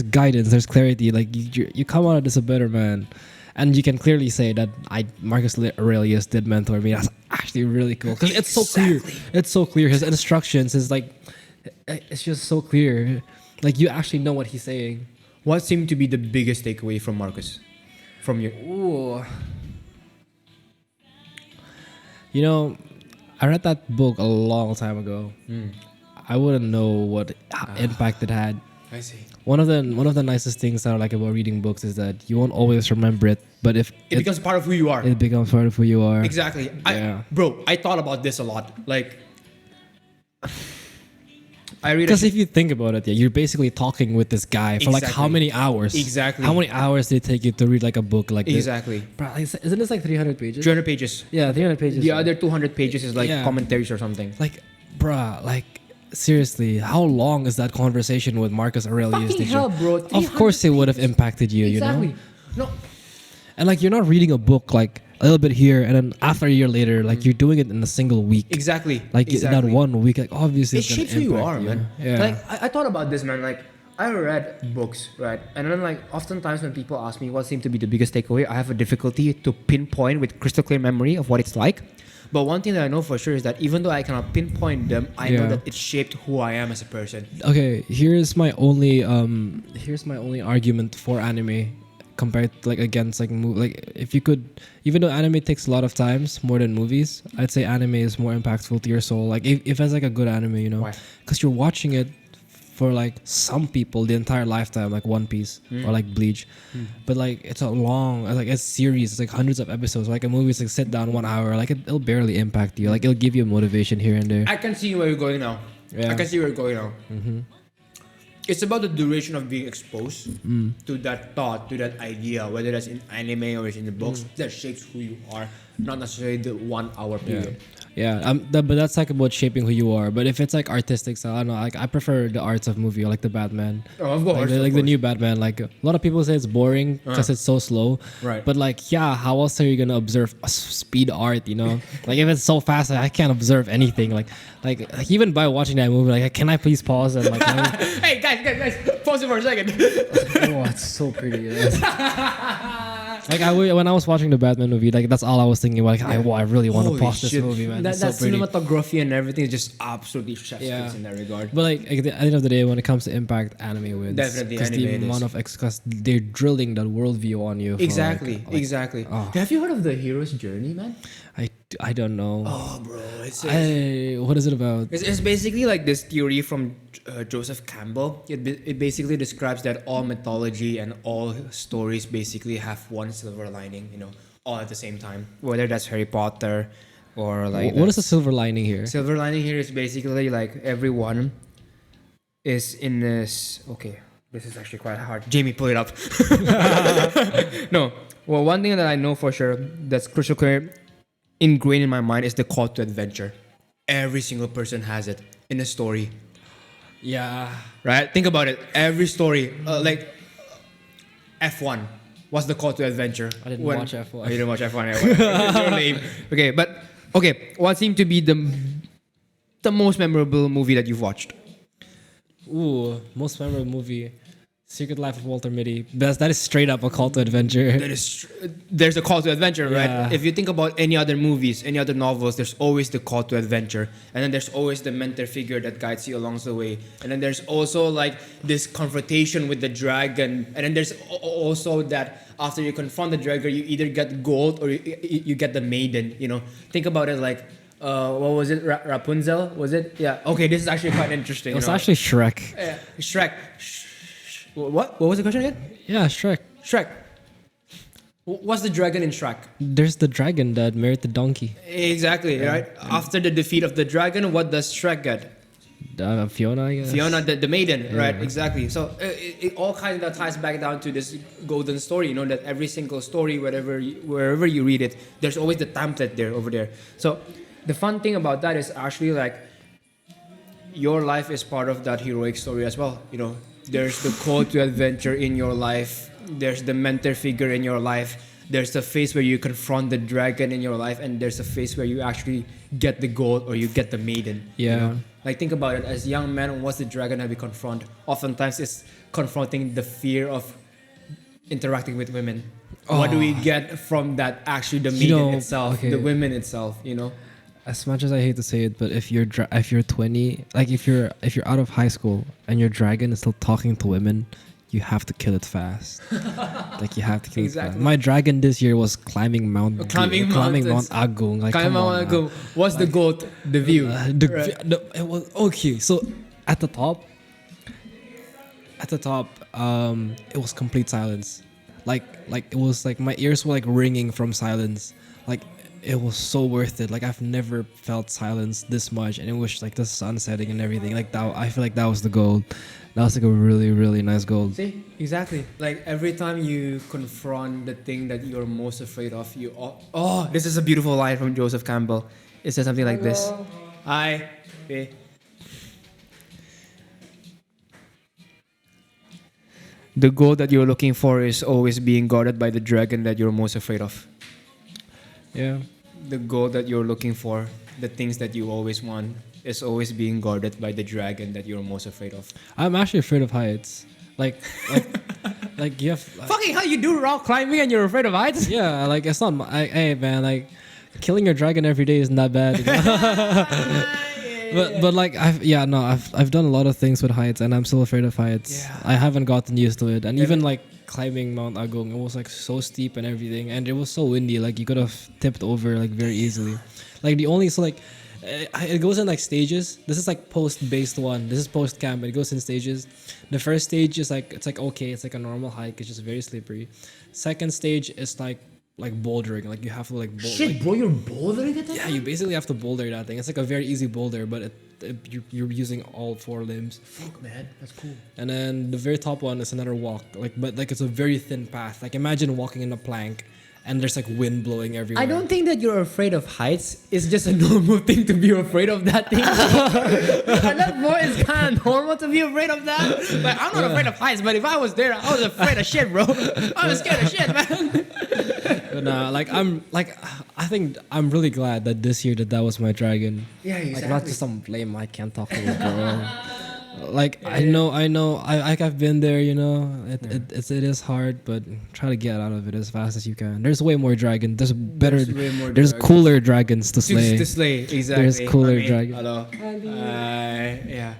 guidance, there's clarity. Like you come out of this a better man. And you can clearly say that Marcus Aurelius did mentor me. That's actually really cool because it's so clear. It's so clear. His instructions is like, it's just so clear. Like you actually know what he's saying. what seemed to be the biggest takeaway from Marcus? From your Ooh. You know, I read that book a long time ago. I wouldn't know what impact it had. I see. One of the nicest things that I like about reading books is that you won't always remember it, but if It becomes part of who you are. it becomes part of who you are. Exactly. Yeah. Bro, I thought about this a lot. Like, I read Because if you think about it, yeah, you're basically talking with this guy for like how Exactly. many hours? Exactly. How many hours did it take you to read like a book like this? exactly Bro, isn't this like 300 pages? 300 pages. Yeah, 300 pages. The other 200 pages is like Yeah. commentaries or something. Like, bruh, like seriously, how long is that conversation with Marcus Aurelius? Fucking hell, bro. Of course, it would have impacted you. Exactly. You know, No. and like you're not reading a book like a little bit here, and then after a year later, like you're doing it in a single week. Exactly. Like in that exactly. 1 week, like obviously It it's gonna shapes who you impact are, man. Yeah. Like I thought about this, man. Like I read books, right? And then like oftentimes when people ask me what seemed to be the biggest takeaway, I have a difficulty to pinpoint with crystal clear memory of what it's like. But one thing that I know for sure is that even though I cannot pinpoint them, I know Yeah. that it shaped who I am as a person. Okay, here's my only argument for anime compared to, like against like like if you could, even though anime takes a lot of times more than movies, I'd say anime is more impactful to your soul. Like if it's like a good anime, you know, Why? because you're watching it for like some people the entire lifetime, like One Piece or like Bleach, but like it's a long, like a series, it's like hundreds of episodes. Like a movie is like sit down 1 hour, like it'll barely impact you. Like it'll give you motivation here and there. I can see where you're going now. Yeah. I can see where you're going now. It's about the duration of being exposed to that thought, to that idea, whether that's in anime or it's in the books, that shapes who you are, not necessarily the 1 hour period. Yeah, but that's like about shaping who you are. But if it's like artistic style, I don't know. Like I prefer the arts of movie, or like the Batman. Oh, of course. Like, of the course. new Batman. Like a lot of people say it's boring because it's so slow. Right. But like, yeah, how else are you gonna observe speed art? You know, like if it's so fast, I can't observe anything. Like even by watching that movie, like can I please pause and like? Hey guys, pause it for a second. Oh, it's so pretty. Like when I was watching the Batman movie, like that's all I was thinking about. Like, I really want to Holy pause this shit. movie, man. That, It's that so pretty. cinematography and everything is just absolutely chef's Yeah. kiss in that regard. But like at the end of the day, when it comes to impact, anime wins. Definitely, because anime the it amount is. of because they're drilling that worldview on you. For Exactly, like, exactly. oh. Have you heard of the hero's journey, man? I don't know. Oh, bro, What is it about? It's basically like this theory from Joseph Campbell. It basically describes that all mythology and all stories basically have one silver lining, you know, all at the same time. Whether that's Harry Potter or like What is the silver lining here? silver lining here is basically like everyone is in this. Okay, this is actually quite hard. Jamie, pull it up. No, well, one thing that I know for sure that's crucial, clear, ingrained in my mind is the call to adventure. Every single person has it in a story, Yeah. right? Think about it. Every story, like F1, what's the call to adventure? I didn't watch F1. Oh, you didn't watch F1. Yeah, whatever. Lame. Okay, but okay, what seemed to be the most memorable movie that you've watched? Ooh, most memorable movie. Secret Life of Walter Mitty. That is straight up a call to adventure. There's a call to adventure, right? Yeah. If you think about any other movies, any other novels, there's always the call to adventure, and then there's always the mentor figure that guides you along the way, and then there's also like this confrontation with the dragon, and then there's also that after you confront the dragon, you either get gold or you get the maiden. You know, think about it like. What was it? Rapunzel? Was it? Yeah. Okay, this is actually quite interesting. It was you know? actually Shrek. Shrek. What? What was the question again? Yeah, Shrek. Shrek. What's the dragon in Shrek? There's the dragon that married the donkey. Exactly, right? After the defeat of the dragon, what does Shrek get? Fiona, I guess. Fiona, the maiden, right? Yeah. Exactly. So it all kind of ties back down to this golden story, you know, that every single story, wherever you read it, there's always the template there, over there. So the fun thing about that is actually like your life is part of that heroic story as well, you know. There's the call to adventure in your life. There's the mentor figure in your life. There's the phase where you confront the dragon in your life, and there's a phase where you actually get the gold or you get the maiden. Yeah. You know? Like think about it. As young men, what's the dragon that we confront? Oftentimes, it's confronting the fear of interacting with women. What do we get from that? Actually, the maiden itself, okay. the women itself. You know. As much as I hate to say it, but if you're 20, like if you're out of high school and your dragon is still talking to women, you have to kill it fast. Like you have to kill it Exactly. fast. My dragon this year was climbing Mount Climbing Mount mountains. Agung. Like Come come on, on, man. go. What's the goal? The view. It was okay. So at the top, it was complete silence. Like it was like my ears were like ringing from silence. Like it was so worth it. Like I've never felt silence this much, and it was like the sun setting and everything. Like that, I feel like that was the goal. That was like a really really nice goal. See, exactly. Like every time you confront the thing that you're most afraid of, this is a beautiful line from Joseph Campbell. It says something like this. Hi. Hey. The goal that you're looking for is always being guarded by the dragon that you're most afraid of. Yeah. The goal that you're looking for, the things that you always want, is always being guarded by the dragon that you're most afraid of. I'm actually afraid of heights. Like you have. Fucking hell, you do rock climbing and you're afraid of heights? Yeah, like it's not. Hey man, like killing your dragon every day isn't that bad. You know? But like I've done a lot of things with heights, and I'm still afraid of heights. Yeah. I haven't gotten used to it, and even like climbing Mount Agung, it was like so steep and everything, and it was so windy. Like you could have tipped over like very easily. Like it goes in like stages. This is like post-based one. This is post-camp. It goes in stages. The first stage is like it's like a normal hike. It's just very slippery. Second stage is like bouldering. Like you have to like Shit, bro, you're bouldering at that? yeah, you basically have to boulder that thing. It's like a very easy boulder, but you're using all four limbs. Fuck, man, that's cool. And then the very top one is another walk. But it's a very thin path. Like imagine walking in a plank, and there's like wind blowing everywhere. I don't think that you're afraid of heights. It's just a normal thing to be afraid of that thing. And that boy is kind of normal to be afraid of that. Like, I'm not afraid of heights, but if I was there, I was afraid of shit, bro. I was scared of shit, man. But I think I'm really glad that this year that was my dragon. Yeah, exactly. Like not just some lame I can't talk to a girl. Like I know I've been there, you know. It is hard, but try to get out of it as fast as you can. There's way more dragons. There's way more there's dragons. cooler dragons to slay. To slay, exactly. There's cooler dragons. Hello. Yeah.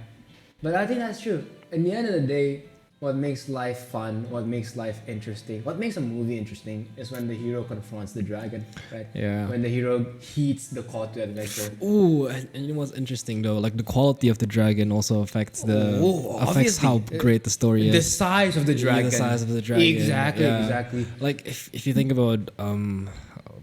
But I think that's true. In the end of the day, what makes life fun, what makes life interesting, what makes a movie interesting is when the hero confronts the dragon, right? Yeah. When the hero heeds the call to adventure. Ooh, and you know what's interesting though? Like the quality of the dragon also affects how obviously. great the story is. The size of the dragon. The size of the dragon. Exactly, yeah. exactly. Like if you think about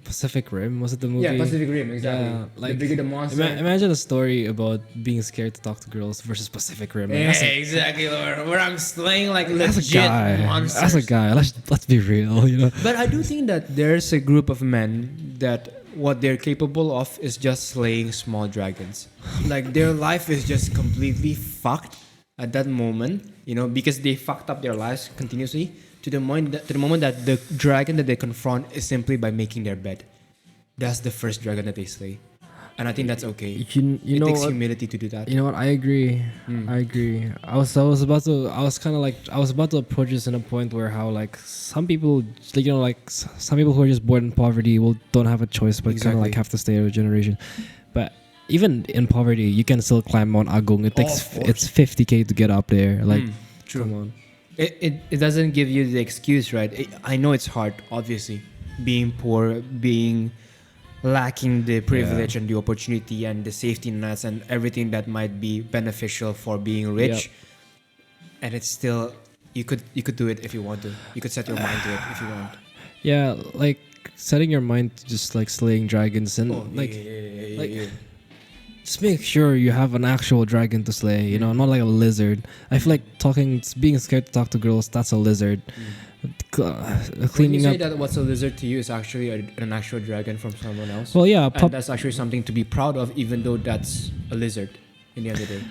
Pacific Rim, was it the movie? Yeah, Pacific Rim, exactly. Yeah, like, the bigger the monster. Imagine a story about being scared to talk to girls versus Pacific Rim. Like, Yeah, exactly, Lord. Where I'm slaying like that's a legit guy. monsters. That's a guy. Let's be real, you know. But I do think that there's a group of men that what they're capable of is just slaying small dragons. Like their life is just completely fucked at that moment, you know, because they fucked up their lives continuously to the moment that the dragon that they confront is simply by making their bed. That's the first dragon that they slay. And I think that's okay. You it know takes what? humility to do that. You know what? I agree. I agree. I was about to approach this in a point where how like some people, like, you know, like some people who are just born in poverty don't have a choice but kind of like have to stay out of generation. But even in poverty, you can still climb Mount Agung. It takes it's 50K to get up there. Like, True. come on. It doesn't give you the excuse, right? I know it's hard, obviously, being poor, being lacking the privilege and the opportunity and the safety nets and everything that might be beneficial for being rich. And it's still you could do it if you want to. You could set your mind to it if you want. Yeah, like setting your mind to just like slaying dragons and just make sure you have an actual dragon to slay, you know, not like a lizard. I feel like being scared to talk to girls, that's a lizard. When Cleaning you say up. that what's a lizard to you is actually an actual dragon from someone else. Well, yeah, and that's actually something to be proud of, even though that's a lizard in the end of the day.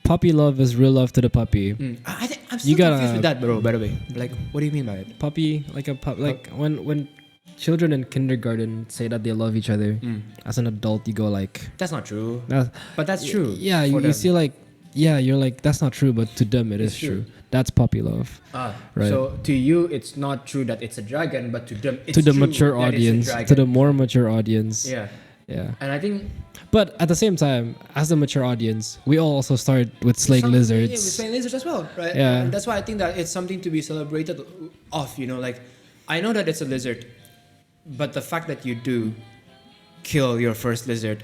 puppy love is real love to the puppy. I'm still confused with that, bro. By the way, like, what do you mean by it? Puppy, like like when children in kindergarten say that they love each other, as an adult you go like, That's not true. that's, But that's true. Yeah, for you them. see like, yeah, you're like, that's not true, but to them it is It's true. true. That's puppy love. Right. So to you, it's not true that it's a dragon, but to them, it's To the true mature that it's a audience, dragon. to the more mature audience, Yeah. Yeah. And I think But at the same time, as the mature audience, we all also start with slaying lizards. Yeah, with slaying lizards as well, right? Yeah. And that's why I think that it's something to be celebrated of. Like I know that it's a lizard, but the fact that you do kill your first lizard,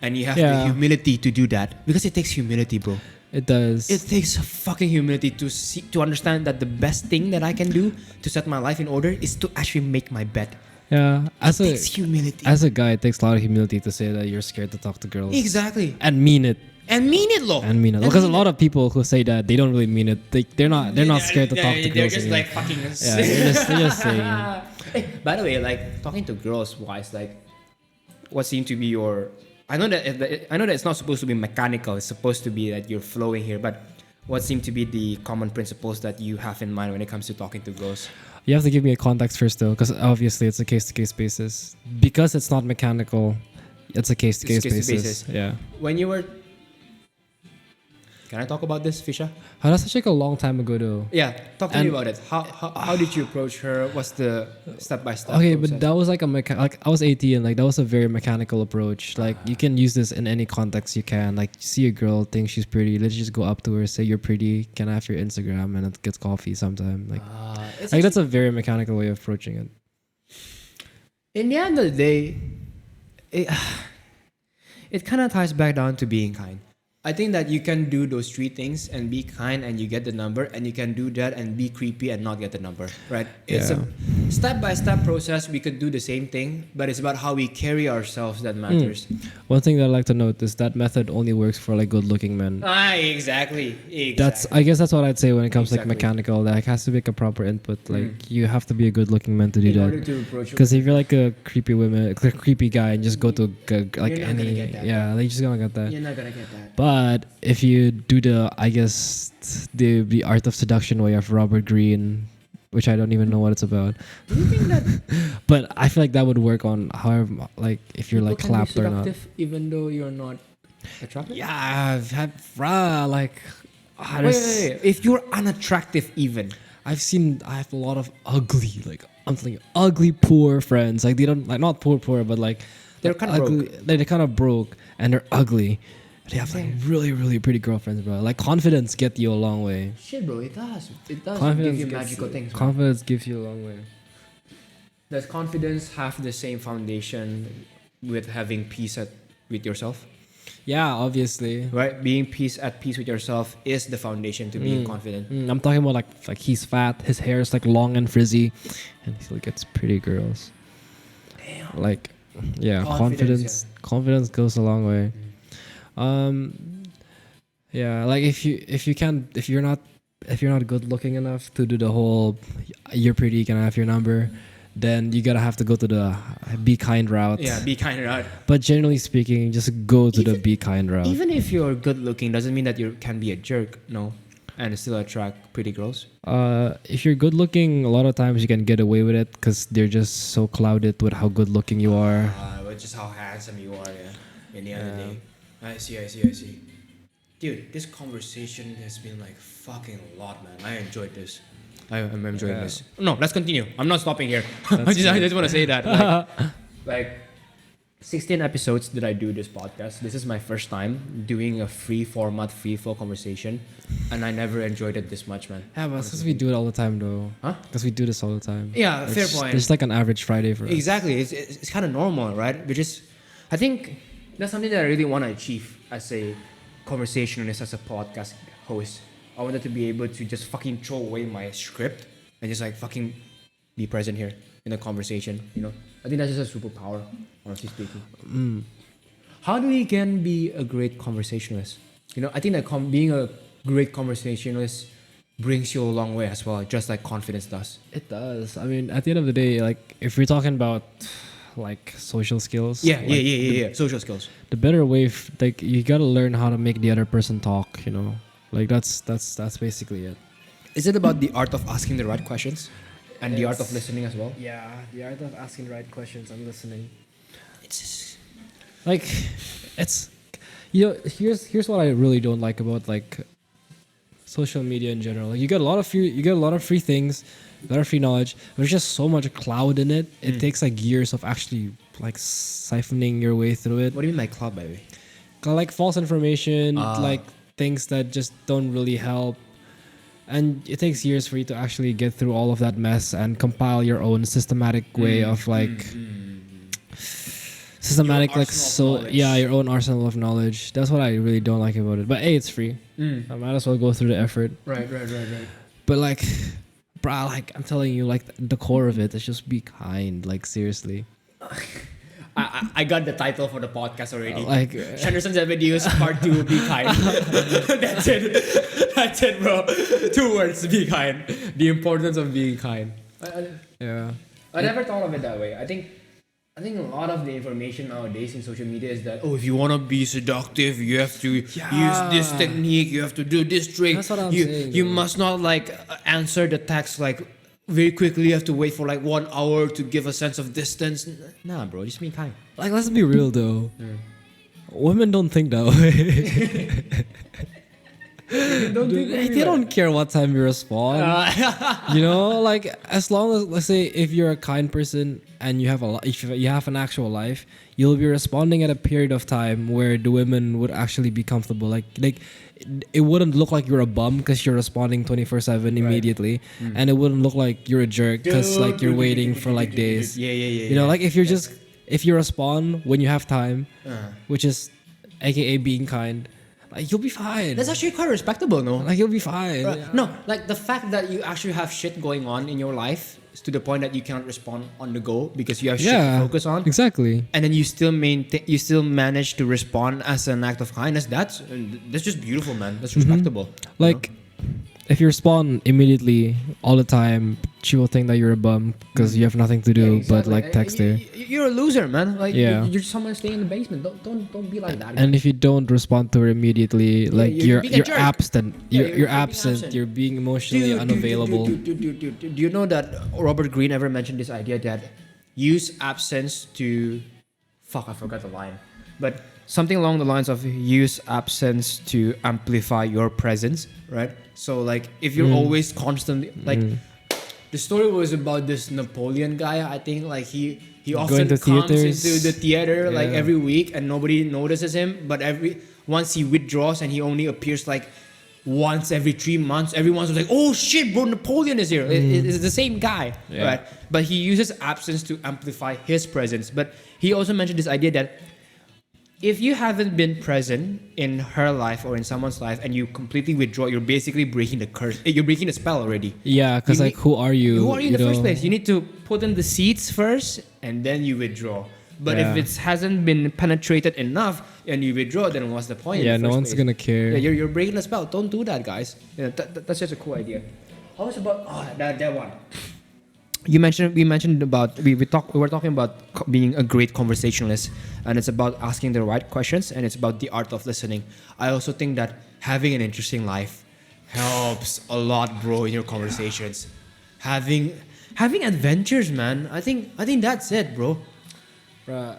and you have the Yeah. humility to do that, because it takes humility, bro. It does. It takes fucking humility to understand that the best thing that I can do to set my life in order is to actually make my bed. Yeah. It takes humility. As a guy, it takes a lot of humility to say that you're scared to talk to girls. Exactly. And mean it. And mean it, lo. And mean it. Because a lot of people who say that, they don't really mean it. They're not scared to talk to They're girls. just anymore. like fucking. Yeah, they're just saying it. Hey, by the way, like talking to girls wise, like what seemed to be your? I know that it's not supposed to be mechanical. It's supposed to be that you're flowing here. But what seem to be the common principles that you have in mind when it comes to talking to girls? You have to give me a context first, though, because obviously it's a case-to-case basis. Because it's not mechanical, it's a case-to-case basis. Yeah. When you were, can I talk about this, Fisha? Oh, that's such like a long time ago, though. Yeah, talk to me And- about it. How did you approach her? What's the step-by-step? Okay, process? but that was like like I was 18, like that was a very mechanical approach. Like you can use this in any context you can. Like you see a girl, think she's pretty, let's just go up to her, say you're pretty, can I have your Instagram, and it gets coffee sometime. Like that's a very mechanical way of approaching it. In the end of the day, it kind of ties back down to being kind. I think that you can do those three things and be kind and you get the number, and you can do that and be creepy and not get the number, right? It's a step-by-step process. We could do the same thing, but it's about how we carry ourselves that matters. One thing that I like to note is that method only works for like good-looking men. Exactly. I guess that's what I'd say when it comes to Exactly. like mechanical. Like has to make a proper input. Like you have to be a good-looking man to do in order that. to approach. Because if you're like a creepy guy and just go to like You're not gonna any, get that. yeah, like you're just gonna get that. You're not gonna get that. But if you do the art of seduction way of Robert Greene, which I don't even know what it's about, Do you think that but I feel like that would work on however, like if you're like people can be clapped or not. seductive even though you're not attractive? Yeah, I've had like Wait. If you're unattractive, even. I have a lot of ugly, like I'm thinking ugly poor friends. Like they don't like not poor, but like They're kinda ugly. They're kind of broke and they're ugly. They have like really, really pretty girlfriends, bro. Like confidence get you a long way. Shit, bro, it does. It does Confidence give you gets magical things. man. Confidence gives you a long way. Does confidence have the same foundation with having peace with yourself? Yeah, obviously. Right? Being at peace with yourself is the foundation to being confident. I'm talking about like he's fat, his hair is like long and frizzy, and he still gets pretty girls. Damn. Like, yeah, Confidence, confidence goes a long way. Yeah, like if you're not good looking enough to do the whole you're pretty, can I have your number, then you gotta have to go to the be kind route. Yeah, be kind route. But generally speaking, just go to the be kind route. Even if you're good looking, doesn't mean that you can be a jerk, no, and still attract pretty girls. If you're good looking, a lot of times you can get away with it because they're just so clouded with how good looking you are. But just how handsome you are, yeah. In the end of the day. I see. Dude, this conversation has been like fucking a lot, man. I enjoyed this. I'm enjoying this. No, let's continue. I'm not stopping here. I just want to say that. Like 16 episodes did I do this podcast. This is my first time doing a free format, free flow conversation. And I never enjoyed it this much, man. Yeah, but since we do it all the time, though. Huh? Because we do this all the time. Yeah, fair point. It's like an average Friday for us. Exactly. It's kind of normal, right? I think that's something that I really want to achieve as a conversationalist, as a podcast host. I wanted to be able to just fucking throw away my script and just like fucking be present here in the conversation, you know? I think that's just a superpower, honestly speaking. How do we can be a great conversationalist? You know, I think that being a great conversationalist brings you a long way as well, just like confidence does. It does. I mean, at the end of the day, like if we're talking about like social skills, Yeah. Social skills. the better way, like you gotta learn how to make the other person talk. You know, like that's basically it. Is it about the art of asking the right questions and the art of listening as well? Yeah, the art of asking the right questions and listening. It's just, Like, it's here's what I really don't like about like social media in general. Like, you get a lot of free things. got our free knowledge. There's just so much cloud in it. It takes like years of actually like siphoning your way through it. What do you mean by cloud, baby? Like false information, like things that just don't really help. And it takes years for you to actually get through all of that mess and compile your own systematic way of like systematic Your like arsenal of knowledge. your own arsenal of knowledge. That's what I really don't like about it. But hey, it's free. I might as well go through the effort. Right. But like, bruh, like I'm telling you, like the core of it is just be kind. Like seriously. I got the title for the podcast already. Like Shandersen Zhebedeus Part 2, Be Kind. That's it. That's it, bro. 2 words, be kind. The importance of being kind. yeah. I never thought of it that way. I think a lot of the information nowadays in social media is that, if you want to be seductive, you have to use this technique, you have to do this trick. That's what I'm you, saying, You bro. must not like answer the text like very quickly. You have to wait for like 1 hour to give a sense of distance. Nah, bro, just be kind. Like let's be real though. Women don't think that way. They don't care what time you respond. You know, like as long as let's say if you're a kind person and you have if you have an actual life, you'll be responding at a period of time where the women would actually be comfortable. Like it wouldn't look like you're a bum because you're responding 24/7 immediately, and it wouldn't look like you're a jerk because like you're waiting for like days. Yeah. You know, like if you respond when you have time, which is AKA being kind, like you'll be fine. That's actually quite respectable, no? Like you'll be fine. No, like the fact that you actually have shit going on in your life is to the point that you cannot respond on the go because you have shit to focus on. Exactly. And then you still manage to respond as an act of kindness. That's just beautiful, man. That's respectable. Like if you respond immediately all the time, she will think that you're a bum because you have nothing to do but like text her. You're a loser, man. Like Yeah. you're someone staying in the basement. Don't be like that. And if you don't respond to her immediately, like you're being a you're jerk. absent. Yeah, You're you're being absent. absent. You're being emotionally unavailable. Do you know that Robert Greene ever mentioned this idea that use absence to I forgot the line, but something along the lines of use absence to amplify your presence, right? So like if you're always constantly like the story was about this Napoleon guy. I think like he often to comes theaters. into the theater like Yeah. every week and nobody notices him, but once he withdraws and he only appears like once every 3 months, everyone's like, oh shit, bro, Napoleon is here. It's the same guy, right? But he uses absence to amplify his presence. But he also mentioned this idea that if you haven't been present in her life or in someone's life and you completely withdraw, you're basically breaking the curse. You're breaking the spell already. Yeah, because You like need- who are you? Who are you in the first know? place? You need to put in the seeds first and then you withdraw. But if Yeah. it hasn't been penetrated enough and you withdraw, then what's the point? in Yeah, the no first one's place? gonna care. Yeah, you're breaking the spell. Don't do that, guys. Yeah, that's just a cool idea. How was about that one? We mentioned about we were talking about being a great conversationalist, and it's about asking the right questions, and it's about the art of listening. I also think that having an interesting life helps a lot, bro, in your conversations. Having adventures, man. I think that's it, bro. Bruh,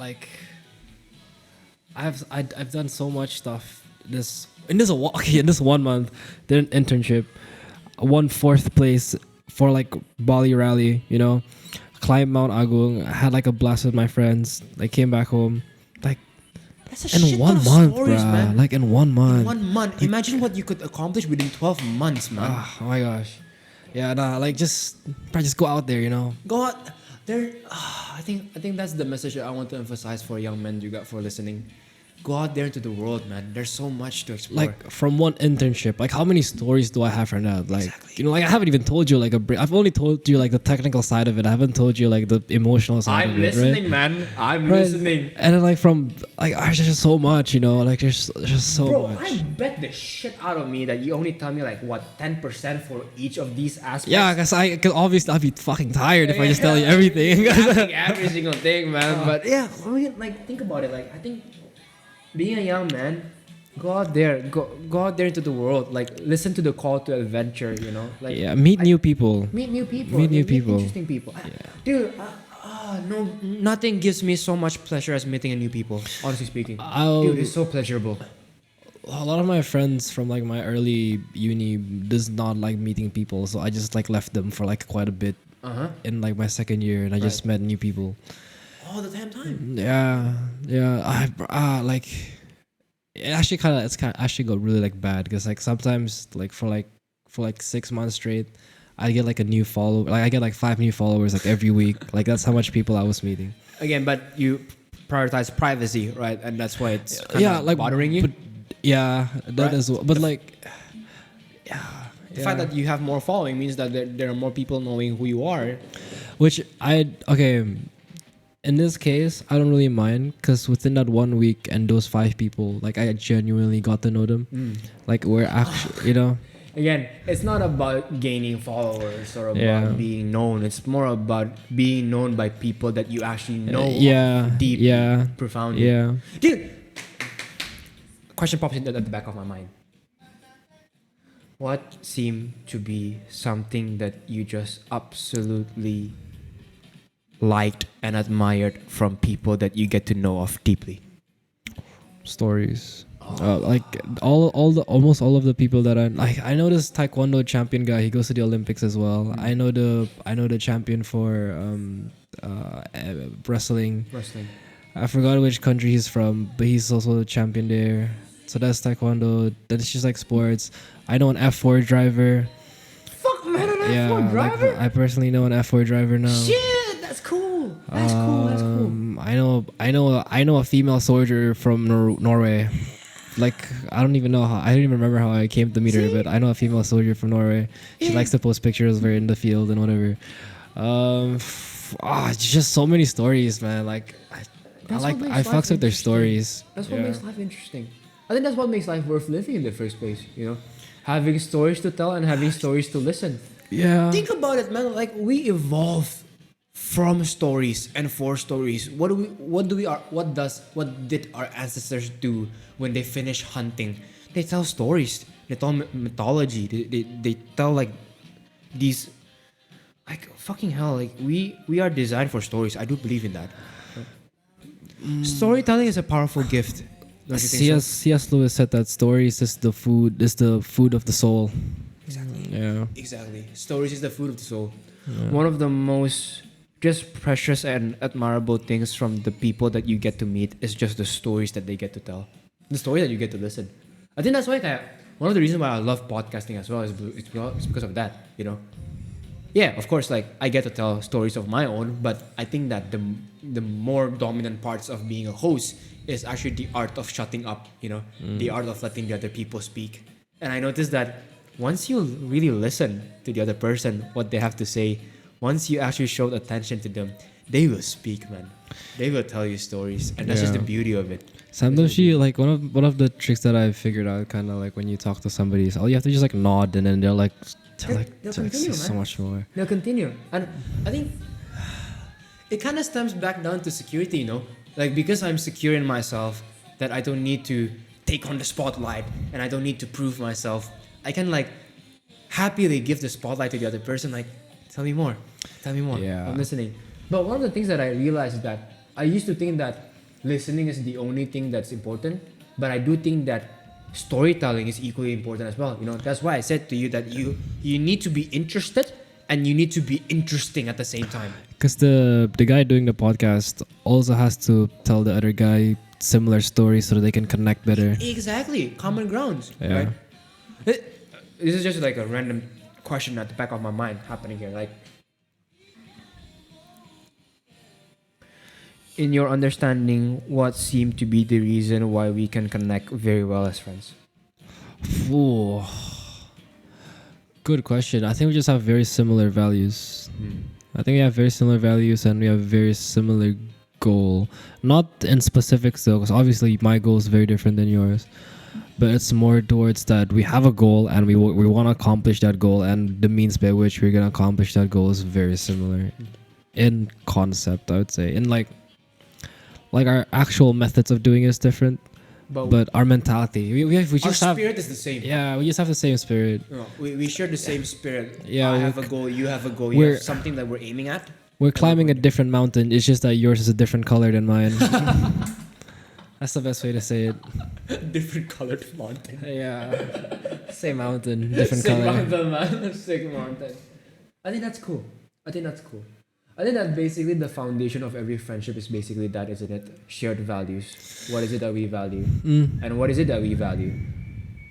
like I've done so much stuff in this 1 month. Did an internship, won 4th place for like Bali rally, you know, climbed Mount Agung, had like a blast with my friends. Like came back home, like That's a in shit 1 ton of month, stories, bruh. man. Like in 1 month. 1 month. Imagine what you could accomplish within 12 months, man. Oh my gosh. Yeah, nah, like just go out there, you know. Go out there. I think that's the message that I want to emphasize for young men you got for listening. Go out there into the world, man. There's so much to explore. Like from one internship, like how many stories do I have right now? Like you know, like I haven't even told you like I've only told you like the technical side of it. I haven't told you like the emotional side of it, right? man. I'm Right. And then like from like there's just so much, you know, like there's just so Bro, much. I bet the shit out of me that you only tell me like what 10% for each of these aspects. Yeah, cause obviously I'd be fucking tired if I just tell you everything. Asking every single thing, man. But yeah, I mean, like think about it. Like I think being a young man, go out there into the world. Like listen to the call to adventure. You know, like Yeah, meet new people. meet new people, Meet new people. interesting people. Dude, no, nothing gives me so much pleasure as meeting a new people. Honestly speaking, dude, it's so pleasurable. a lot of my friends from like my early uni does not like meeting people, so I just like left them for like quite a bit in like my second year, and I just met new people. All the damn time. Yeah. I like it actually kind of actually got really like bad because like sometimes like for 6 months straight, I get like a new follower. Like I get like 5 new followers like every week. Like that's how much people I was meeting. Again, but you prioritize privacy, right? And that's why it's kind of like bothering you. But, yeah, that Right? as well. But like, The fact that you have more following means that there are more people knowing who you are. which in this case, I don't really mind because within that 1 week and those 5 people, like I genuinely got to know them. Like we're actually, Again, it's not about gaining followers or about being known. It's more about being known by people that you actually know deep, profoundly. Yeah. Dude, question pops into at the back of my mind. What seemed to be something that you just absolutely liked and admired from people that you get to know of deeply? Stories. Like almost all of the people that I know this Taekwondo champion guy. He goes to the Olympics as well. I know the champion for wrestling. I forgot which country he's from, but he's also a champion there. So that's Taekwondo. That's just like sports. I know an F4 driver. Fuck man, an F4 driver? Like, I personally know an F4 driver now. Shit, that's cool. That's cool. I know a female soldier from Norway. Like I don't even remember how I came to meet her, but I know a female soldier from Norway. She likes to post pictures of her in the field and whatever. Just so many stories, man. Like I fucks with their stories. That's what makes life interesting. I think that's what makes life worth living in the first place, having stories to tell and having stories to listen. Yeah. Think about it, man. Like we evolved from stories and for stories. What did our ancestors do when they finish hunting? They tell stories. They tell mythology. They tell like these, like fucking hell. Like we are designed for stories. I do believe in that. Storytelling is a powerful gift. Don't you think so? C.S. Lewis said that stories is the food of the soul. Exactly. Yeah. Exactly. Stories is the food of the soul. Yeah. One of the most just precious and admirable things from the people that you get to meet is just the stories that they get to tell. The story that you get to listen. I think that's why one of the reasons why I love podcasting as well is because of that, Yeah, of course, like I get to tell stories of my own, but I think that the more dominant parts of being a host is actually the art of shutting up, the art of letting the other people speak. And I noticed that once you really listen to the other person, what they have to say, once you actually show attention to them, they will speak, man. They will tell you stories, and that's just the beauty of it. Sometimes like one of the tricks that I figured out, kind of like when you talk to somebody, is all you have to just like nod, and then they'll say so much more. They'll continue, and I think it kind of stems back down to security, Like because I'm secure in myself, that I don't need to take on the spotlight, and I don't need to prove myself. I can like happily give the spotlight to the other person, like. Tell me more. Yeah. I'm listening. But one of the things that I realized is that I used to think that listening is the only thing that's important, but I do think that storytelling is equally important as well. That's why I said to you that you need to be interested and you need to be interesting at the same time. Because the guy doing the podcast also has to tell the other guy similar stories so that they can connect better. Exactly. Common grounds. Yeah. Right? This is just like a random question at the back of my mind happening here. Like, in your understanding, what seemed to be the reason why we can connect very well as friends? Ooh. Good question. I think we just have very similar values. I think we have very similar values and we have very similar goal. Not in specifics though, because obviously my goal is very different than yours. But it's more towards that we have a goal and we want to accomplish that goal, and the means by which we're going to accomplish that goal is very similar in concept, I would say. In like our actual methods of doing it is different, but our mentality, we just our have spirit is the same. Yeah, we just have the same spirit. We share the same spirit. Yeah, I have a goal, you have a goal, you have something that we're aiming at. We're climbing a different mountain. It's just that yours is a different color than mine. That's the best way to say it. Different colored mountain. Yeah. Same mountain, different Sick color. mountain, man. Sick mountain. I think that's cool. I think that basically the foundation of every friendship is basically that, isn't it? Shared values. What is it that we value? And what is it that we value?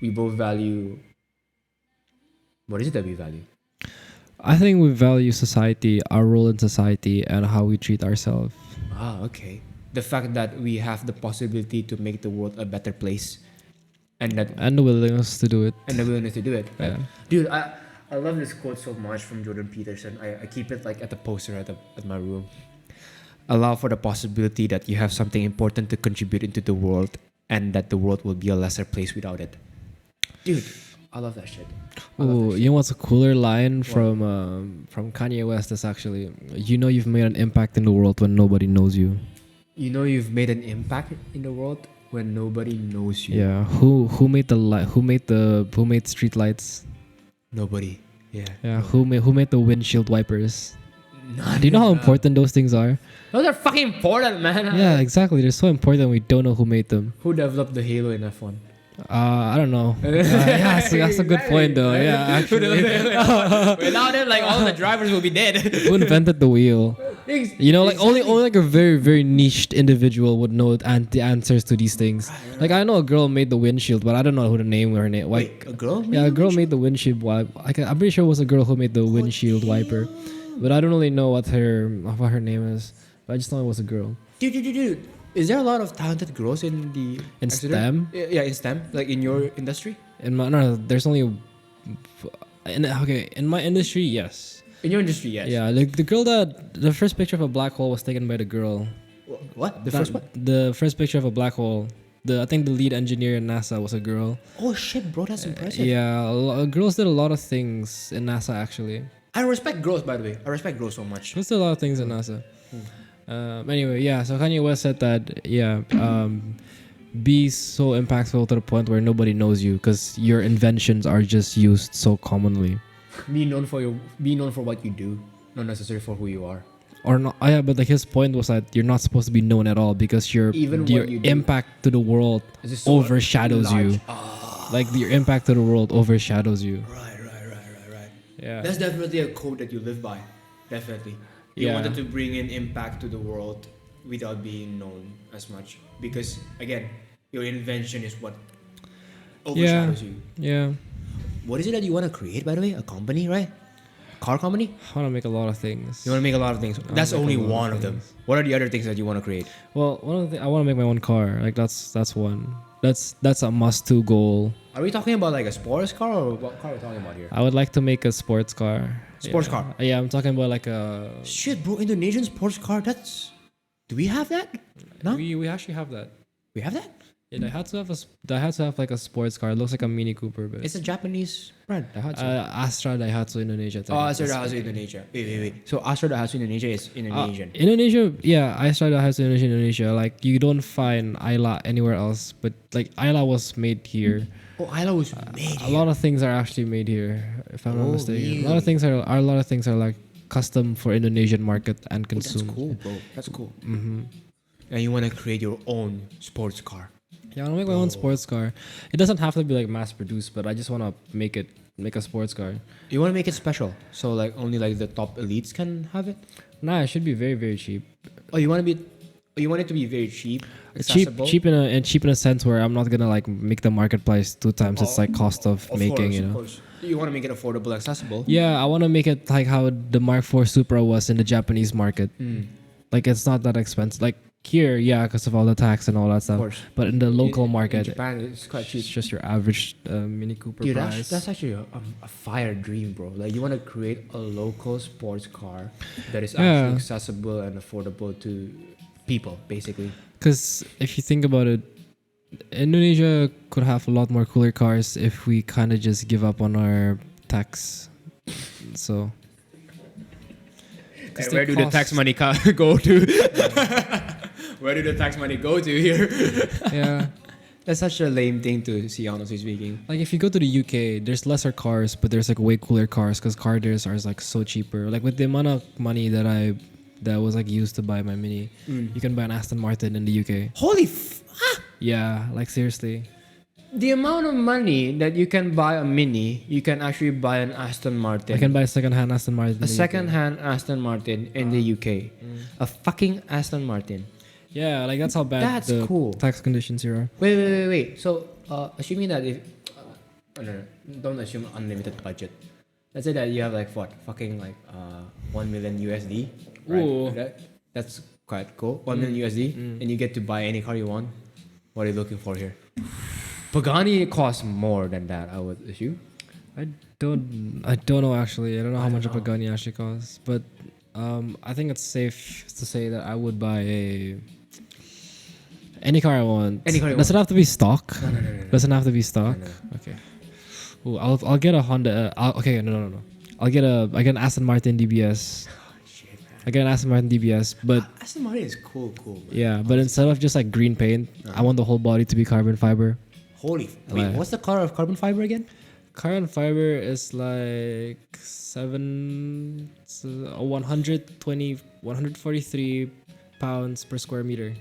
We both value. What is it that we value? I think we value society, our role in society, and how we treat ourselves. Ah, okay. The fact that we have the possibility to make the world a better place, and And the willingness to do it. the willingness to do it. Yeah. Dude, I love this quote so much from Jordan Peterson. I keep it like at the poster at my room. Allow for the possibility that you have something important to contribute into the world, and that the world will be a lesser place without it. Dude, I love that shit. Oh, you know what's a cooler line from Kanye West? Is actually, you know, you've made an impact in the world when nobody knows you. You know you've made an impact in the world when nobody knows you. Yeah. Who made the light? Who made street lights? Nobody. Yeah. Yeah. Who made the windshield wipers? None Do you know how of them. important those things are? Those are fucking important, man. Yeah, exactly. They're so important. We don't know who made them. Who developed the Halo in F1? I don't know. Yeah, that's a good point though. Yeah, actually. Without it, like all the drivers will be dead. Who invented the wheel? You know, like only like a very very niched individual would know the answers to these things. Like I know a girl made the windshield, but I don't know who to name her name. Like Wait, a girl? yeah, a girl made the windshield wiper. Like I'm pretty sure it was a girl who made the windshield wiper, but I don't really know what her name is. But I just know it was a girl. Dude. Is there a lot of talented girls in the In Exeter? STEM? Yeah, in STEM, like in your industry. In my no, there's only. In my industry, yes. In your industry, yes. Yeah, like the first picture of a black hole was taken by the girl. What? The That- first one? The first picture of a black hole. I think the lead engineer in NASA was a girl. Oh shit, bro, that's impressive. Yeah, girls did a lot of things in NASA actually. I respect girls, by the way. I respect girls so much. Girls did a lot of things in NASA. Anyway, yeah. So Kanye West said that be so impactful to the point where nobody knows you because your inventions are just used so commonly. Be known for what you do, not necessarily for who you are. Or not? Yeah, but like his point was that you're not supposed to be known at all because your Even what you do. impact to the world It's just so overshadows you. large. Like your impact to the world overshadows you. Right. Yeah. That's definitely a code that you live by. Definitely. You Yeah. wanted to bring in impact to the world without being known as much. Because again, your invention is what overshadows you. Yeah. What is it that you want to create, by the way? A company, right? Car company? I want to make a lot of things. You want to make a lot of things. That's make a only lot of one of them. things. What are the other things that you want to create? Well, one of the I want to make my own car. Like that's one. That's a must-do goal. Are we talking about like a sports car, or what car are we talking about here? I would like to make a sports car. Sports Yeah. car? Yeah, I'm talking about like a. Shit, bro, Indonesian sports car. Do we have that? No, We actually have that. we have that. Yeah, I had to have like a sports car. It looks like a Mini Cooper, but It's a Japanese brand. Daihatsu. Astra Daihatsu Indonesia. Oh, Astra Daihatsu Indonesia. Wait. So Astra Daihatsu Indonesia is Indonesian. Indonesia, yeah, Astra Daihatsu Indonesia. Like you don't find Ayla anywhere else, but like Ayla was made here. Oh, Ayla was made A lot of things are actually made here, if I'm not Oh, mistaken. A lot of things are like custom for Indonesian market and That's consumed. cool, bro. That's cool. Mm-hmm. And you want to create your own sports car. Yeah, I want to make my own sports car. It doesn't have to be like mass produced, but I just want to make a sports car. You want to make it special, so like only like the top elites can have it. Nah, it should be very very cheap. Oh, you want it to be very cheap, accessible? Cheap in a sense where I'm not gonna like make the market price 2 times its like cost of making. Course, You of know. course. You want to make it affordable, accessible. Yeah, I want to make it like how the Mark IV Supra was in the Japanese market. Like it's not that expensive. Like here, yeah, because of all the tax and all that stuff. course. But in the local In market, Japan, it's quite cheap. it's just your average Mini Cooper Dude, price. that's actually a fire dream, bro. Like you want to create a local sports car that is Yeah. actually accessible and affordable to people, basically. Because if you think about it, Indonesia could have a lot more cooler cars if we kind of just give up on our tax. So. And where do the tax money go to? Where do the tax money go to here? Yeah. That's such a lame thing to see, honestly speaking. Like if you go to the UK, there's lesser cars, but there's like way cooler cars because car dealers are like so cheaper. Like with the amount of money that was like used to buy my Mini, you can buy an Aston Martin in the UK. Yeah, like seriously. The amount of money that you can buy a Mini, you can actually buy an Aston Martin. I can buy a second-hand Aston Martin. a second-hand Aston Martin in the UK. A fucking Aston Martin. Yeah, like that's how bad That's the cool. tax conditions here are. Wait. So, assuming that if... no, don't assume unlimited budget. Let's say that you have like what? Fucking like 1 million USD. Right? Ooh. That's quite cool. 1 million USD. And you get to buy any car you want. What are you looking for here? Pagani costs more than that, I would assume. I don't know actually. I don't know how much a Pagani actually costs, but I think it's safe to say that I would buy any car I want. Any car you Does it have to be stock? No. Doesn't have to be stock. No. Okay. Ooh, I'll get a Honda. Okay, no. I get an Aston Martin DBS. Shit, man. I get an Aston Martin DBS, but Aston Martin is cool, man. yeah, but instead of just like green paint, I want the whole body to be carbon fiber. Wait, Like- what's the color of carbon fiber again? Carbon fiber is like 143 pounds per square meter.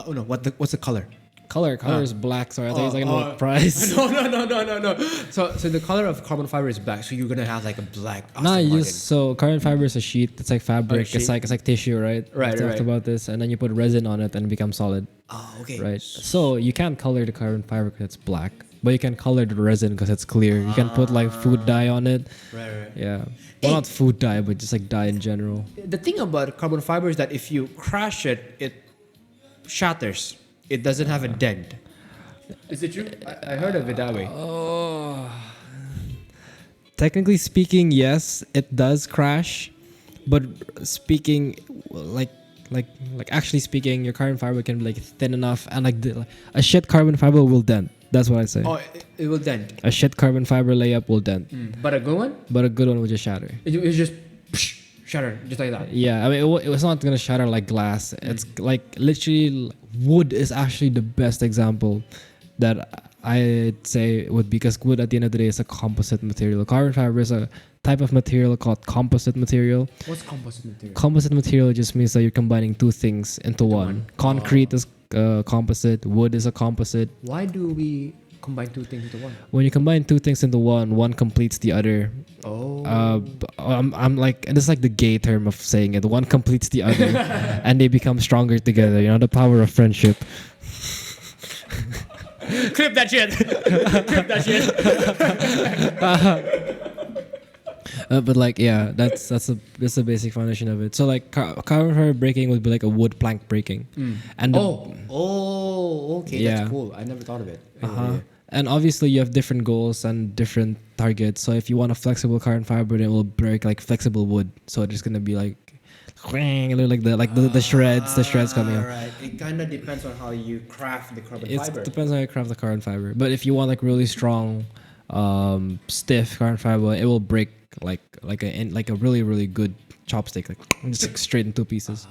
Oh no, what's the color? Color is black. Sorry, I thought it was like oh. a price. No. So the color of carbon fiber is black. So you're gonna have like a black. Aston Nah, Martin. so carbon fiber is a sheet. It's like fabric. sheet. It's like tissue, right? Right, We talked right. about this, and then you put resin on it, and it becomes solid, Oh, okay. right? So you can't color the carbon fiber because it's black, but you can color the resin because it's clear. You can put like food dye on it. Right. Yeah, Hey. well, not food dye, but just like dye in general. The thing about carbon fiber is that if you crash it, it shatters. It doesn't have a dent. Is it true? I heard of it that way. Oh. Technically speaking, yes, it does crash, but speaking like actually speaking, your carbon fiber can be like thin enough, and like a shit carbon fiber will dent. That's what I say. Oh, it will dent. A shit carbon fiber layup will dent, But a good one, but a good one will just shatter. it's just shatter, just like that. Yeah, I mean, it was not gonna shatter like glass. It's like literally wood is actually the best example that I'd say would be, because wood at the end of the day is a composite material. Carbon fiber is a type of material called composite material. What's composite material? Composite material just means that you're combining two things into one. Concrete is composite. Wood is a composite. Why do we combine two things into one? When you combine two things into one completes the other. Oh. I'm like, and it's like the gay term of saying it. One completes the other, and they become stronger together. You know, the power of friendship. Clip that shit. Clip that shit. But like, yeah, that's the basic foundation of it. So like, carbon fiber breaking would be like a wood plank breaking, and the, Okay, Yeah. that's cool. I never thought of it. uh-huh. And obviously you have different goals and different targets. So if you want a flexible carbon fiber, then it will break like flexible wood. So it's gonna be like, like the shreds coming out. Right. It kind of depends on how you craft the carbon It fiber. depends on how you craft the carbon fiber. But if you want like really strong, stiff carbon fiber, it will break like a really good chopstick, like just like straight in two pieces.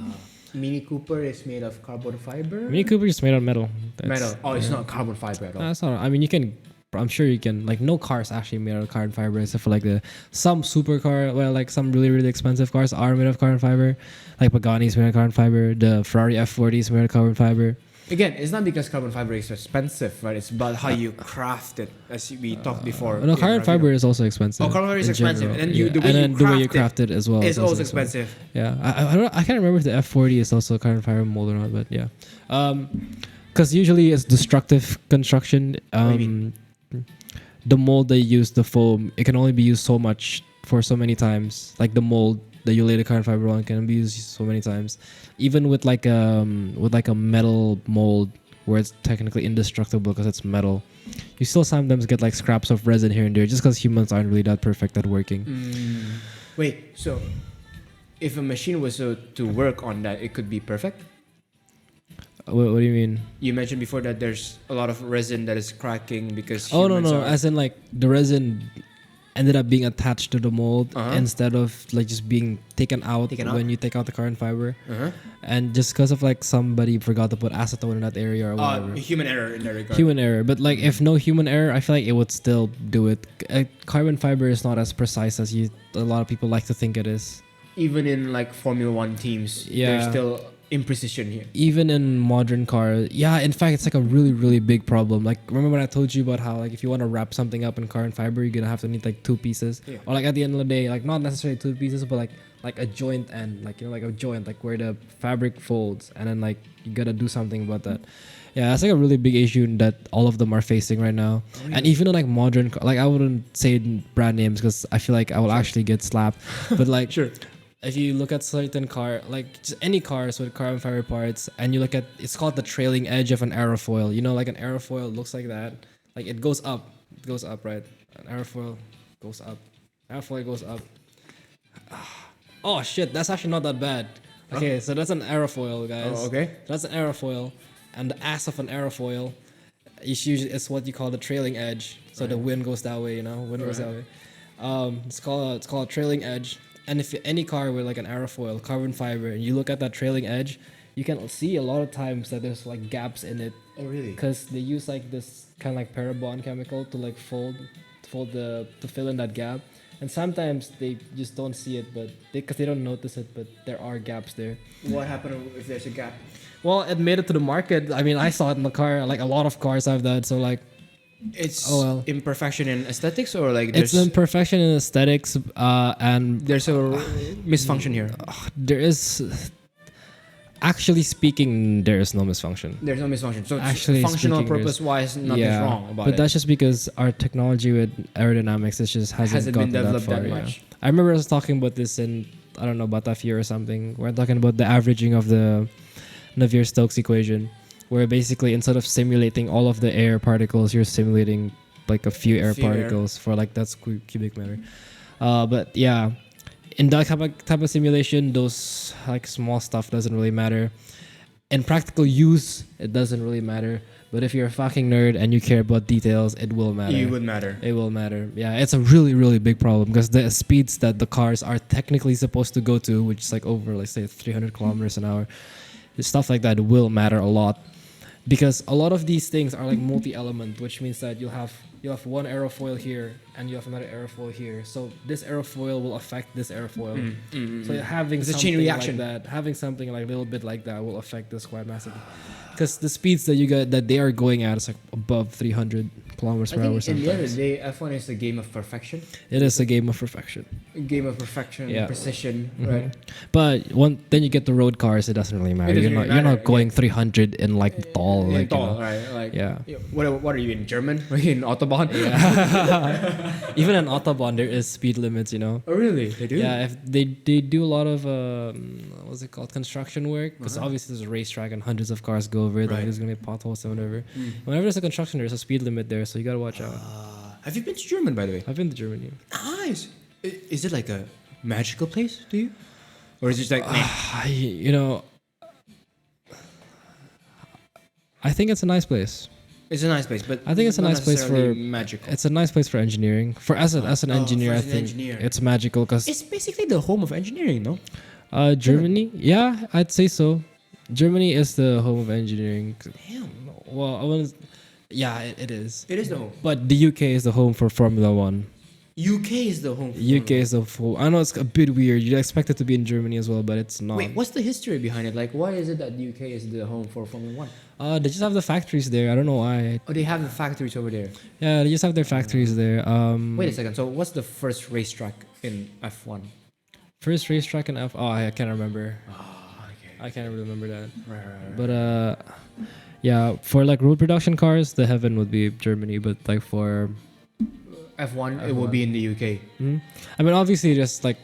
Mini Cooper is made of carbon fiber. Mini Cooper is made of metal. Metal. Oh, it's not carbon fiber at all. No, it's not. I mean, you can. I'm sure you can. Like, no car is actually made out of carbon fiber, except for like some supercar. Well, like some really expensive cars are made of carbon fiber. Like Pagani is made of carbon fiber. The Ferrari F40 is made of carbon fiber. Again, it's not because carbon fiber is expensive, right? It's about how you craft it, as we talked before. No, carbon fiber is also expensive. Oh, carbon fiber is in expensive, general. and then the way you craft it as well. It's is also expensive. expensive. Yeah, I can't remember if the F40 is also carbon fiber mold or not, but yeah. Because usually it's destructive construction. What do you mean? The mold they use, the foam, it can only be used so much for so many times. Like the mold that you lay the carbon fiber on can be used so many times. Even with like a metal mold where it's technically indestructible because it's metal, you still sometimes get like scraps of resin here and there, just because humans aren't really that perfect at working. Wait, so if a machine was to work on that, it could be perfect? What do you mean? You mentioned before that there's a lot of resin that is cracking because Oh no, humans are... as in like the resin ended up being attached to the mold instead of like just being taken out when you take out the carbon fiber. And just because of like somebody forgot to put acetone in that area or whatever. Human error in that regard. Human error, but like if no human error, I feel like it would still do it. Carbon fiber is not as precise as a lot of people like to think it is. Even in like Formula One teams, Yeah. there's still imprecision here. even in modern cars, yeah, in fact, it's like a really, really big problem. Like, remember when I told you about how, like, if you want to wrap something up in carbon fiber, you're gonna have to need like 2 pieces, Yeah. or like at the end of the day, like not necessarily 2 pieces, but like a joint end, like like a joint, like where the fabric folds, and then like you gotta do something about that. Yeah, that's like a really big issue that all of them are facing right now. And even in like modern, like I wouldn't say brand names because I feel like I will actually get slapped, but like Sure. if you look at certain car, like just any cars with carbon fiber parts, and you look at, it's called the trailing edge of an aerofoil. You know, like an aerofoil looks like that. Like it goes up, right? An aerofoil goes up. Aerofoil goes up. Oh shit, that's actually not that bad. Okay, so that's an aerofoil, guys. Oh, okay. That's an aerofoil, and the ass of an aerofoil is usually it's what you call the trailing edge. So the wind goes that way, you know, wind goes that way. It's called a trailing edge. And if any car with like an aerofoil, carbon fiber, and you look at that trailing edge, you can see a lot of times that there's like gaps in it. Oh, really? Because they use like this kind of like parabond chemical to like to fill in that gap. And sometimes they just don't see it, but because they don't notice it, but there are gaps there. What happened if there's a gap? Well, it made it to the market. I mean, I saw it in the car. Like a lot of cars have that. So like, It's Oh, well. imperfection in aesthetics, or like it's there's imperfection in aesthetics, and there's a misfunction here. there is, actually speaking, there is no misfunction. There's no misfunction. So Actually functional speaking, purpose wise, nothing's wrong about but it. that's just because our technology with aerodynamics it just hasn't Hasn't been gotten developed that far. that Yeah. much. I remember I was talking about this in, I don't know, Batavia or something. We're talking about the averaging of the Navier-Stokes equation, where basically instead of simulating all of the air particles, you're simulating like a few air Few air. particles for like that's cubic meter. But yeah, in that type of simulation, those like small stuff doesn't really matter. In practical use, it doesn't really matter. But if you're a fucking nerd and you care about details, it will matter. It would matter. It will matter. Yeah, it's a really, really big problem because the speeds that the cars are technically supposed to go to, which is like over, let's say, 300 kilometers an hour, stuff like that will matter a lot. Because a lot of these things are like multi-element, which means that you'll have one aerofoil here and you have another aerofoil here. So this aerofoil will affect this aerofoil. So having It's a something chain reaction. like that, having something like a little bit like that will affect this quite massively. Because the speeds that you get that they are going at is like above 300 kilometers I per hour think in the end of sometimes. the day, F1 is a game of perfection. It is a game of perfection. A game of perfection, Yeah. precision, right? But then you get the road cars, it doesn't really matter. It doesn't You're not really you're matter, not going 300 in like tall, Yeah, like you tall, know. right? Like, Yeah. What are you in German? Are you in Autobahn? Even in Autobahn, there is speed limits, you know. Oh, really? They do? Yeah, if they do a lot of what's it called, construction work, because obviously there's a racetrack and hundreds of cars go over it. Right. Like there's gonna be potholes and whatever. Whenever there's a construction, there's a speed limit there, so you gotta watch out. Have you been to Germany, by the way? I've been to Germany. Nice. Is it like a magical place to you? Or is it just like, You know, I think it's a nice place. it's a nice place, but I think it's a not nice place necessarily for magical. It's a nice place for engineering. For as an engineer, for I as an think engineer. it's magical because It's basically the home of engineering, no? Germany, yeah, I'd say so. Germany is the home of engineering. Damn. Well, I want. Yeah, it is. It is the home. But the UK is the home for Formula One. UK is the home. UK is the full. I know it's a bit weird. You'd expect it to be in Germany as well, but it's not. Wait, what's the history behind it? Like, why is it that the UK is the home for Formula One? They just have the factories there. I don't know why. Oh, they have the factories over there. Yeah, they just have their factories there. Wait a second. So, what's the first racetrack in F1? First racetrack in F. Oh, I can't remember. Oh, okay. I can't really remember that. Right. But yeah, for like road production cars, the heaven would be Germany. But like for F1, it will be in the UK. I mean, obviously, just like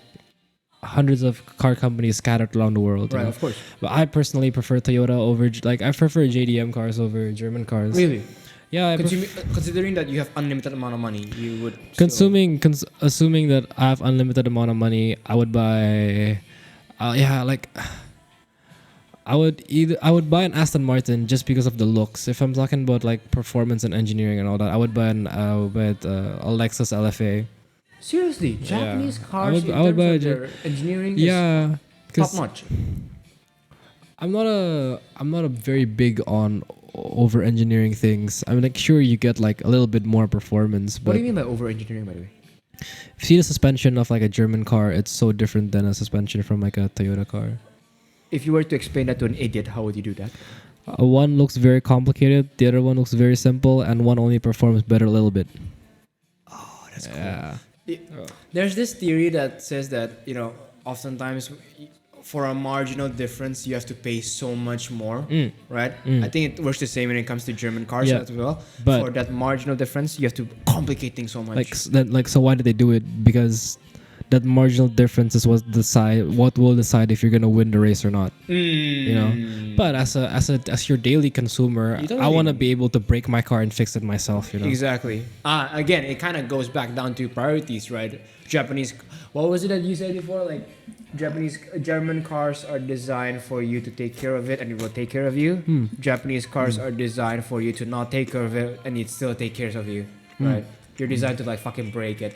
hundreds of car companies scattered around the world. you Right, know. of course. But I personally prefer Toyota over, like, I prefer JDM cars over German cars. Really? Yeah, Considering that you have unlimited amount of money, you would still- assuming that I have unlimited amount of money, I would buy, I would buy an Aston Martin just because of the looks. If I'm talking about like performance and engineering and all that, I would buy a Lexus LFA. Seriously, Japanese cars I would buy a in terms of their engineering is Yeah, top notch. I'm not a very big on over engineering things. I mean, like, sure, you get like a little bit more performance, but What do you mean by over engineering, by the way? if you see the suspension of like a German car, it's so different than a suspension from like a Toyota car. if you were to explain that to an idiot, how would you do that? One looks very complicated, the other one looks very simple, and one only performs better a little bit. Oh, that's Yeah. There's this theory that says that, oftentimes for a marginal difference, you have to pay so much more, right? I think it works the same when it comes to German cars Yeah. as well. But- for that marginal difference, you have to complicate things so much. So why did they do it? Because that marginal difference is what will decide if you're gonna win the race or not. You know. But as your daily consumer, You don't I want to really- be able to break my car and fix it myself. You know. Exactly. Again, it kind of goes back down to priorities, right? What was it that you said before? Like, German cars are designed for you to take care of it and it will take care of you. Japanese cars are designed for you to not take care of it and it still take care of you, right? You're designed to like fucking break it.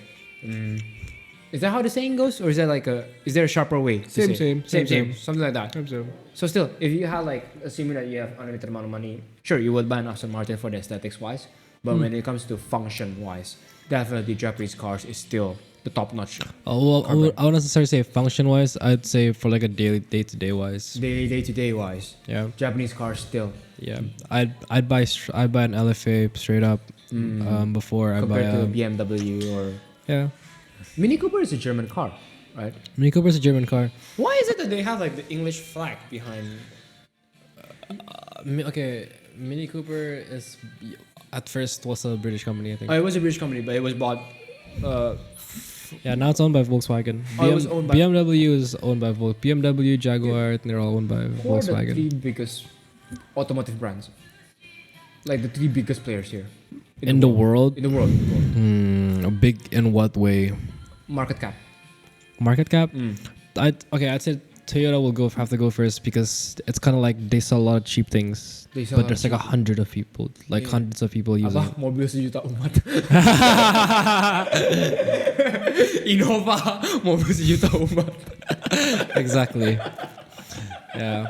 Is that how the saying goes? Or is there a sharper way? to say it? Same. Something like that. So still, if you have assuming that you have unlimited amount of money, sure, you would buy an Aston Martin for the aesthetics wise. But when it comes to function wise, definitely Japanese cars is still the top notch. Oh well, I wouldn't necessarily say function wise. I'd say for like a daily day-to-day wise. Day to day wise, Yeah. Japanese cars still Yeah. I'd buy an LFA straight up before I buy compared to a a BMW or yeah. Mini Cooper is a German car, right? Mini Cooper's a German car. Why is it that they have like the English flag behind? Okay, Mini Cooper is at first was a British company, I think. It was a British company, but it was bought. Yeah, now it's owned by Volkswagen. It was owned by- BMW is owned by BMW, Jaguar, they're all owned by Who are the Volkswagen. three biggest automotive brands? Like the three biggest players here In the world? In the world. Big in what way? Market cap. Market cap? I'd say Toyota will have to go first because it's kind of like they sell a lot of cheap things, They sell a but lot there's of like hundreds of people using it. Mobil sejuta umat. Innova, mobil sejuta umat. Exactly. Yeah.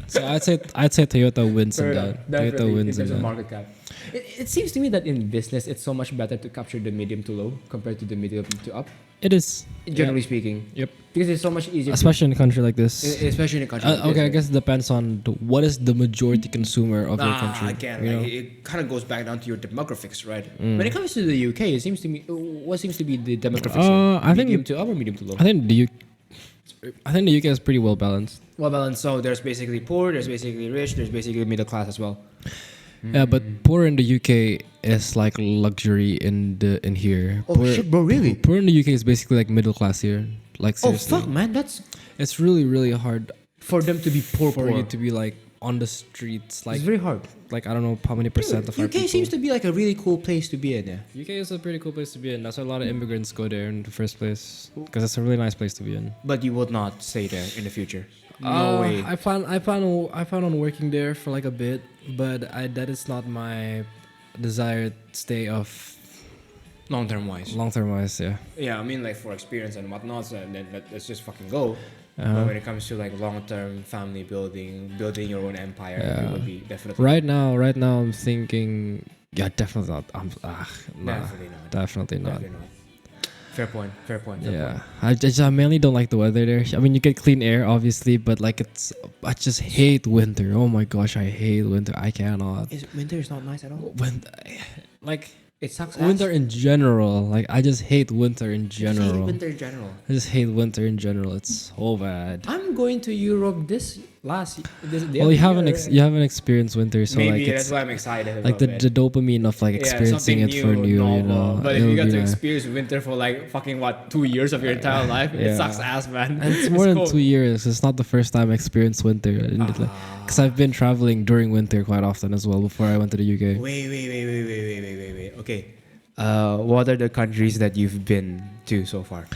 So I'd say Toyota wins in that. Toyota wins in in terms of that. market cap. It seems to me that in business, it's so much better to capture the medium to low compared to the medium to up. It is. Generally speaking, Yep. because it's so much easier. Especially in a country like this. Especially in a country. like Okay, I this, guess it depends on what is the majority consumer of your country. Again, you know? it kind of goes back down to your demographics, right? When it comes to the UK, it seems to me, what seems to be the demographics? I think- medium to up or medium to low. I think the UK is pretty well balanced. Well balanced. So there's basically poor, there's basically rich, there's basically middle class as well. Yeah, but poor in the UK is like luxury in here. bro, really? Poor in the UK is basically like middle class here. Like Oh seriously. fuck, man, that's It's really, really hard for them to be poor. for you to be like on the streets. Like it's very hard. I don't know how many percent of our UK people. seems to be like a really cool place to be in. Yeah. UK is a pretty cool place to be in. That's why a lot of immigrants go there in the first place because it's a really nice place to be in. But you would not stay there in the future. No way. I plan on working there for like a bit, but that is not my desired stay of Long term wise. long term wise. Yeah. Yeah, I mean like for experience and whatnot, so then let's just fucking go. Uh-huh. But when it comes to like long term family building your own empire, Yeah. it would be definitely Right now, I'm thinking, yeah, definitely not. definitely not. Definitely not. Definitely not. Fair point. Yeah, I mainly don't like the weather there. I mean, you get clean air, obviously, but like I just hate winter. Oh my gosh, I hate winter. I cannot. Winter is not nice at all. Like It sucks. winter in general. Like I just hate winter in general. Winter in general. I just hate winter in general. It's so bad. I'm going to Europe this Well, you haven't experienced winter, so Maybe like that's it's why I'm excited. like the dopamine of like experiencing it for new, you know. But if you it'll got be to nice. experience winter for like fucking 2 years of your entire life, it Yeah. sucks ass, man. And it's more than cold. 2 years. It's not the first time I experienced winter. Because I've been traveling during winter quite often as well before I went to the UK. Wait. Okay. What are the countries that you've been to so far?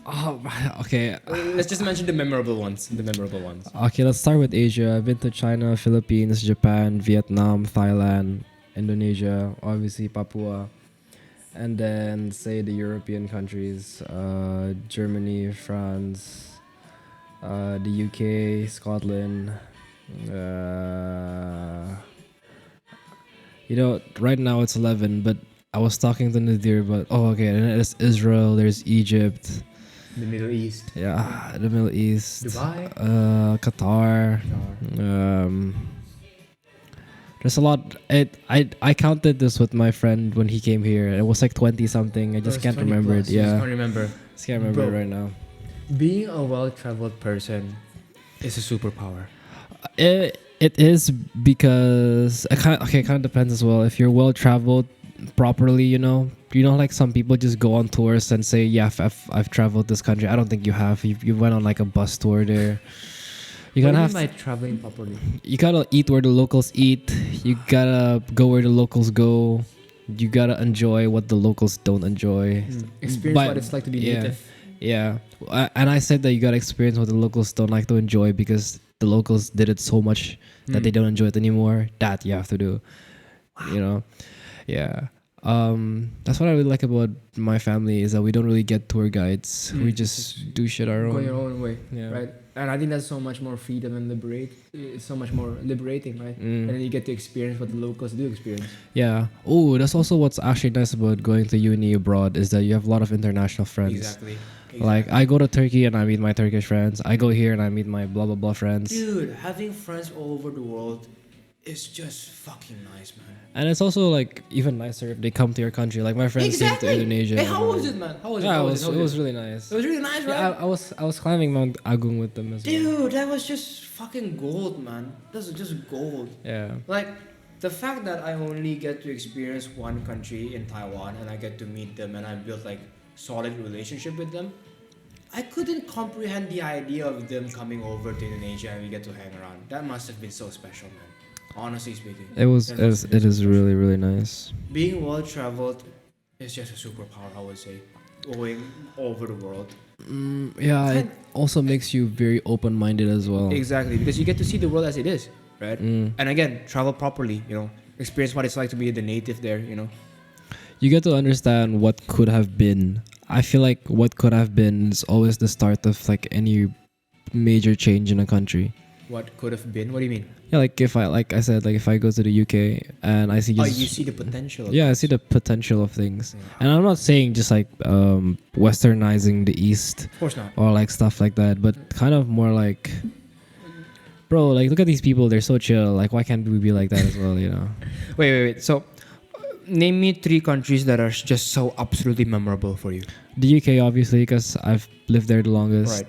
Oh, okay. Let's just mention the memorable ones. Okay, let's start with Asia. I've been to China, Philippines, Japan, Vietnam, Thailand, Indonesia, obviously Papua. And then say the European countries, Germany, France, the UK, Scotland. Right now it's 11, but I was talking to Nadir about, and there's Israel, there's Egypt, The Middle East. Yeah, the Middle East. Dubai. Qatar. There's a lot. I counted this with my friend when he came here. It was like 20 something. I just can't remember it. You just Yeah, can't remember. just can't remember Bro. it right now. Being a well-traveled person is a superpower. It is because it kind of depends as well. If you're well traveled properly, like some people just go on tours and say, yeah, I've traveled this country. I don't think you have. You went on like a bus tour there. You What gotta do you have mean by traveling properly? you gotta eat where the locals eat. You gotta go where the locals go. You gotta enjoy what the locals don't enjoy. Experience But- what it's like to be yeah. native. Yeah, and I said that you gotta experience what the locals don't like to enjoy because the locals did it so much that they don't enjoy it anymore. That you have to do, yeah. That's what I really like about my family is that we don't really get tour guides. We just do shit our Go own. your own way, Yeah. right? And I think that's so much more freedom and it's so much more liberating, right? And then you get to experience what the locals do experience. Yeah. Oh, that's also what's actually nice about going to uni abroad is that you have a lot of international friends. Exactly. Like I go to Turkey and I meet my Turkish friends. I go here and I meet my blah blah blah friends. Dude, having friends all over the world is just fucking nice, man. And it's also like even nicer if they come to your country. Like my friends came to Indonesia. Hey, how was it, man? How was it? Yeah, How it How was really nice. It was really nice, right? Yeah, I was climbing Mount Agung with them as well. Dude, that was just fucking gold, man. That's just gold. Yeah. Like, the fact that I only get to experience one country in Taiwan and I get to meet them and I built like solid relationship with them, I couldn't comprehend the idea of them coming over to Indonesia and we get to hang around. That must have been so special, man. Honestly speaking. It was That must have been it so is special. really really nice. Being well traveled is just a superpower, I would say. Going over the world. Yeah, it also makes you very open minded as well. Exactly, because you get to see the world as it is, right? Mm. And again, travel properly, experience what it's like to be the native there. You get to understand what could have been. I feel like what could have been is always the start of like any major change in a country. What could have been? What do you mean? Yeah, if I go to the UK and I see just You see the potential. of yeah, I things. see the potential of things. And I'm not saying just like westernizing the East Of course not. or like stuff like that, but kind of more like, bro, like look at these people, they're so chill. Like why can't we be like that as well, Wait. So, name me 3 countries that are just so absolutely memorable for you. The UK obviously because I've lived there the longest.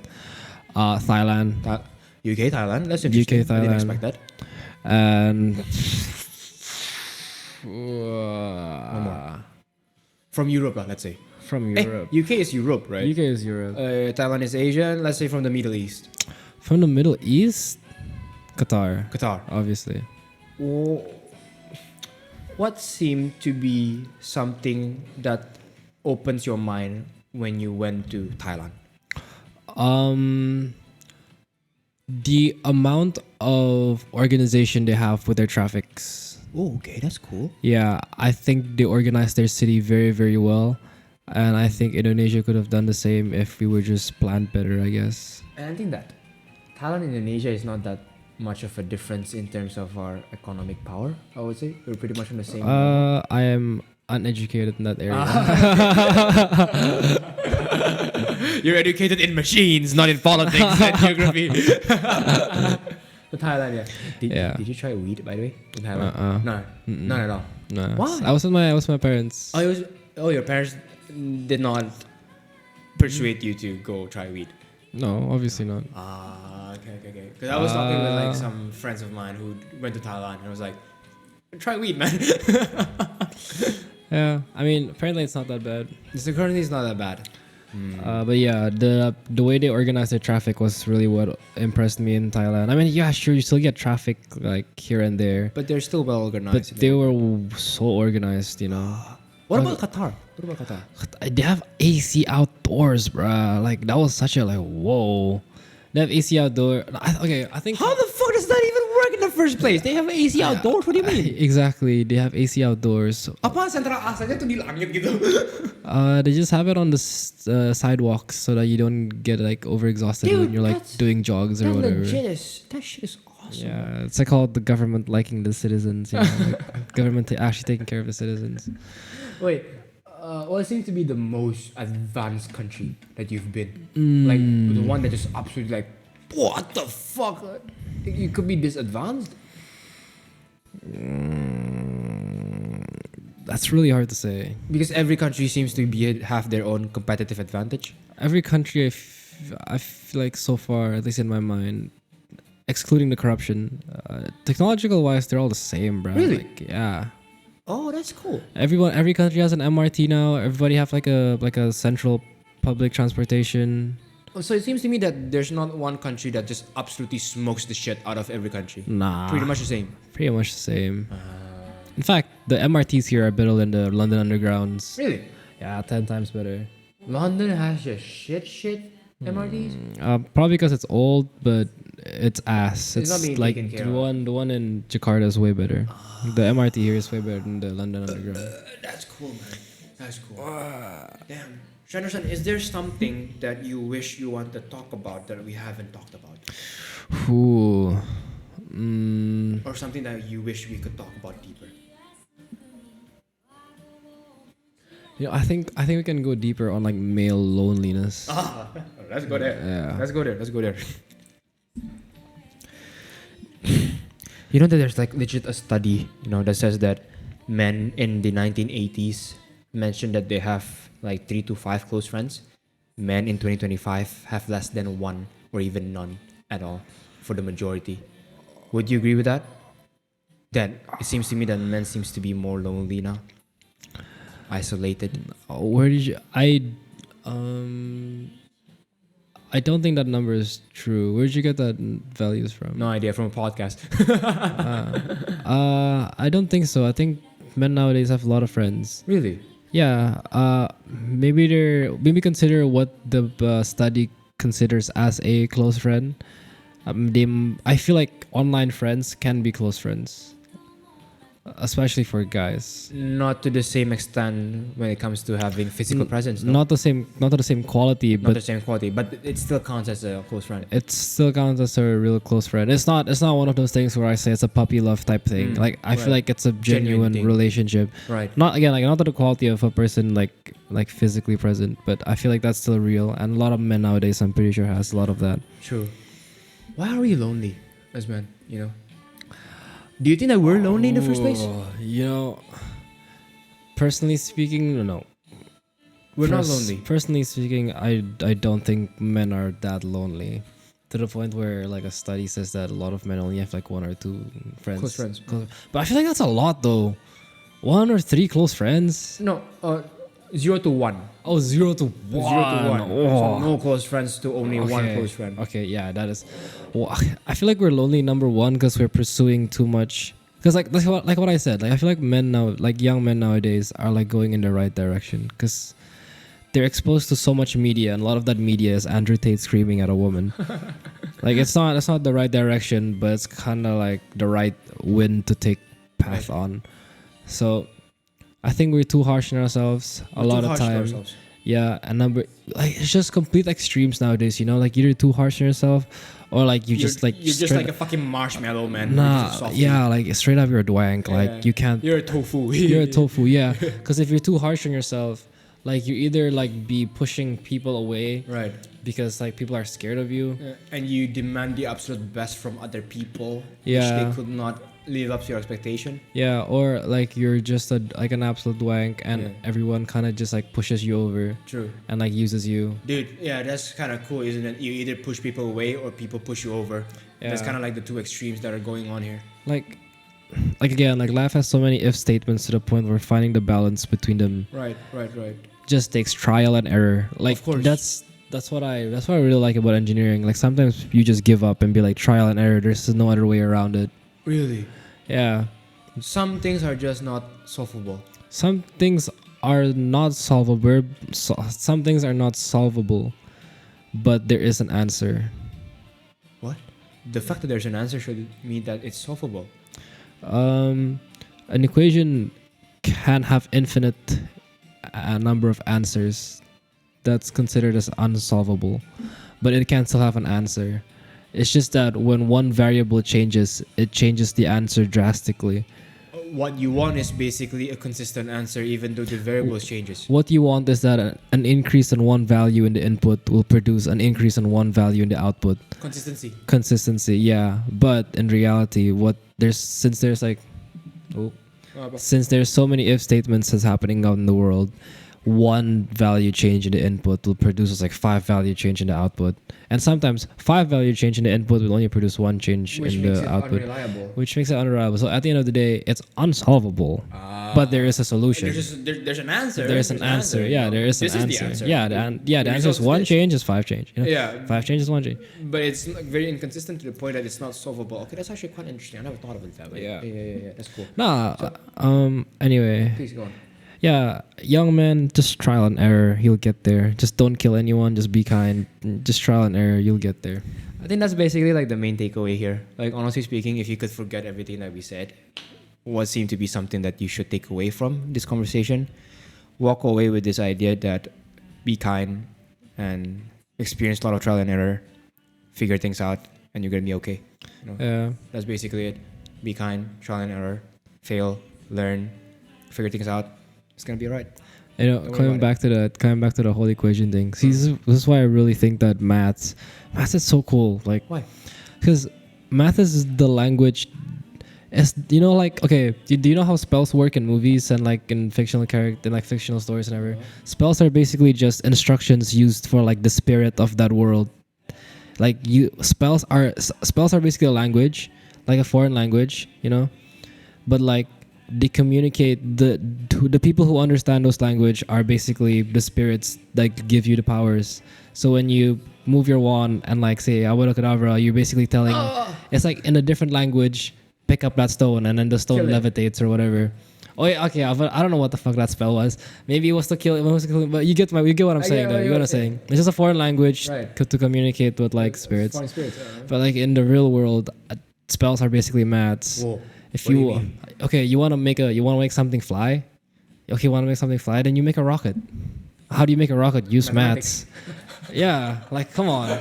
Right. Thailand UK, Thailand. That's interesting. I Thailand. didn't expect that. and From Europe, let's say. from Europe. UK is Europe, right? UK is Europe. Thailand is Asia. Let's say from the Middle East. From the Middle East, Qatar, Qatar. obviously. What seemed to be something that opens your mind when you went to Thailand? The amount of organization they have with their traffics. Oh, okay, that's cool. Yeah, I think they organize their city very, very well. And I think Indonesia could have done the same if we were just planned better, I guess. And I think that Thailand and Indonesia is not that much of a difference in terms of our economic power, I would say. We're pretty much on the same level. I am uneducated in that area. You're educated in machines, not in politics and geography. The Thailand, yeah. Did you try weed, by the way, in Thailand? No, none at all. Nah. Why? I was with my parents. Your parents did not persuade you to go try weed. No, obviously not. Okay. Because I was talking with like some friends of mine who went to Thailand and I was like, try weed, man. Yeah, I mean, apparently it's not that bad. The currency is not that bad. But yeah, the way they organized their traffic was really what impressed me in Thailand. I mean, yeah, sure, you still get traffic like here and there, But they're still well but organized. they were so organized, What about Qatar? They have AC outdoors, bruh. Like that was such a like whoa. They have AC outdoor. I think How the fuck does that even work in the first place? They have AC outdoors. What do you mean? exactly. They have AC outdoors. Apa Central Asia tuh di langit gitu? They just have it on the sidewalks so that you don't get like overexhausted Dude, when you're like that's- doing jogs or whatever. That shit is awesome. Yeah, it's like called the government liking the citizens. Like, government actually taking care of the citizens. Wait, Well, it seems to be the most advanced country that you've been. Like the one that just absolutely like, what the fuck? You could be this advanced. That's really hard to say. Because every country seems to have their own competitive advantage. Every country I feel like so far, at least in my mind, excluding the corruption, technological wise, they're all the same, bro. Really? Like, yeah. Oh, that's cool. Every country has an MRT now. Everybody have like a central public transportation. So it seems to me that there's not one country that just absolutely smokes the shit out of every country. Nah. Pretty much the same. Pretty much the same. In fact, the MRTs here are better than the London Undergrounds. Really? Yeah, 10 times better. London has just shit MRTs? Probably because it's old, but it's ass. It's not It's being like taken care the of. one in Jakarta is way better. The MRT here is way better than the London Underground. That's cool, man. That's cool. Damn. Shandersen, is there something that you wish you want to talk about that we haven't talked about? Ooh. Or something that you wish we could talk about deeper? You know, I think we can go deeper on like male loneliness. Let's go there. Yeah. Let's go there. You know that there's like legit a study, that says that men in the 1980s mentioned that they have like 3 to 5 close friends. Men in 2025 have less than 1 or even none at all for the majority. Would you agree with that? That it seems to me that men seems to be more lonely now. Isolated. Where did you? I don't think that number is true. Where did you get that values from? No idea, from a podcast. I don't think so. I think men nowadays have a lot of friends. Really? Yeah. Maybe consider what the study considers as a close friend. I feel like online friends can be close friends, especially for guys. Not to the same extent when it comes to having physical presence. No? Not the same quality, Not but the same quality, but it still counts as a close friend. it still counts as a real close friend. It's not one of those things where I say it's a puppy love type thing. Like I feel right. like it's a Genuine genuine thing. relationship. Right. Not to the quality of a person like physically present, but I feel like that's still real. And a lot of men nowadays, I'm pretty sure, has a lot of that. True. Why are we lonely as men? Do you think that we're lonely in the first place? Personally speaking, no. We're not lonely. Personally speaking, I don't think men are that lonely. To the point where like a study says that a lot of men only have like 1 or 2 friends. Close friends. But I feel like that's a lot though. 1 or 3 close friends? No, 0 to 1. Oh, 0 to 1. 0 to 1. Oh. So no close friends to only 1 close friend. Okay, yeah, that is. Well, I feel like we're lonely, number 1, because we're pursuing too much. Because like what I said, like I feel like men now, like young men nowadays, are like going in the right direction because they're exposed to so much media, and a lot of that media is Andrew Tate screaming at a woman. Like it's not the right direction, but it's kind of like the right wind to take path on. So I think we're too harsh on ourselves a lot of time. Yeah, and it's just complete extremes nowadays. Like you're too harsh on yourself, or like you're just like a fucking marshmallow, man. Nah, yeah, like straight up you're a dwank. Like you can't. You're a tofu. You're a tofu, yeah. Because if you're too harsh on yourself, like you either like be pushing people away, right? Because like people are scared of you, and you demand the absolute best from other people, yeah, which they could not live up to your expectation. Yeah, or like you're just an absolute wank, and everyone kind of just like pushes you over. True. And like uses you. Dude, yeah, that's kind of cool, isn't it? You either push people away or people push you over. Yeah. That's kind of like the 2 extremes that are going on here. Like again, like life has so many if statements to the point where finding the balance between them. Right. Just takes trial and error. Like of course. That's what I really like about engineering. Like sometimes you just give up and be like trial and error. There's no other way around it. Really? Yeah. Some things are just not solvable. Some things are not solvable. Some things are not solvable, but there is an answer. What? The fact that there's an answer should mean that it's solvable. An equation can have infinite number of answers. That's considered as unsolvable, but it can still have an answer. It's just that when one variable changes, it changes the answer drastically. what you want is basically a consistent answer, even though the variables changes. What you want is that an increase in one value in the input will produce an increase in one value in the output. Consistency, yeah. But in reality, since there's so many if statements that's happening out in the world, one value change in the input will produce like 5 value change in the output, and sometimes 5 value change in the input will only produce 1 change in the output, which makes it unreliable. So at the end of the day, it's unsolvable, but there is a solution. There's an answer. There's an answer. Yeah, there is an answer. Is the answer. Yeah, the answer is 1 change is 5 change. You know? Yeah, 5 change is 1 change. But it's very inconsistent to the point that it's not solvable. Okay, that's actually quite interesting. I never thought of it that way. Yeah. That's cool. Anyway. Please go on. Yeah, young man, just trial and error. You'll get there. Just don't kill anyone. Just be kind. Just trial and error. You'll get there. I think that's basically like the main takeaway here. Like, honestly speaking, if you could forget everything that we said, what seemed to be something that you should take away from this conversation, walk away with this idea that be kind and experience a lot of trial and error, figure things out, and you're gonna be okay. That's basically it. Be kind, trial and error, fail, learn, figure things out. It's gonna be alright. Coming back to the whole equation thing. See, this is why I really think that maths is so cool. Like, why? Because math is the language. Do you know how spells work in movies and like in fictional fictional stories and everything? Spells are basically just instructions used for like the spirit of that world. Like spells are basically a language, like a foreign language, but like they communicate the people who understand those language are basically the spirits that give you the powers. So when you move your wand and like say Avada Kedavra, you're basically telling it's like in a different language, pick up that stone and then the stone levitates or whatever. Oh yeah, okay. I don't know what the fuck that spell was. Maybe it was to kill. But you get what I'm saying. You get what I'm saying. It's just a foreign language to communicate with like spirits. But like in the real world, spells are basically maths. Whoa. If you want to make something fly. Okay, you want to make something fly, then you make a rocket. How do you make a rocket? Use maths. Yeah, like come on.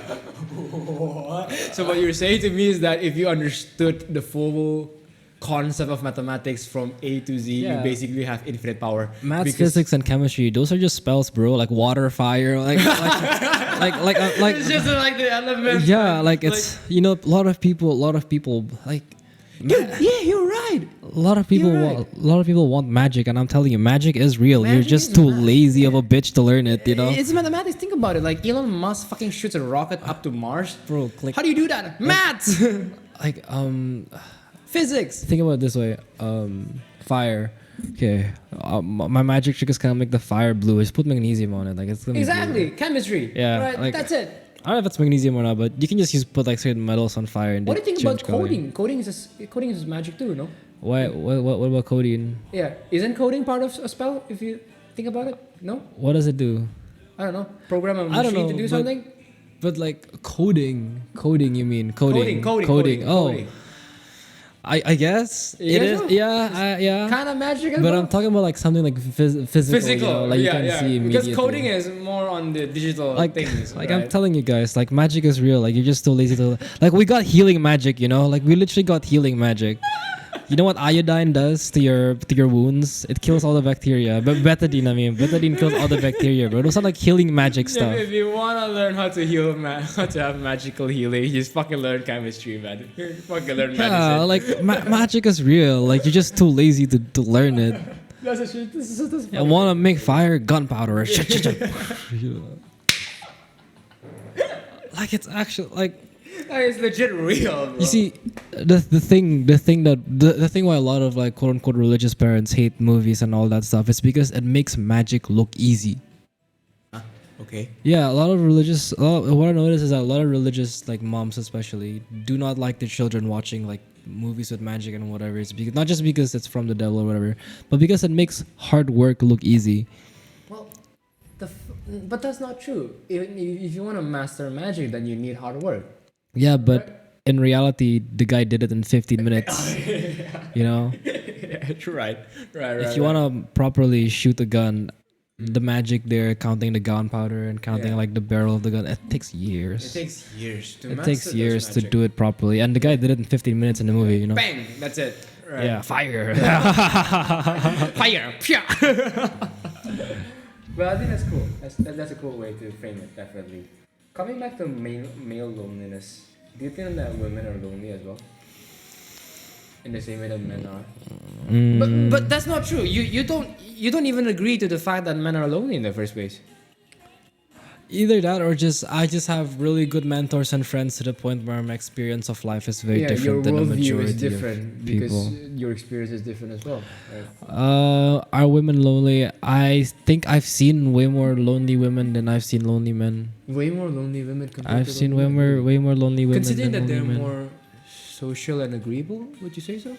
So what you're saying to me is that if you understood the full concept of mathematics from A to Z, you basically have infinite power. Maths, physics, and chemistry, those are just spells, bro. Like water, fire, like it's just like the elements. Yeah, like it's a lot of people like. Yeah, you're right. A lot of people want magic, and I'm telling you, magic is real. You're just too lazy of a bitch to learn it. It's mathematics. Think about it. Like Elon Musk fucking shoots a rocket up to Mars, bro. How do you do that? Maths. Physics. Think about it this way. Fire. Okay. My magic trick is kind of make the fire blue. Just put magnesium on it. Like it's gonna be chemistry. Yeah. Right. Like, that's it. I don't know if it's magnesium or not, but you can just put like certain metals on fire and. What do you think about coding? Coding is magic too, no? Why? What about coding? Yeah, isn't coding part of a spell? If you think about it, no. What does it do? I don't know. Program a machine to do something. But like coding, you mean coding? Coding. Oh. Coding. I guess it is. Yeah. Kind of magic. But I'm talking about like something like physical. Like you can see immediately. Because coding is more on the digital things. Like right? I'm telling you guys, like magic is real. Like you're just too lazy to. Like we got healing magic, Like we literally got healing magic. You know what iodine does to your wounds? It kills all the bacteria. But betadine kills all the bacteria, bro. Those are like healing magic stuff. If you wanna learn how to heal, how to have magical healing, you just fucking learn chemistry, man. You fucking learn medicine. Yeah, like magic is real. Like you're just too lazy to learn it. That's a shit. This is I want to make fire, gunpowder. Like it's actually like. It's legit real, bro. You see, the thing why a lot of like quote unquote religious parents hate movies and all that stuff is because it makes magic look easy. Okay. Yeah, what I noticed is that a lot of religious like moms especially do not like their children watching like movies with magic and whatever. It's because not just because it's from the devil or whatever, but because it makes hard work look easy. Well, but that's not true. If you want to master magic, then you need hard work. Yeah, but in reality, the guy did it in 15 minutes. Yeah, right. If you want to properly shoot a gun, the magic there, counting the gunpowder and counting like the barrel of the gun, it takes years. It takes years to do it properly. And the guy did it in 15 minutes in the movie, Bang! That's it. Right. Yeah, fire. Fire. Well, I think that's cool. That's a cool way to frame it, definitely. Coming back to male loneliness, do you think that women are lonely as well? In the same way that men are? But that's not true. You don't even agree to the fact that men are lonely in the first place. Either that or just I just have really good mentors and friends to the point where my experience of life is very different than the majority is different of because people. your experience is different as well. Right? Are women lonely? I think I've seen way more lonely women than I've seen lonely men. Way more lonely women compared I've to seen lonely men. way more lonely women Considering than that lonely they're men. more social and agreeable, would you say so?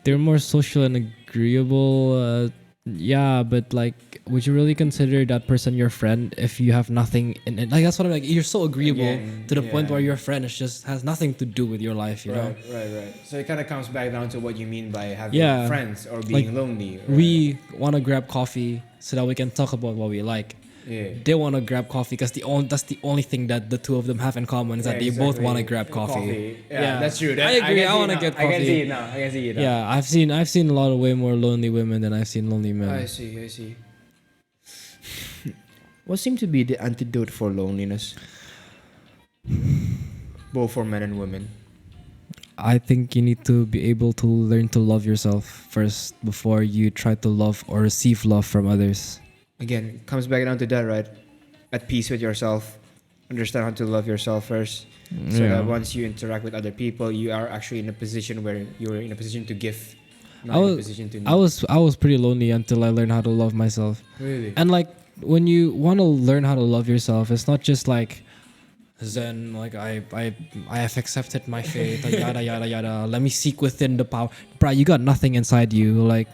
They're more social and agreeable. Yeah, but like, would you really consider that person your friend if you have nothing in it? Like, that's what I'm like. You're so agreeable Again, to the point yeah. where your friend is just has nothing to do with your life. You know. Right. So it kind of comes back down to what you mean by having Yeah. friends or being Like, lonely. Right? We want to grab coffee so that we can talk about what we like. Yeah. They want to grab coffee because that's the only thing that the two of them have in common is that they both want to grab coffee. Yeah, that's true. I agree. I want to get coffee. I can see it now. Yeah, I've seen a lot of way more lonely women than I've seen lonely men. I see. What seems to be the antidote for loneliness? Both for men and women. I think you need to be able to learn to love yourself first before you try to love or receive love from others. Again, it comes back down to that, right? At peace with yourself. Understand how to love yourself first. So Yeah. that once you interact with other people, you are actually in a position where you're in a position to give. Not I in was- a position to need. I was pretty lonely until I learned how to love myself. Really? And like when you want to learn how to love yourself, it's not just like Zen, like I have accepted my fate, like, yada yada yada. Let me seek within the power. Bruh, you got nothing inside you. Like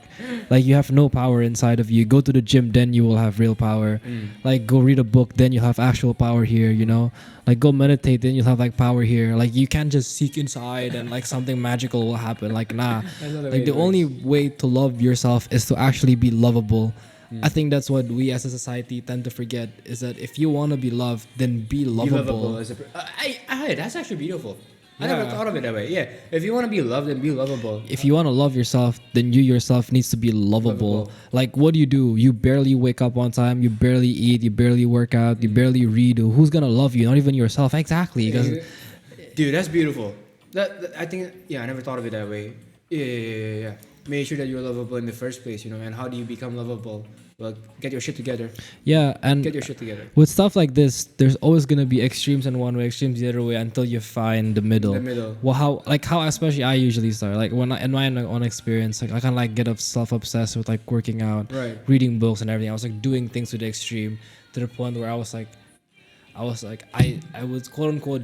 you have no power inside of you. Go to the gym, then you will have real power. Like go read a book, then you'll have actual power here, you know? Like go meditate, then you'll have like power here. Like you can't just seek inside and like something magical will happen. Like nah. Like the only way to love yourself is to actually be lovable. I think that's what we as a society tend to forget is that if you want to be loved, then be lovable. That's actually beautiful. I Yeah. never thought of it that way. Yeah, if you want to be loved, then be lovable. If you want to love yourself, then you yourself needs to be lovable. Like what do? You barely wake up on time, you barely eat, you barely work out, you barely read. Who's gonna love you? Not even yourself. Exactly. 'Cause Dude, that's beautiful. I think, I never thought of it that way. Yeah. Make sure that you're lovable in the first place, and how do you become lovable? Well, get your shit together. yeah, and Get your shit together. with stuff like this, there's always gonna be extremes in one way, extremes the other way, until you find the middle. The middle. Well, how especially I usually start. Like when in my own experience, like I kind of like get self-obsessed with like working out, Right. reading books and everything. I was like doing things to the extreme to the point where I was like I was quote unquote.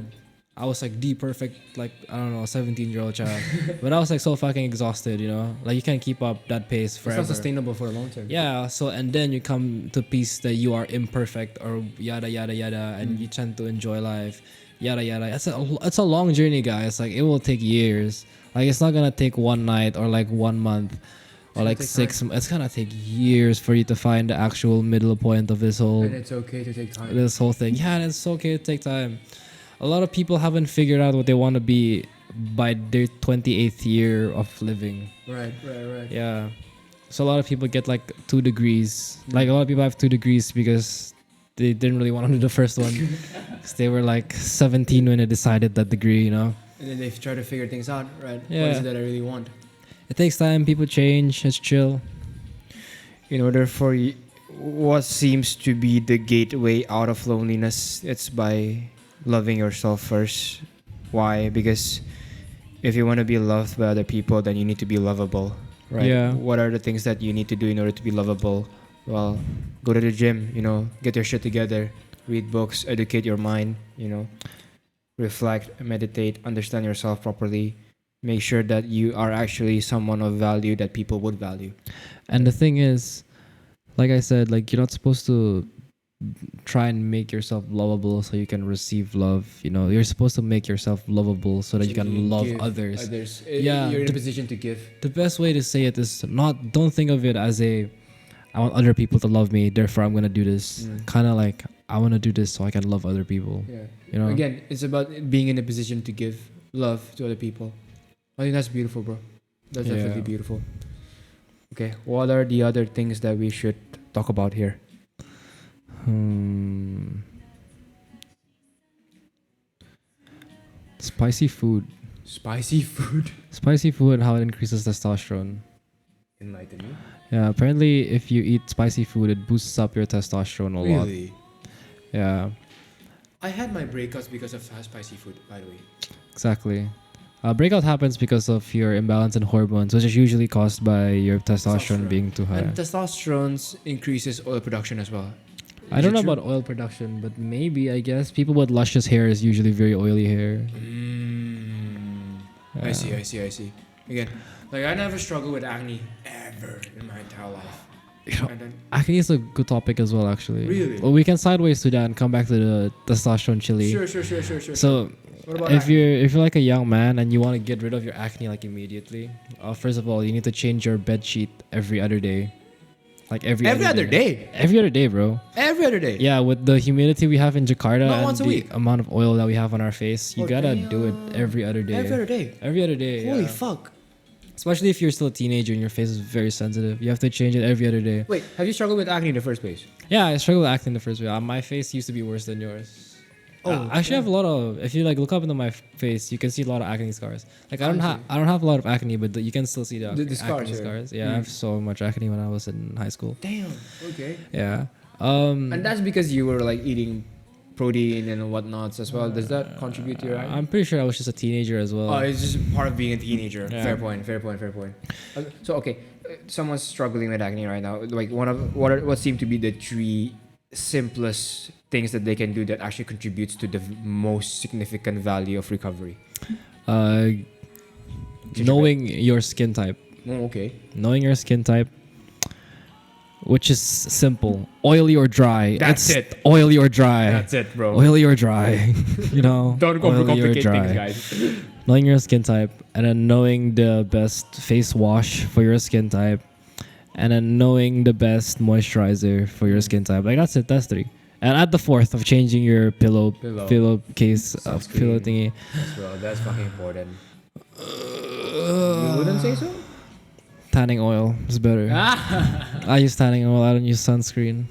I was like the perfect, like, I don't know, 17-year-old child. But I was like so fucking exhausted, Like you can't keep up that pace forever. It's not sustainable for the long term. Yeah, so and then you come to peace that you are imperfect or yada yada yada, and you tend to enjoy life, yada yada. It's a long journey, guys. Like it will take years. Like it's not gonna take one night or like 1 month or like 6 months. It's gonna take years for you to find the actual middle point of this whole And it's okay to take time. thing. Yeah, and it's okay to take time. A lot of people haven't figured out what they want to be by their 28th year of living. Right. Yeah. So a lot of people get like 2 degrees. Like a lot of people have 2 degrees because they didn't really want to do the first one. 'Cause they were like 17 when they decided that degree, And then they try to figure things out, right? Yeah. What is it that I really want? It takes time. People change. It's chill. In order for what seems to be the gateway out of loneliness, it's by loving yourself first. Why? Because if you want to be loved by other people, then you need to be lovable, right? Yeah. What are the things that you need to do in order to be lovable? Well, go to the gym, get your shit together, read books, educate your mind, reflect, meditate, understand yourself properly. Make sure that you are actually someone of value that people would value. And the thing is, like I said, like you're not supposed to try and make yourself lovable so you can receive love. You're supposed to make yourself lovable so that you can love give others. Yeah, you're in the- a position to give. The best way to say it is don't think of it as I want other people to love me, therefore I'm gonna do this. Kind of like I want to do this so I can love other people. Yeah. Again, it's about being in a position to give love to other people. I think that's beautiful, bro. That's Yeah. definitely beautiful. Okay, what are the other things that we should talk about here? Spicy food. Spicy food. Spicy food and how it increases testosterone. Enlighten me. Yeah, apparently if you eat spicy food, it boosts up your testosterone a lot. Really? Yeah, I had my breakups because of spicy food, by the way. exactly. Breakout happens because of your imbalance in hormones, which is usually caused by your testosterone being too high. And testosterone increases oil production as well. I don't know about oil production, but maybe, I guess, people with luscious hair is usually very oily hair. I Yeah. see. Again, like I never struggled with acne ever in my entire life. You know, And then, acne is a good topic as well, actually. Really? Well, we can sideways to that and come back to the testosterone chili. sure. So, What about if acne? you're like a young man and you want to get rid of your acne like immediately, first of all, you need to change your bed sheet every other day. Like every other day. Every other day, bro. Every other day. Yeah, with the humidity we have in Jakarta Not and once a the week. amount of oil that we have on our face, you Oh, gotta do it every other day. Every other day. Every other day. Holy yeah. fuck. Especially if you're still a teenager and your face is very sensitive. You have to change it every other day. Wait, have you struggled with acne in the first place? Yeah, I struggle with acne in the first place. My face used to be worse than yours. I actually have a lot of. If you like look up into my face, you can see a lot of acne scars. Like I don't have a lot of acne, but you can still see the The scars, acne yeah. scars. Yeah, I have so much acne when I was in high school. Damn. Okay. Yeah. And that's because you were like eating protein and whatnots as well. Does that contribute to your acne? I'm pretty sure I was just a teenager as well. Oh, it's just part of being a teenager. Yeah. Fair point. So okay, someone's struggling with acne right now. Like what seem to be the three simplest things that they can do that actually contributes to the most significant value of recovery? Knowing your skin type. Oh, okay. Knowing your skin type, which is simple, oily or dry. That's It's it. Oily or dry. That's it, bro. Oily or dry. You know. Don't oily or overcomplicate dry. things, guys. Knowing your skin type, and then knowing the best face wash for your skin type, and then knowing the best moisturizer for your skin type. Like that's it. That's three. And at the fourth of changing your pillow case, Sunscreen. pillow thingy. As well, that's fucking important. You wouldn't say so? Tanning oil is better. I use tanning oil. I don't use sunscreen.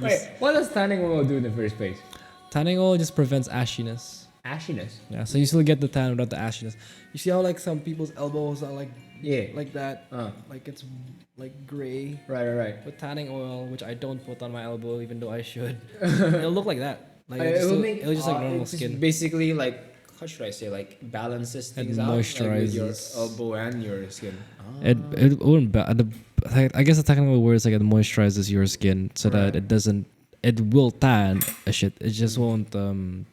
Wait, what does tanning oil do in the first place? Tanning oil just prevents ashiness. Ashiness. Yeah, so you still get the tan without the ashiness. You see how like some people's elbows are Yeah. like that, like it's like gray. Right. With tanning oil, which I don't put on my elbow, even though I should, it'll look like that. Like it'll just like normal it's skin. Basically, like how should I say, like balances things out, like, with your moisturizes. elbow and your skin. It wouldn't. I guess the technical word is like it moisturizes your skin so that it doesn't. It will tan a shit. It just won't turn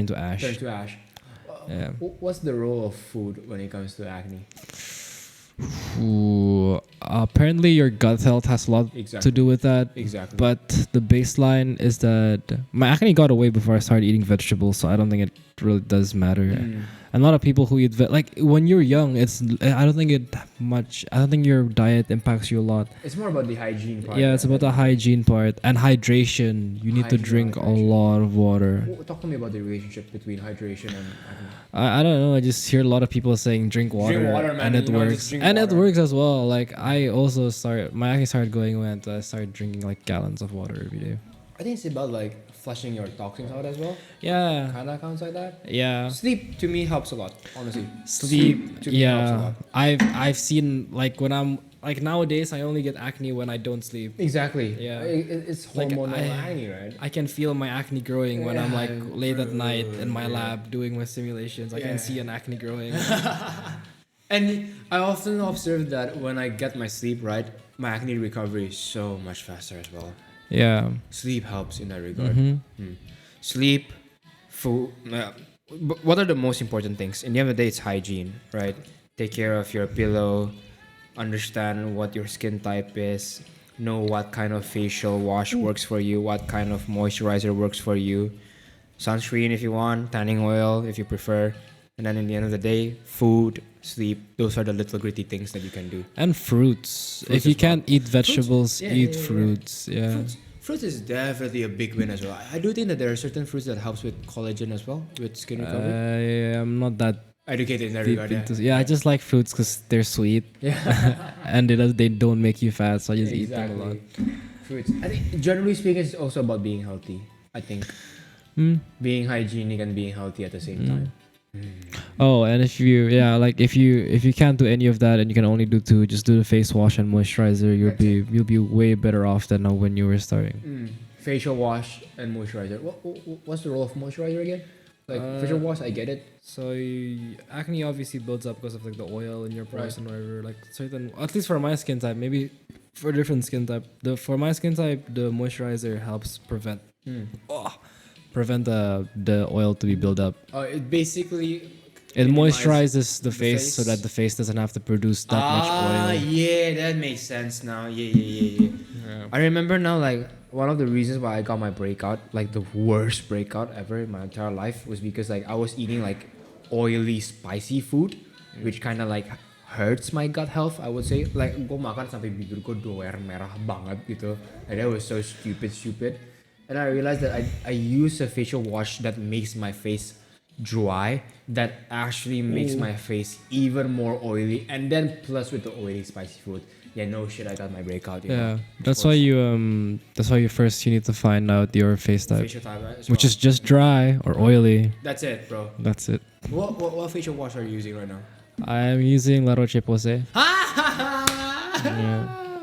to ash. Turn to ash. Yeah. What's the role of food when it comes to acne? Ooh, apparently your gut health has a lot to Exactly. do with that. Exactly. But the baseline is that my acne got away before I started eating vegetables, so I don't think it really does matter. A lot of people who eat like when you're young, I don't think your diet impacts you a lot. It's more about the hygiene part. Yeah, it's about the hygiene part and hydration. You need to drink a lot of water. Talk to me about the relationship between hydration and acne. I don't know. I just hear a lot of people saying drink water, water, man, and it you know, just works. drink And it water. works as well. Like I also my acne started going when I started drinking like gallons of water every day. I think it's about like flushing your toxins out as well. Yeah. Kind of counts like that. Yeah. Sleep to me helps a lot, honestly. Sleep. to me helps a Yeah. lot. I've seen like when I'm like nowadays I only get acne when I don't sleep. Exactly. Yeah. It's Like, hormonal I- acne, right? I can feel my acne growing when I'm like Yeah, late at night in my yeah. lab doing my simulations. I Yeah. can see an acne growing. And I often observe that when I get my sleep right, my acne recovery is so much faster as well. Yeah. Sleep helps in that regard. Mm-hmm. Sleep, food. But what are the most important things? In the end of the day, it's hygiene, right? Take care of your pillow, understand what your skin type is, know what kind of facial wash works for you, what kind of moisturizer works for you, sunscreen if you want, tanning oil if you prefer. And then in the end of the day, food, sleep, those are the little gritty things that you can do. And fruits. Fruits If you as well. can't eat vegetables, Yeah, eat yeah, yeah. fruits. Yeah. Fruits is definitely a big win as well. I do think that there are certain fruits that helps with collagen as well, with skin recovery. I'm not that educated in that deep regard. into. Yeah, I just like fruits because they're sweet Yeah. and they don't make you fat, so I just eat them a lot. Fruits. I think generally speaking, it's also about being healthy. I think being hygienic and being healthy at the same time. Oh, and if you if you can't do any of that and you can only do two, just do the face wash and moisturizer. You'll be way better off than when you were starting. Facial wash and moisturizer. What's the role of moisturizer again? Like facial wash, I get it. So acne obviously builds up because of like the oil in your pores and whatever. Like certain, at least for my skin type, maybe for different skin type. For my skin type, the moisturizer helps prevent the oil to be built up. It basically It moisturizes the face so that the face doesn't have to produce that much oil. Yeah, that makes sense now. Yeah. I remember now, like, one of the reasons why I got my breakout, like the worst breakout ever in my entire life, was because like I was eating like oily, spicy food, which kind of like hurts my gut health, I would say. Like, gue makan sampai bibir gue doer merah banget gitu. And that was so stupid. And I realized that I use a facial wash that makes my face dry, that actually makes my face even more oily, and then plus with the oily spicy food. Yeah, no shit, I got my breakout. Yeah, that's why you first you need to find out your face type, facial type, right? which is just dry or oily. That's it, bro. That's it. What facial wash are you using right now? I'm using La Roche-Posay.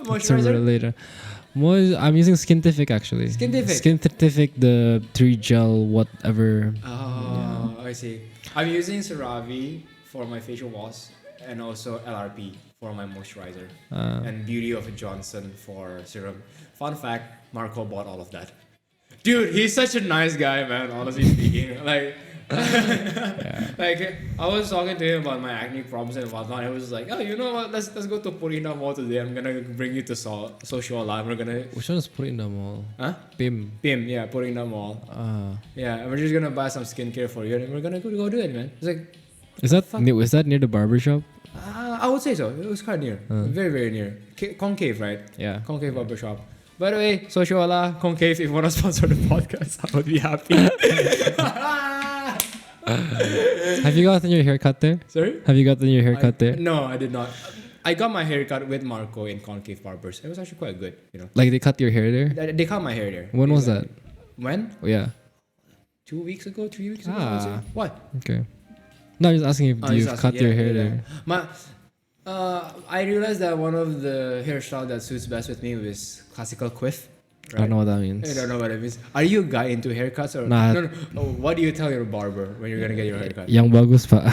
Moisturizer? Later. I'm using Skintific actually. Skintific, the 3 gel whatever. Oh, I see. I'm using CeraVe for my facial wash and also LRP for my moisturizer and Beauty of Johnson for serum. Fun fact, Marco bought all of that. Dude, he's such a nice guy, man, honestly speaking. Like, like I was talking to him about my acne problems and whatnot. He was like, "Oh, you know what? Let's go to Purina Mall today. I'm gonna bring you to Sociala. We're gonna." Which one is Purina Mall? Huh? Pim. Yeah, Purina Mall. Yeah, and we're just gonna buy some skincare for you, and we're gonna go do it, man. It's like, is that near the barber shop? I would say so. It was quite near, very very near. Concave, right? Yeah. Concave barber shop. By the way, Sociala, Concave, if you want to sponsor the podcast, I would be happy. Have you gotten your haircut there? Sorry? Have you gotten your haircut there? No, I did not. I got my haircut with Marco in Concave Barbers. It was actually quite good, you know. Like they cut your hair there? They cut my hair there. When was that? When? Oh, yeah. 2 weeks ago, 3 weeks ago. I would say. What? Okay. No, I'm just asking if you've cut your hair there. I realized that one of the hairstyle that suits best with me was classical quiff. Right? I don't know what that means. I don't know what it means. Are you a guy into haircuts or nah? No. Oh, what do you tell your barber when you're gonna get your haircut? Yang bagus pak.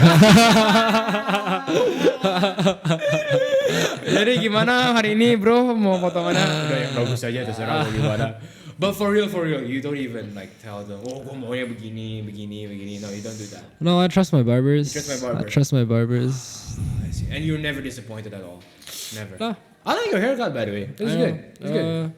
Jadi gimana hari ini bro mau potong mana? Udah yang bagus aja terserah mau gimana. But for real, you don't even like tell them, oh, gue maunya begini. No, you don't do that. No, I trust my barbers. You trust my barber? I trust my barbers. I see. And you're never disappointed at all? Never? No. I like your haircut, by the way. It was good. It was good.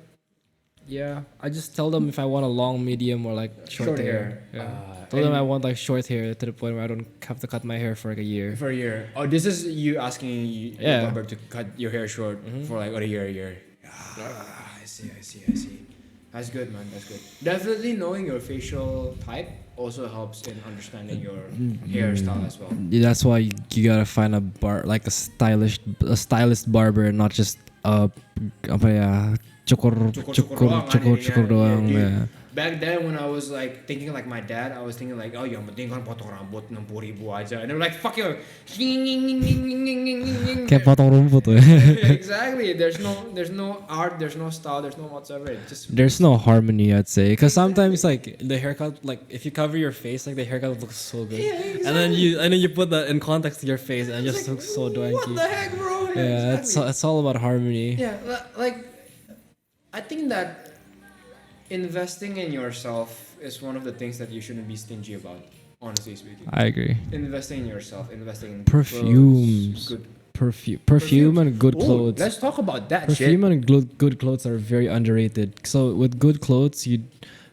Yeah, I just tell them if I want a long, medium, or like short hair. Yeah. Tell them I want like short hair to the point where I don't have to cut my hair for like a year. For a year. Oh, this is you asking your barber to cut your hair short for like a year. I see. That's good, man. That's good. Definitely knowing your facial type also helps in understanding your hairstyle as well. Yeah, that's why you gotta find a stylist barber, not just cukur doang. Yeah. Back then when I was like thinking like my dad, I was thinking like, oh yang penting kan potong rambut 60,000 aja. And they were like, fuck you. Kayak potong rumput. Exactly. There's no art, there's no style, there's no whatsoever. There's no harmony, I'd say, because sometimes like the haircut, like if you cover your face, like the haircut looks so good. Yeah, exactly. And then you put that in context to your face, and it just looks so dwanky. What the heck, bro? Yeah, exactly. It's all about harmony. Yeah, like I think that investing in yourself is one of the things that you shouldn't be stingy about, honestly speaking. I agree. Investing in yourself, investing in perfumes, perfume and good clothes. Let's talk about that. Perfume and good clothes are very underrated. So with good clothes,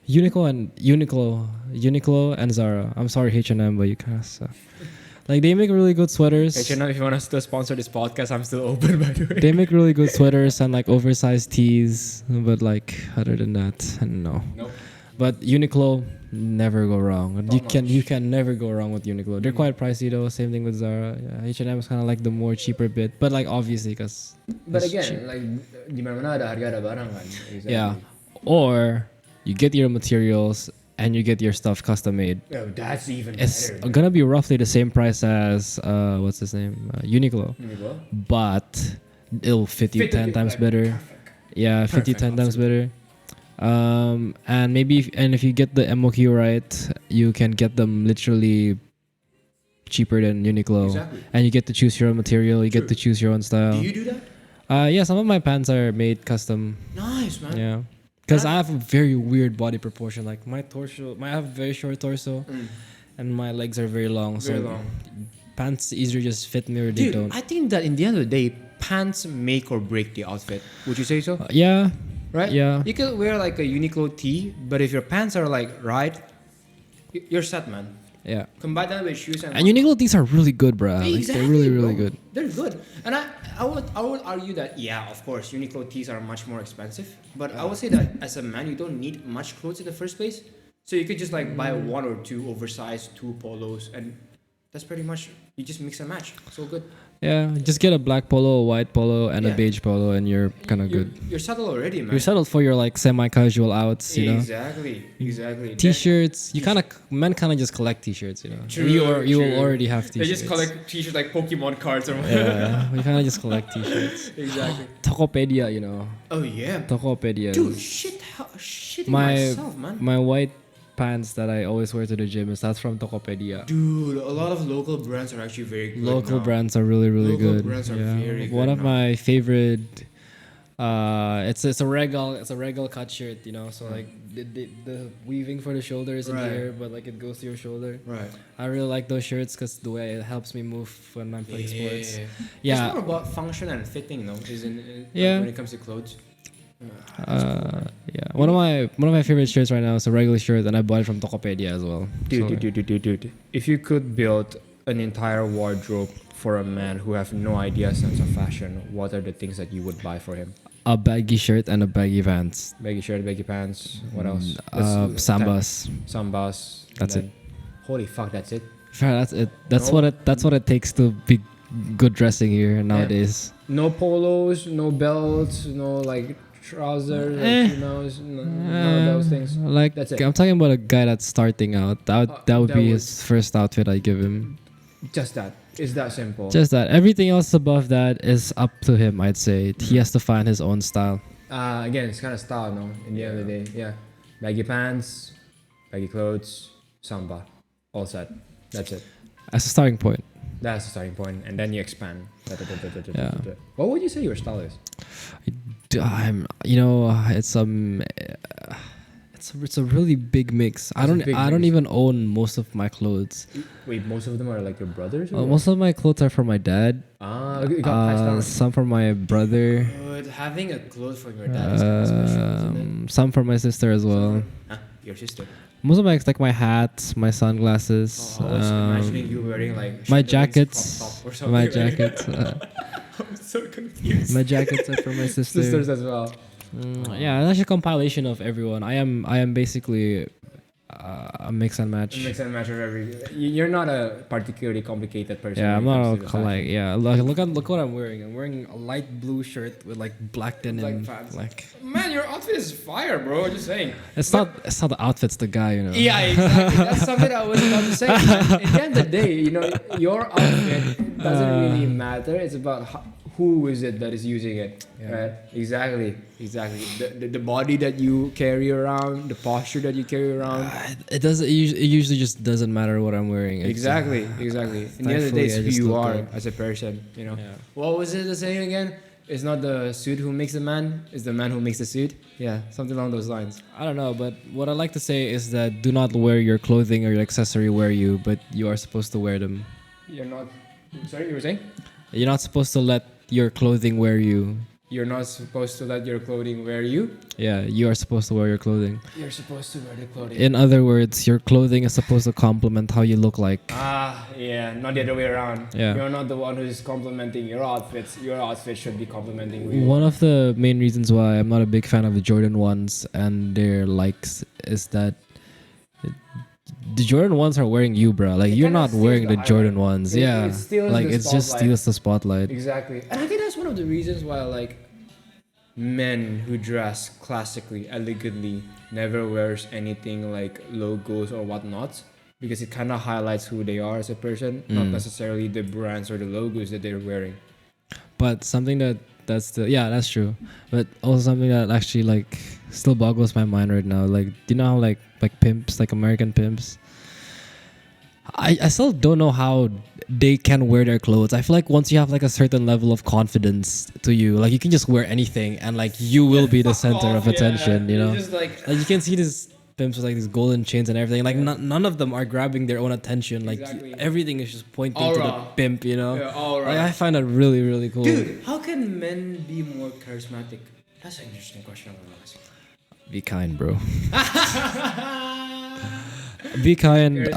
Uniqlo and Zara. I'm sorry H&M, but you can't. Like they make really good sweaters. H&M, if you want us to sponsor this podcast, I'm still open, by the way. They make really good sweaters and like oversized tees, but like other than that, no. Nope. But Uniqlo, never go wrong. Top You can never go wrong with Uniqlo. They're quite pricey though. Same thing with Zara. Yeah, H&M is kind of like the more cheaper bit, but like obviously because But again, like di mana-mana ada harga ada barang kan. Exactly. yeah, or you get your materials and you get your stuff custom made. Oh, that's even It's better. gonna be roughly the same price as what's his name, Uniqlo, Uniqlo. but it'll fit you 10 times better. Yeah, 50 10 times better. And maybe if you get the MOQ right, you can get them literally cheaper than Uniqlo. Exactly. And you get to choose your own material. You True. get to choose your own style. Do you do that? Yeah, some of my pants are made custom. Nice, man. Yeah, because I have a very weird body proportion. Like my torso, I have a very short torso, and my legs are very long. Very so long. pants either just fit me or they Dude, don't. I think that in the end of the day, pants make or break the outfit. Would you say so? Yeah, Right? yeah. You could wear like a Uniqlo tee, but if your pants are like right, you're set, man. yeah. Combine that with shoes and And Uniqlo these are really good, bro. Like, exactly, they're really bro. good. They're good, and I would argue that of course Uniqlo tees are much more expensive, but I would say that as a man you don't need much clothes in the first place, so you could just like buy one or two oversized two polos, and that's pretty much you just mix and match. So good. Yeah, just get a black polo, a white polo, and a Yeah. beige polo, and you're kind of good. You're settled already, man. You're settled for your like semi-casual outs, you know. Exactly. T-shirts, men kind of just collect T-shirts, you know. True, You will true. already have They T-shirts. just collect T-shirts like Pokemon cards or Yeah, we kind of just collect T-shirts. exactly. Tokopedia, you know. Oh yeah. Tokopedia. Dude, shitting my myself, man. my white pants that I always wear to the gym that's from Tokopedia. Dude, a lot of local brands are actually very good. Local now. brands are really Local good. brands are yeah. very good One of now. my favorite. It's a regal cut shirt, you know. So like the weaving for the shoulder is in Right. here, but like it goes to your shoulder. Right. I really like those shirts because the way it helps me move when I'm playing sports. Yeah. Yeah. It's more about function and fitting, though, Yeah. when it comes to clothes. Yeah. One of my favorite shirts right now is a regular shirt, and I bought it from Tokopedia as well. Dude. If you could build an entire wardrobe for a man who has no idea sense of fashion, what are the things that you would buy for him? A baggy shirt and a baggy pants. Baggy shirt, baggy pants. What else? Sambas. Sambas. That's and then- Holy fuck, that's it. Sure, that's it. That's No. what it takes to be good dressing here nowadays. No polos, no belts, no like trousers, chinos, none of those things. Like That's it. I'm talking about a guy that's starting out. That would that be would- his first outfit I give him. Just that. It's that simple. Just that. Everything else above that is up to him. I'd say he has to find his own style. Again, it's kind of style, no? In the end of the day, yeah. Baggy pants, baggy clothes, samba, all set. That's it. As a starting point. That's the starting point, and then you expand. Yeah. What would you say your style is? It's a really big mix. I don't even own most of my clothes. Wait, most of them are like your brothers? Or Most of my clothes are from my dad. you got passed down. Some from my brother. Good. Having a clothes from your dad is kind of special, isn't it? Some from my sister as well. Huh? Your sister. Most of my like my hats, my sunglasses, I was imagining you wearing like my Shandersen's jackets, crop top or something. my right? jackets, I'm so confused. my jackets are from my sister. Sisters as well. Yeah, that's a compilation of everyone. I am basically a mix and match. Mix and match of every. You're not a particularly complicated person. Yeah, I'm when it not comes to the like fashion. yeah. Look what I'm wearing. I'm wearing a light blue shirt with like black denim. Black pants. Like Man, your outfit is fire, bro. I'm just saying. it's not the outfit's the guy, you know. Yeah, exactly. That's something I was about to say. Man. At the end of the day, your outfit doesn't really matter. It's about who is it that is using it, right? Exactly. The body that you carry around, the posture that you carry around. It doesn't. It usually just doesn't matter what I'm wearing. It's, Exactly. In the end of the day, it's Thankfully, I who just you look are good. as a person. Yeah. What was it the saying again? It's not the suit who makes the man, it's the man who makes the suit. Yeah, something along those lines. I don't know, but what I like to say is that do not wear your clothing or your accessory wear you, but you are supposed to wear them. You're not. Sorry, you were saying? You're not supposed to let your clothing wear you. You're not supposed to let your clothing wear you. Yeah, you are supposed to wear your clothing. You're supposed to wear the clothing. In other words, your clothing is supposed to complement how you look like. Yeah, not the other way around. Yeah. You're not the one who's complimenting your outfits. Your outfit should be complimenting you. One of the main reasons why I'm not a big fan of the Jordan 1s and their likes is that The Jordan ones are wearing you, bro. Like It you're kinda not steals wearing the the Jordan highlight. ones. It Yeah, steals like the it's just spotlight. steals the spotlight. Exactly. And I think that's one of the reasons why like men who dress classically, elegantly, never wears anything like logos or whatnot. Because it kind of highlights who they are as a person, not necessarily the brands or the logos that they're wearing. But something that's that's true. But also something that actually like still boggles my mind right now. Like, do you know how like pimps, like American pimps? I still don't know how they can wear their clothes. I feel like once you have like a certain level of confidence to you, like you can just wear anything and like you will be the center of attention. You know, Just like like you can see these pimps with like these golden chains and everything. Like none of them are grabbing their own attention. Like Exactly. everything is just pointing to the Aura. pimp. You know, Yeah, aura. like I find that really really cool. dude, how can men be more charismatic? That's an interesting question I want to ask. Be kind, bro. Be kind. Be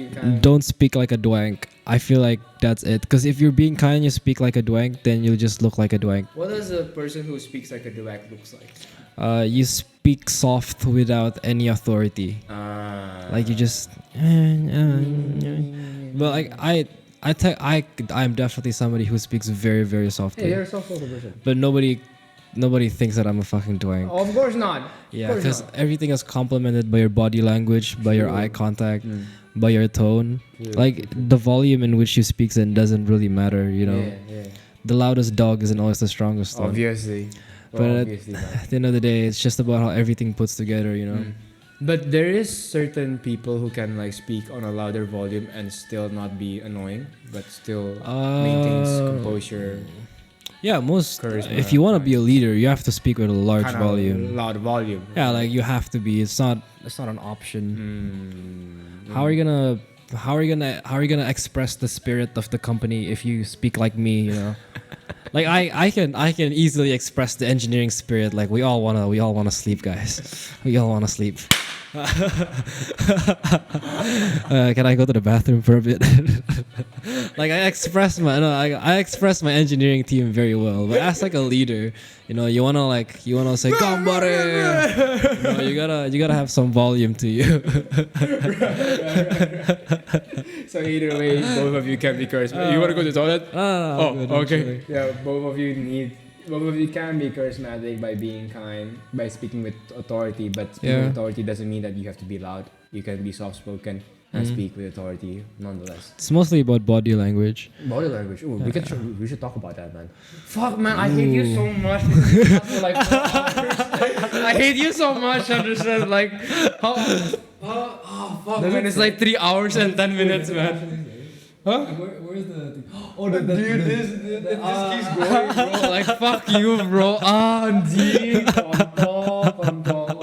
kind. Don't speak like a dwank. I feel like that's it. Because if you're being kind, you speak like a dwank, then you'll just look like a dwank. What does a person who speaks like a duac looks like? You speak soft without any authority. Like you just. But like I'm definitely somebody who speaks very very softly. Hey, you're a soft-spoken person. But nobody thinks that I'm a fucking dwank. Of course not. Yeah, because everything is complemented by your body language, by your eye contact, by your tone. Like the volume in which you speak in doesn't really matter, you know. Yeah. The loudest dog isn't always the strongest one. Obviously. But Obviously not. at the end of the day, it's just about how everything puts together, you know. But there is certain people who can like speak on a louder volume and still not be annoying, but still maintains composure. Yeah, most. Charisma, If you want to be a leader, you have to speak with a large Kinda volume. loud volume. Yeah, like you have to be. It's not an option. How are you gonna express the spirit of the company if you speak like me, you know? Like I can easily express the engineering spirit. Like we all wanna sleep, guys. We all wanna sleep. Can I go to the bathroom for a bit? Like I express my engineering team very well, but as like a leader, you know, you wanna say "Gambare." You gotta have some volume to you. So either way, both of you can be charismatic. You want to go to the toilet? I'm good, okay. actually. Yeah, both of you can be charismatic by being kind, by speaking with authority. But speaking with authority doesn't mean that you have to be loud. You can be soft-spoken and speak with authority nonetheless. It's mostly about body language. Body language. Ooh, we should talk about that, man. Fuck, man, I hate you so much. Like, I hate you so much, Shandersen. Like, fuck, man, it's like 3 hours and 10 minutes, man. Huh? Where's the? Dude, this keeps going, bro. Like, fuck you, bro. Dude. On top.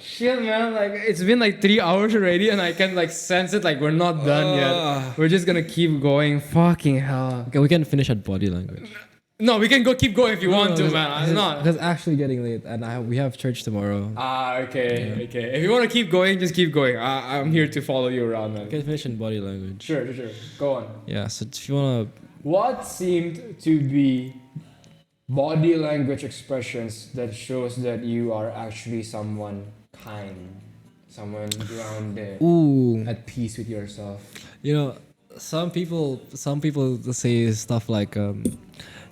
Shit, man. Like, it's been like 3 hours already, and I can like sense it. Like, we're not done yet. We're just gonna keep going. Fucking hell. Okay, we can finish at body language. No, we can keep going if you want to, man. It's not. Because actually getting late, and we have church tomorrow. Okay. If you want to keep going, just keep going. I'm here to follow you around, man. We can finish in body language. Sure. Go on. Yeah. So if you wanna. What seemed to be body language expressions that shows that you are actually someone kind, someone grounded, at peace with yourself? You know, some people say stuff like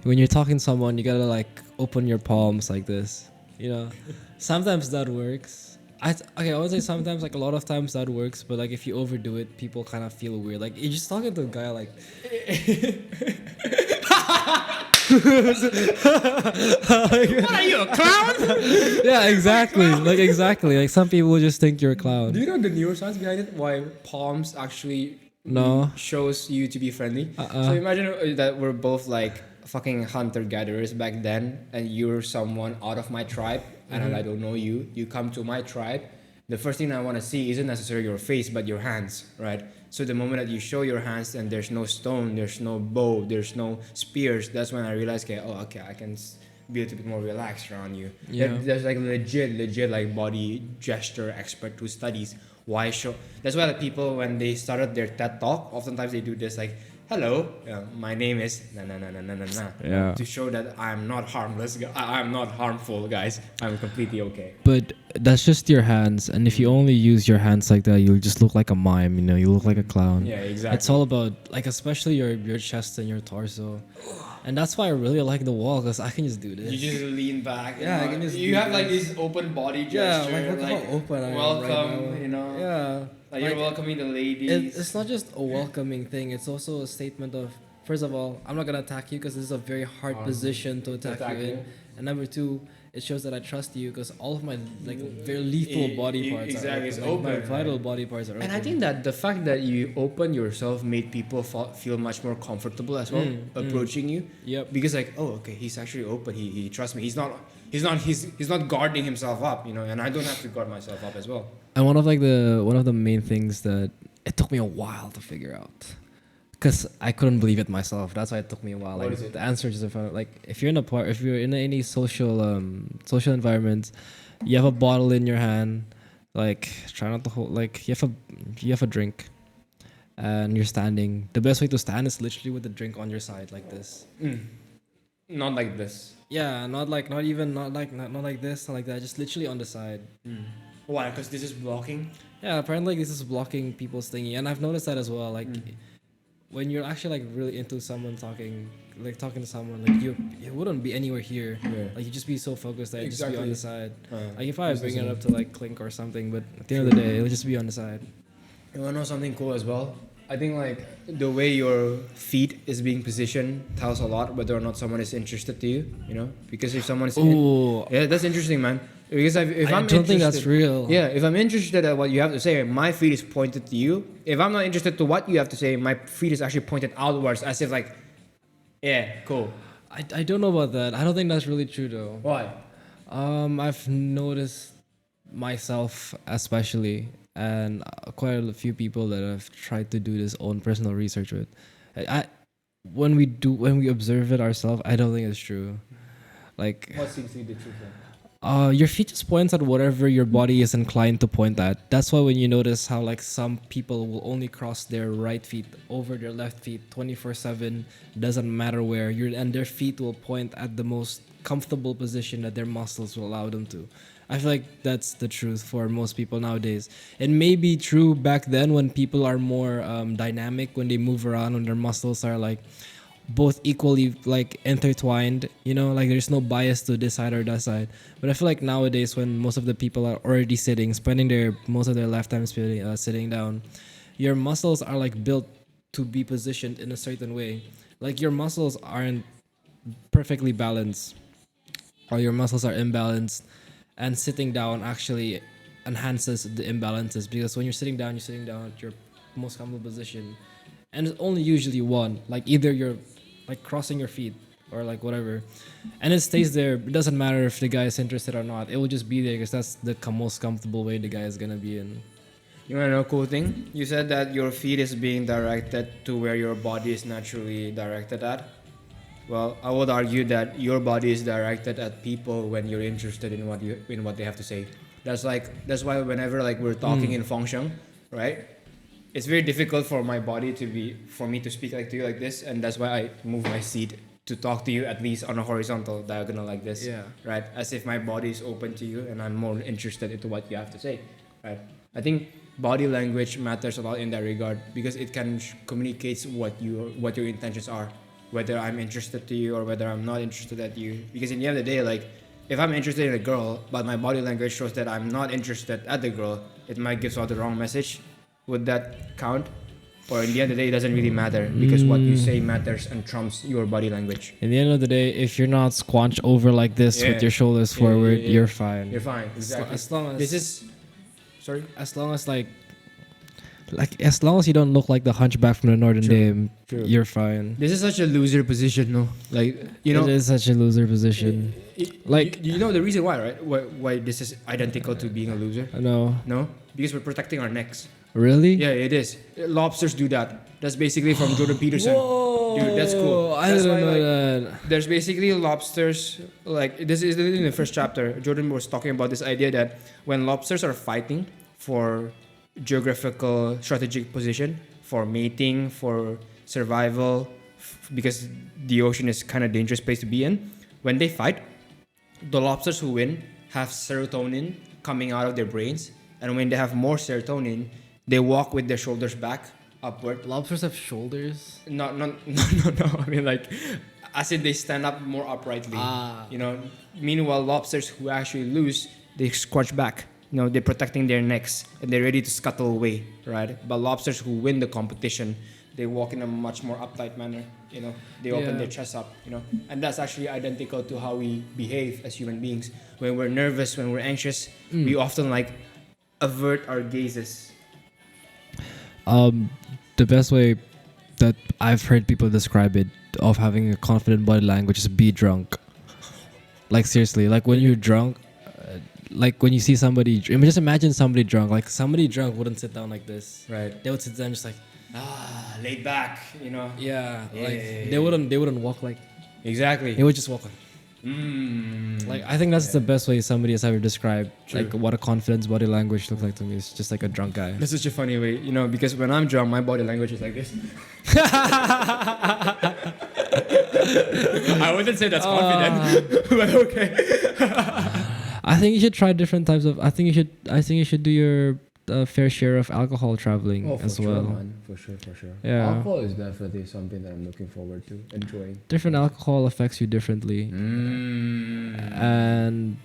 when you're talking to someone, you gotta like open your palms like this. You know, sometimes that works. I would say sometimes, like a lot of times that works, but like if you overdo it, people kind of feel weird. Like you're just talking to a guy like. What are you, a clown? Yeah, exactly. Like some people will just think you're a clown. Do you know the neuroscience behind it? Why palms actually shows you to be friendly? So imagine that we're both like fucking hunter-gatherers back then, and you're someone out of my tribe, and I don't know you. You come to my tribe. The first thing I want to see isn't necessarily your face, but your hands, right? So the moment that you show your hands and there's no stone, there's no bow, there's no spears, that's when I realize, okay, I can be a little bit more relaxed around you. Yeah. There's like legit like body gesture expert who studies why show. That's why like people, when they started their TED talk, oftentimes they do this like hello, my name is na na na na na na na. Yeah. To show that I'm not harmless, I'm not harmful, guys. I'm completely okay. But that's just your hands, and if you only use your hands like that, you'll just look like a mime. You know, you look like a clown. Yeah, exactly. It's all about like, especially your chest and your torso, and that's why I really like the wall because I can just do this. You just lean back. Yeah, I can just You do have like this. this open body Yeah, gesture. like, look how open I am welcome, right now. you know. Yeah, Like you're welcoming the ladies. It's not just a welcoming thing. It's also a statement of, first of all, I'm not gonna attack you because this is a very hard position to attack you in. And number two, it shows that I trust you because all of my like very lethal body parts exactly, are it's open. Like, my open, vital right? body parts are open. And I think that the fact that you open yourself made people feel much more comfortable as well approaching you. Yep. Because like, oh, okay, he's actually open. He trusts me. He's not guarding himself up, you know. And I don't have to guard myself up as well. And one of the main things that it took me a while to figure out, because I couldn't believe it myself. That's why it took me a while. What Like is it? the answer is in front of, like if you're in any social environment, you have a bottle in your hand, like try not to hold, like you have a drink, and you're standing. The best way to stand is literally with the drink on your side like this. Not like this. Yeah, not like this, not like that. Just literally on the side. Why? Because this is blocking. Yeah, apparently this is blocking people's thingy, and I've noticed that as well. Like when you're actually like really into someone talking to someone, like you wouldn't be anywhere here. Yeah. Like you just be so focused that you just be on Exactly. the side. Uh, Like if I bring it up to like clink or something, but at the end of the day, it'll just be on the side. You wanna know something cool as well? I think like the way your feet is being positioned tells a lot whether or not someone is interested to you. You know, because if someone is yeah, that's interesting, man. Because if I I'm don't think that's interested- real. Yeah, if I'm interested at what you have to say, my feet is pointed to you. If I'm not interested to what you have to say, my feet is actually pointed outwards, as if like, yeah, cool. I don't know about that. I don't think that's really true though. Why? I've noticed myself especially, and quite a few people that I've tried to do this own personal research with. When we observe it ourselves, I don't think it's true. Like What seems to be the truth then? your feet just points at whatever your body is inclined to point at. That's why when you notice how like some people will only cross their right feet over their left feet 24/7, doesn't matter where and their feet will point at the most comfortable position that their muscles will allow them to. I feel like that's the truth for most people nowadays. It may be true back then when people are more dynamic, when they move around, when their muscles are like both equally like intertwined, you know, like there's no bias to this side or that side. But I feel like nowadays when most of the people are already sitting, spending most of their lifetime sitting down, your muscles are like built to be positioned in a certain way. Like your muscles aren't perfectly balanced, or your muscles are imbalanced, and sitting down actually enhances the imbalances, because when you're sitting down at your most comfortable position, and it's only usually one, like either you're like crossing your feet or like whatever, and it stays there. It doesn't matter if the guy is interested or not, it will just be there because that's the most comfortable way the guy is gonna be in. You wanna know a cool thing? You said that your feet is being directed to where your body is naturally directed at. Well, I would argue that your body is directed at people when you're interested in what they have to say. That's why whenever like we're talking in Fengsheng, right? It's very difficult for me to speak like to you like this, and that's why I move my seat to talk to you at least on a horizontal diagonal like this. Yeah. Right? As if my body is open to you and I'm more interested into what you have to say. Right? I think body language matters a lot in that regard because it can communicate what your intentions are. Whether I'm interested to you or whether I'm not interested at you. Because in the end of the day, like, if I'm interested in a girl, but my body language shows that I'm not interested at the girl, it might give out the wrong message. Would that count? Or in the end of the day, it doesn't really matter because what you say matters and trumps your body language. In the end of the day, if you're not squanched over like this with your shoulders forward, you're fine. You're fine, exactly. As long as This is... Sorry? as long as you don't look like the hunchback from the Northern Dame, you're fine. This is such a loser position, no? Like, you know... It is such a loser position. you know the reason why, right? Why this is identical to being a loser? No. No? Because we're protecting our necks. Really? Yeah, it is. Lobsters do that. That's basically from Jordan Peterson. Whoa, Dude, that's cool. I That's didn't why, know like, that. There's basically lobsters, like, this is in the first chapter. Jordan was talking about this idea that when lobsters are fighting for geographical strategic position, for mating, for survival, because the ocean is kind of dangerous place to be in. When they fight, the lobsters who win have serotonin coming out of their brains, and when they have more serotonin, they walk with their shoulders back upward. Lobsters have shoulders. No. I mean, like, as in they stand up more uprightly. You know. Meanwhile, lobsters who actually lose, they squash back. You know, they're protecting their necks and they're ready to scuttle away, right? But lobsters who win the competition, they walk in a much more uptight manner. You know, they open their chest up. You know, and that's actually identical to how we behave as human beings. When we're nervous, when we're anxious, we often like avert our gazes. The best way that I've heard people describe it of having a confident body language is be drunk. Like seriously, like when you're drunk, like when you see somebody, I mean, just imagine somebody drunk. Like somebody drunk wouldn't sit down like this. Right. They would sit down just like, Laid back, you know. they wouldn't walk like. Exactly. They would just walk like. Like I think that's the best way somebody has ever described like what a confidence body language looks like to me. It's just like a drunk guy. That's such a funny way, you know, because when I'm drunk, my body language is like this. I wouldn't say that's confident, but okay. I think you should try different types of. I think you should do your fair share of alcohol traveling as well. Man. For sure. Yeah. Alcohol is definitely something that I'm looking forward to enjoying. Different alcohol affects you differently, and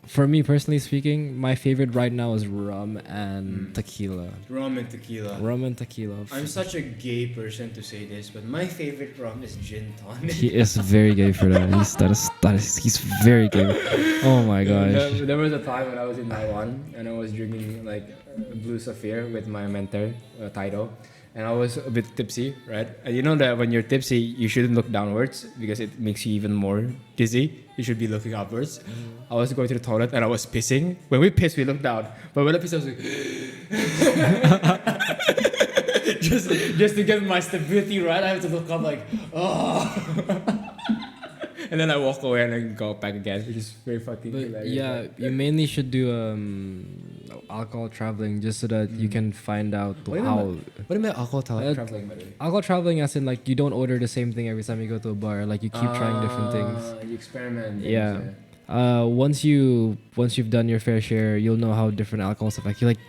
for me personally speaking, my favorite right now is rum and tequila. Rum and tequila. Rum and tequila. I'm such a gay person to say this, but my favorite rum is gin tonic. He is very gay for that. He's very gay. Oh my gosh. There was a time when I was in Taiwan and I was drinking like Blue Sapphire with my mentor, Taido, and I was a bit tipsy, right? And you know that when you're tipsy, you shouldn't look downwards because it makes you even more dizzy. You should be looking upwards. I was going to the toilet and I was pissing. When we piss, we look down. But when I piss, I was like, just to get my stability right, I have to look up like, oh. And then I walk away and then go back again, which is very fucking hilarious. Yeah, you mainly should do alcohol traveling just so that you can find out how. What do you mean alcohol traveling, by the way? Alcohol traveling, as in like you don't order the same thing every time you go to a bar. Like you keep trying different things. You experiment. Yeah. Once you've done your fair share, you'll know how different alcohols affect you. Like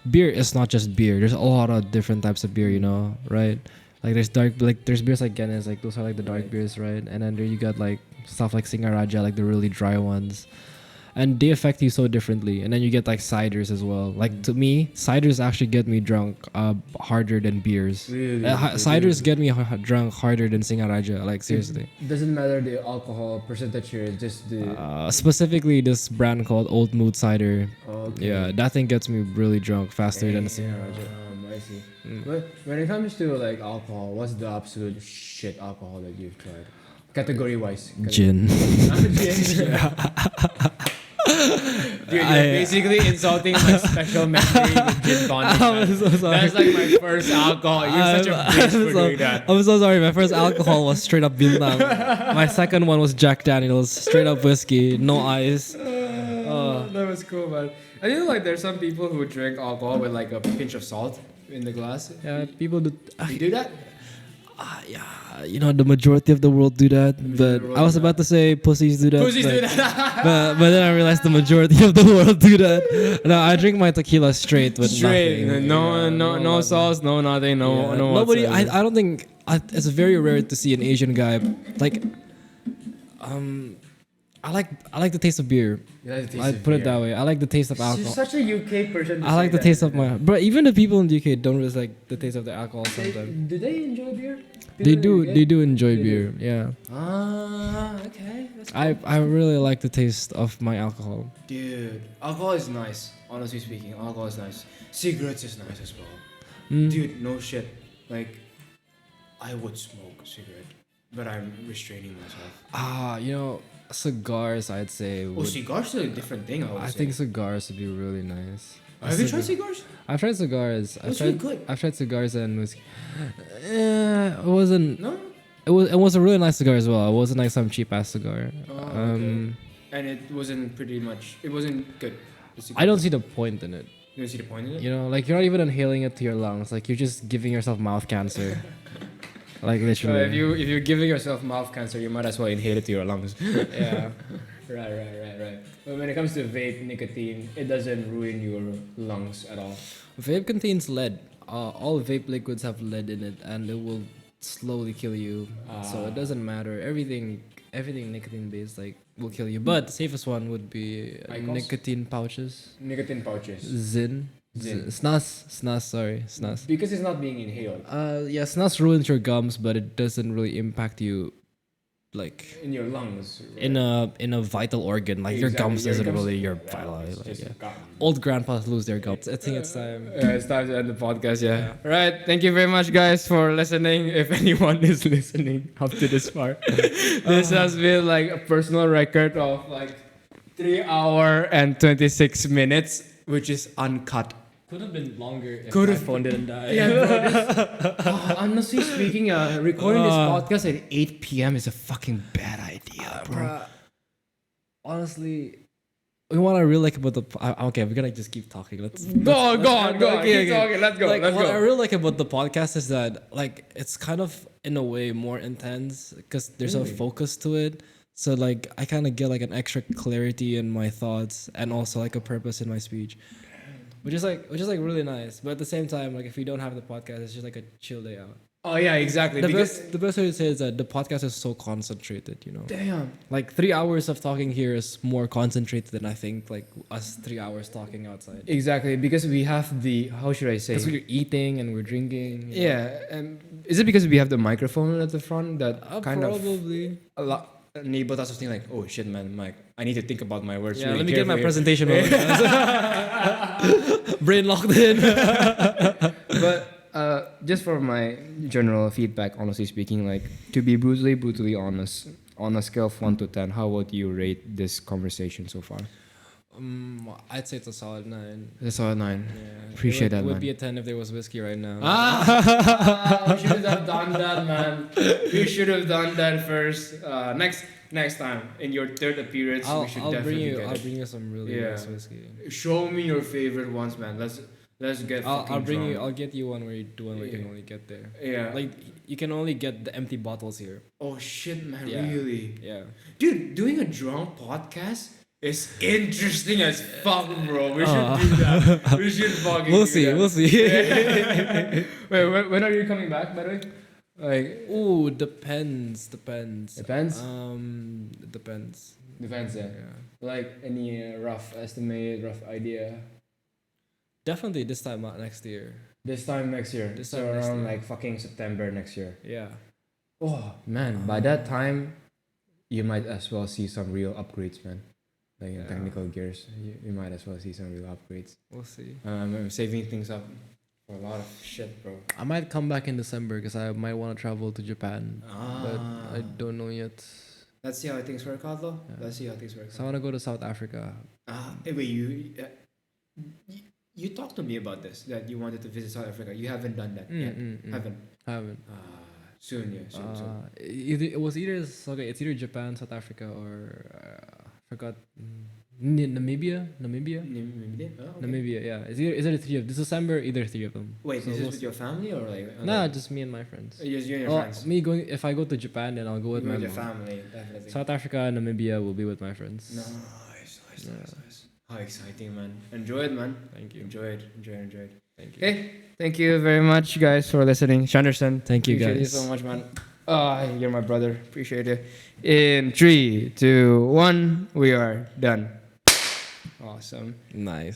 beer is not just beer. There's a lot of different types of beer, you know, right? Like there's beers like Guinness, like those are like the dark beers, right? And then there you got like stuff like Singaraja, like the really dry ones. And they affect you so differently. And then you get like ciders as well. Like to me, ciders actually get me drunk harder than beers. Really? Ciders get me drunk harder than Singaraja, like seriously. It doesn't matter the alcohol percentage here, just the... Specifically this brand called Old Mood Cider. Okay. Yeah, that thing gets me really drunk faster than Singaraja. I see. But when it comes to like alcohol, what's the absolute shit alcohol that you've tried? Category wise. Gin. Dude, you're basically insulting my special memory with gin tonic. I'm so sorry. That's like my first alcohol. You're such a bitch for doing that. I'm so sorry. My first alcohol was straight up Bintang. My second one was Jack Daniels, straight up whiskey, no ice. That was cool, man. I feel like there's some people who drink alcohol with like a pinch of salt in the glass. Yeah, people do. You do that? Yeah, you know, the majority of the world do that. But I was about to say pussies do that. Pussies do that. but then I realized the majority of the world do that. No, I drink my tequila straight with nothing. No sauce, no nothing, no Nobody. whatsoever. I don't think. It's very rare to see an Asian guy like. I like the taste of beer. I put it that way. I like the taste of You're alcohol. such a UK person. To I like say the taste of my. But even the people in the UK don't really like the taste of the alcohol that. sometimes. Do they enjoy beer? They do. They do enjoy beer. Yeah. Okay. That's cool. I really like the taste of my alcohol. Dude, alcohol is nice. Honestly speaking, alcohol is nice. Cigarettes is nice as well. Mm. Dude, no shit. Like, I would smoke a cigarette, but I'm restraining myself. You know, cigars. I'd say. Cigars are a different thing. I think cigars would be really nice. Have you tried cigars? I've tried cigars. That's really good. I've tried cigars and whiskey. It wasn't. No. It was a really nice cigar as well. It wasn't like some cheap ass cigar. Okay. And it wasn't pretty much. It wasn't good. I don't see the point in it. You don't see the point in it. You know, like you're not even inhaling it to your lungs. Like you're just giving yourself mouth cancer. Like So literally. if you're giving yourself mouth cancer, you might as well inhale it to your lungs. Yeah. Right. But when it comes to vape nicotine, it doesn't ruin your lungs at all. Vape contains lead. All vape liquids have lead in it, and it will slowly kill you. So it doesn't matter. Everything nicotine based like will kill you. But the safest one would be IQOS? nicotine pouches. Nicotine pouches. Zin. Zin. Snus. Sorry, snus. Because it's not being inhaled Yeah, snus ruins your gums, but it doesn't really impact you, like in your lungs. in a vital organ. Like your Exactly, gums your isn't gums- really your yeah, vital. it's Like, just yeah. gum. Old grandpas lose their gums. I think it's time. It's time to end the podcast, yeah. Right. Thank you very much, guys, for listening. If anyone is listening up to this part, this has been like a personal record of like 3 hour and 26 minutes, which is uncut. Could have been longer if Could my have- phone didn't die. Yeah, bro. Honestly speaking, recording this podcast at 8 p.m. is a fucking bad idea, bro. Bruh, honestly, what I really like about the okay, we're gonna just keep talking. Go on. Okay, Keep talking. Let's go. Like, Let's what I go. really like about the podcast is that like it's kind of in a way more intense because there's a focus to it. So like I kind of get like an extra clarity in my thoughts and also like a purpose in my speech, which is like really nice. But at the same time, like if we don't have the podcast, it's just like a chill day out. Oh yeah, exactly. The Because best way to say is that the podcast is so concentrated, you know. damn. Like 3 hours of talking here is more concentrated than I think like us 3 hours talking outside. Exactly, because we have the how should I say? Because we're eating and we're drinking. you know. Yeah, and is it because we have the microphone at the front that kind Probably. of a lot enabled us to think like, oh shit, man, Mike, I need to think about my words. Yeah, really let me get my carefully. presentation on. Brain locked in. But just for my general feedback, honestly speaking, like to be brutally honest, on a scale of 1 to 10, how would you rate this conversation so far? I'd say it's a solid 9. It's a 9. Yeah. Appreciate that, It would man. be a 10 if there was whiskey right now. We should have done that, man. We should have done that first. Next time in your third appearance, we should I'll bring definitely you. get I'll it. bring you some really Yeah. nice whiskey. Show me your favorite ones, man. Let's get. I'll fucking bring you. drunk. I'll get you one where you do one where you can Yeah. only get there. Yeah. Like you can only get the empty bottles here. Oh shit, man! Yeah. Really, Yeah. dude. Doing a drunk podcast is interesting as fuck, bro. We should do that. We should fucking. We'll do see. that. We'll see. Wait, when are you coming back? By the way, like Ooh, depends. Depends? It depends. depends. Yeah. Yeah. Like any rough estimate, rough idea. Definitely this time not next year. This time next year. This so time next around year. like fucking September next year. Yeah. Oh man, by that time, you might as well see some real upgrades, man. Like in Yeah. technical gears, you might as well see some real upgrades. We'll see. I'm saving things up for a lot of shit, bro. I might come back in December because I might want to travel to Japan, but I Ah. don't know yet. Let's see how things work out, though. Yeah. Let's see how things work So I want to go to South Africa. Wait, you talked to me about this that you wanted to visit South Africa. You haven't done that yet. Haven't. Haven't. Soon, yeah. Soon. It was either it's either Japan, South Africa, or forgot Namibia. Namibia? Namibia. Yeah, it's either three of this December. Either three of them. Wait, So is we'll this with your family or like? Nah, just me and my friends. Just you and your Oh, friends. me going. If I go to Japan, then I'll go with You my and your mom. family, definitely. South Africa and Namibia will be with my friends. Nice. Yeah. How exciting, man. Enjoy it, man. Thank you. Enjoy it. Thank you. Okay, thank you very much, guys, for listening. Shandersen, Thank you, appreciate guys. you so much, man. You're my brother. Appreciate it. In 3, 2, 1, we are done. Awesome. Nice.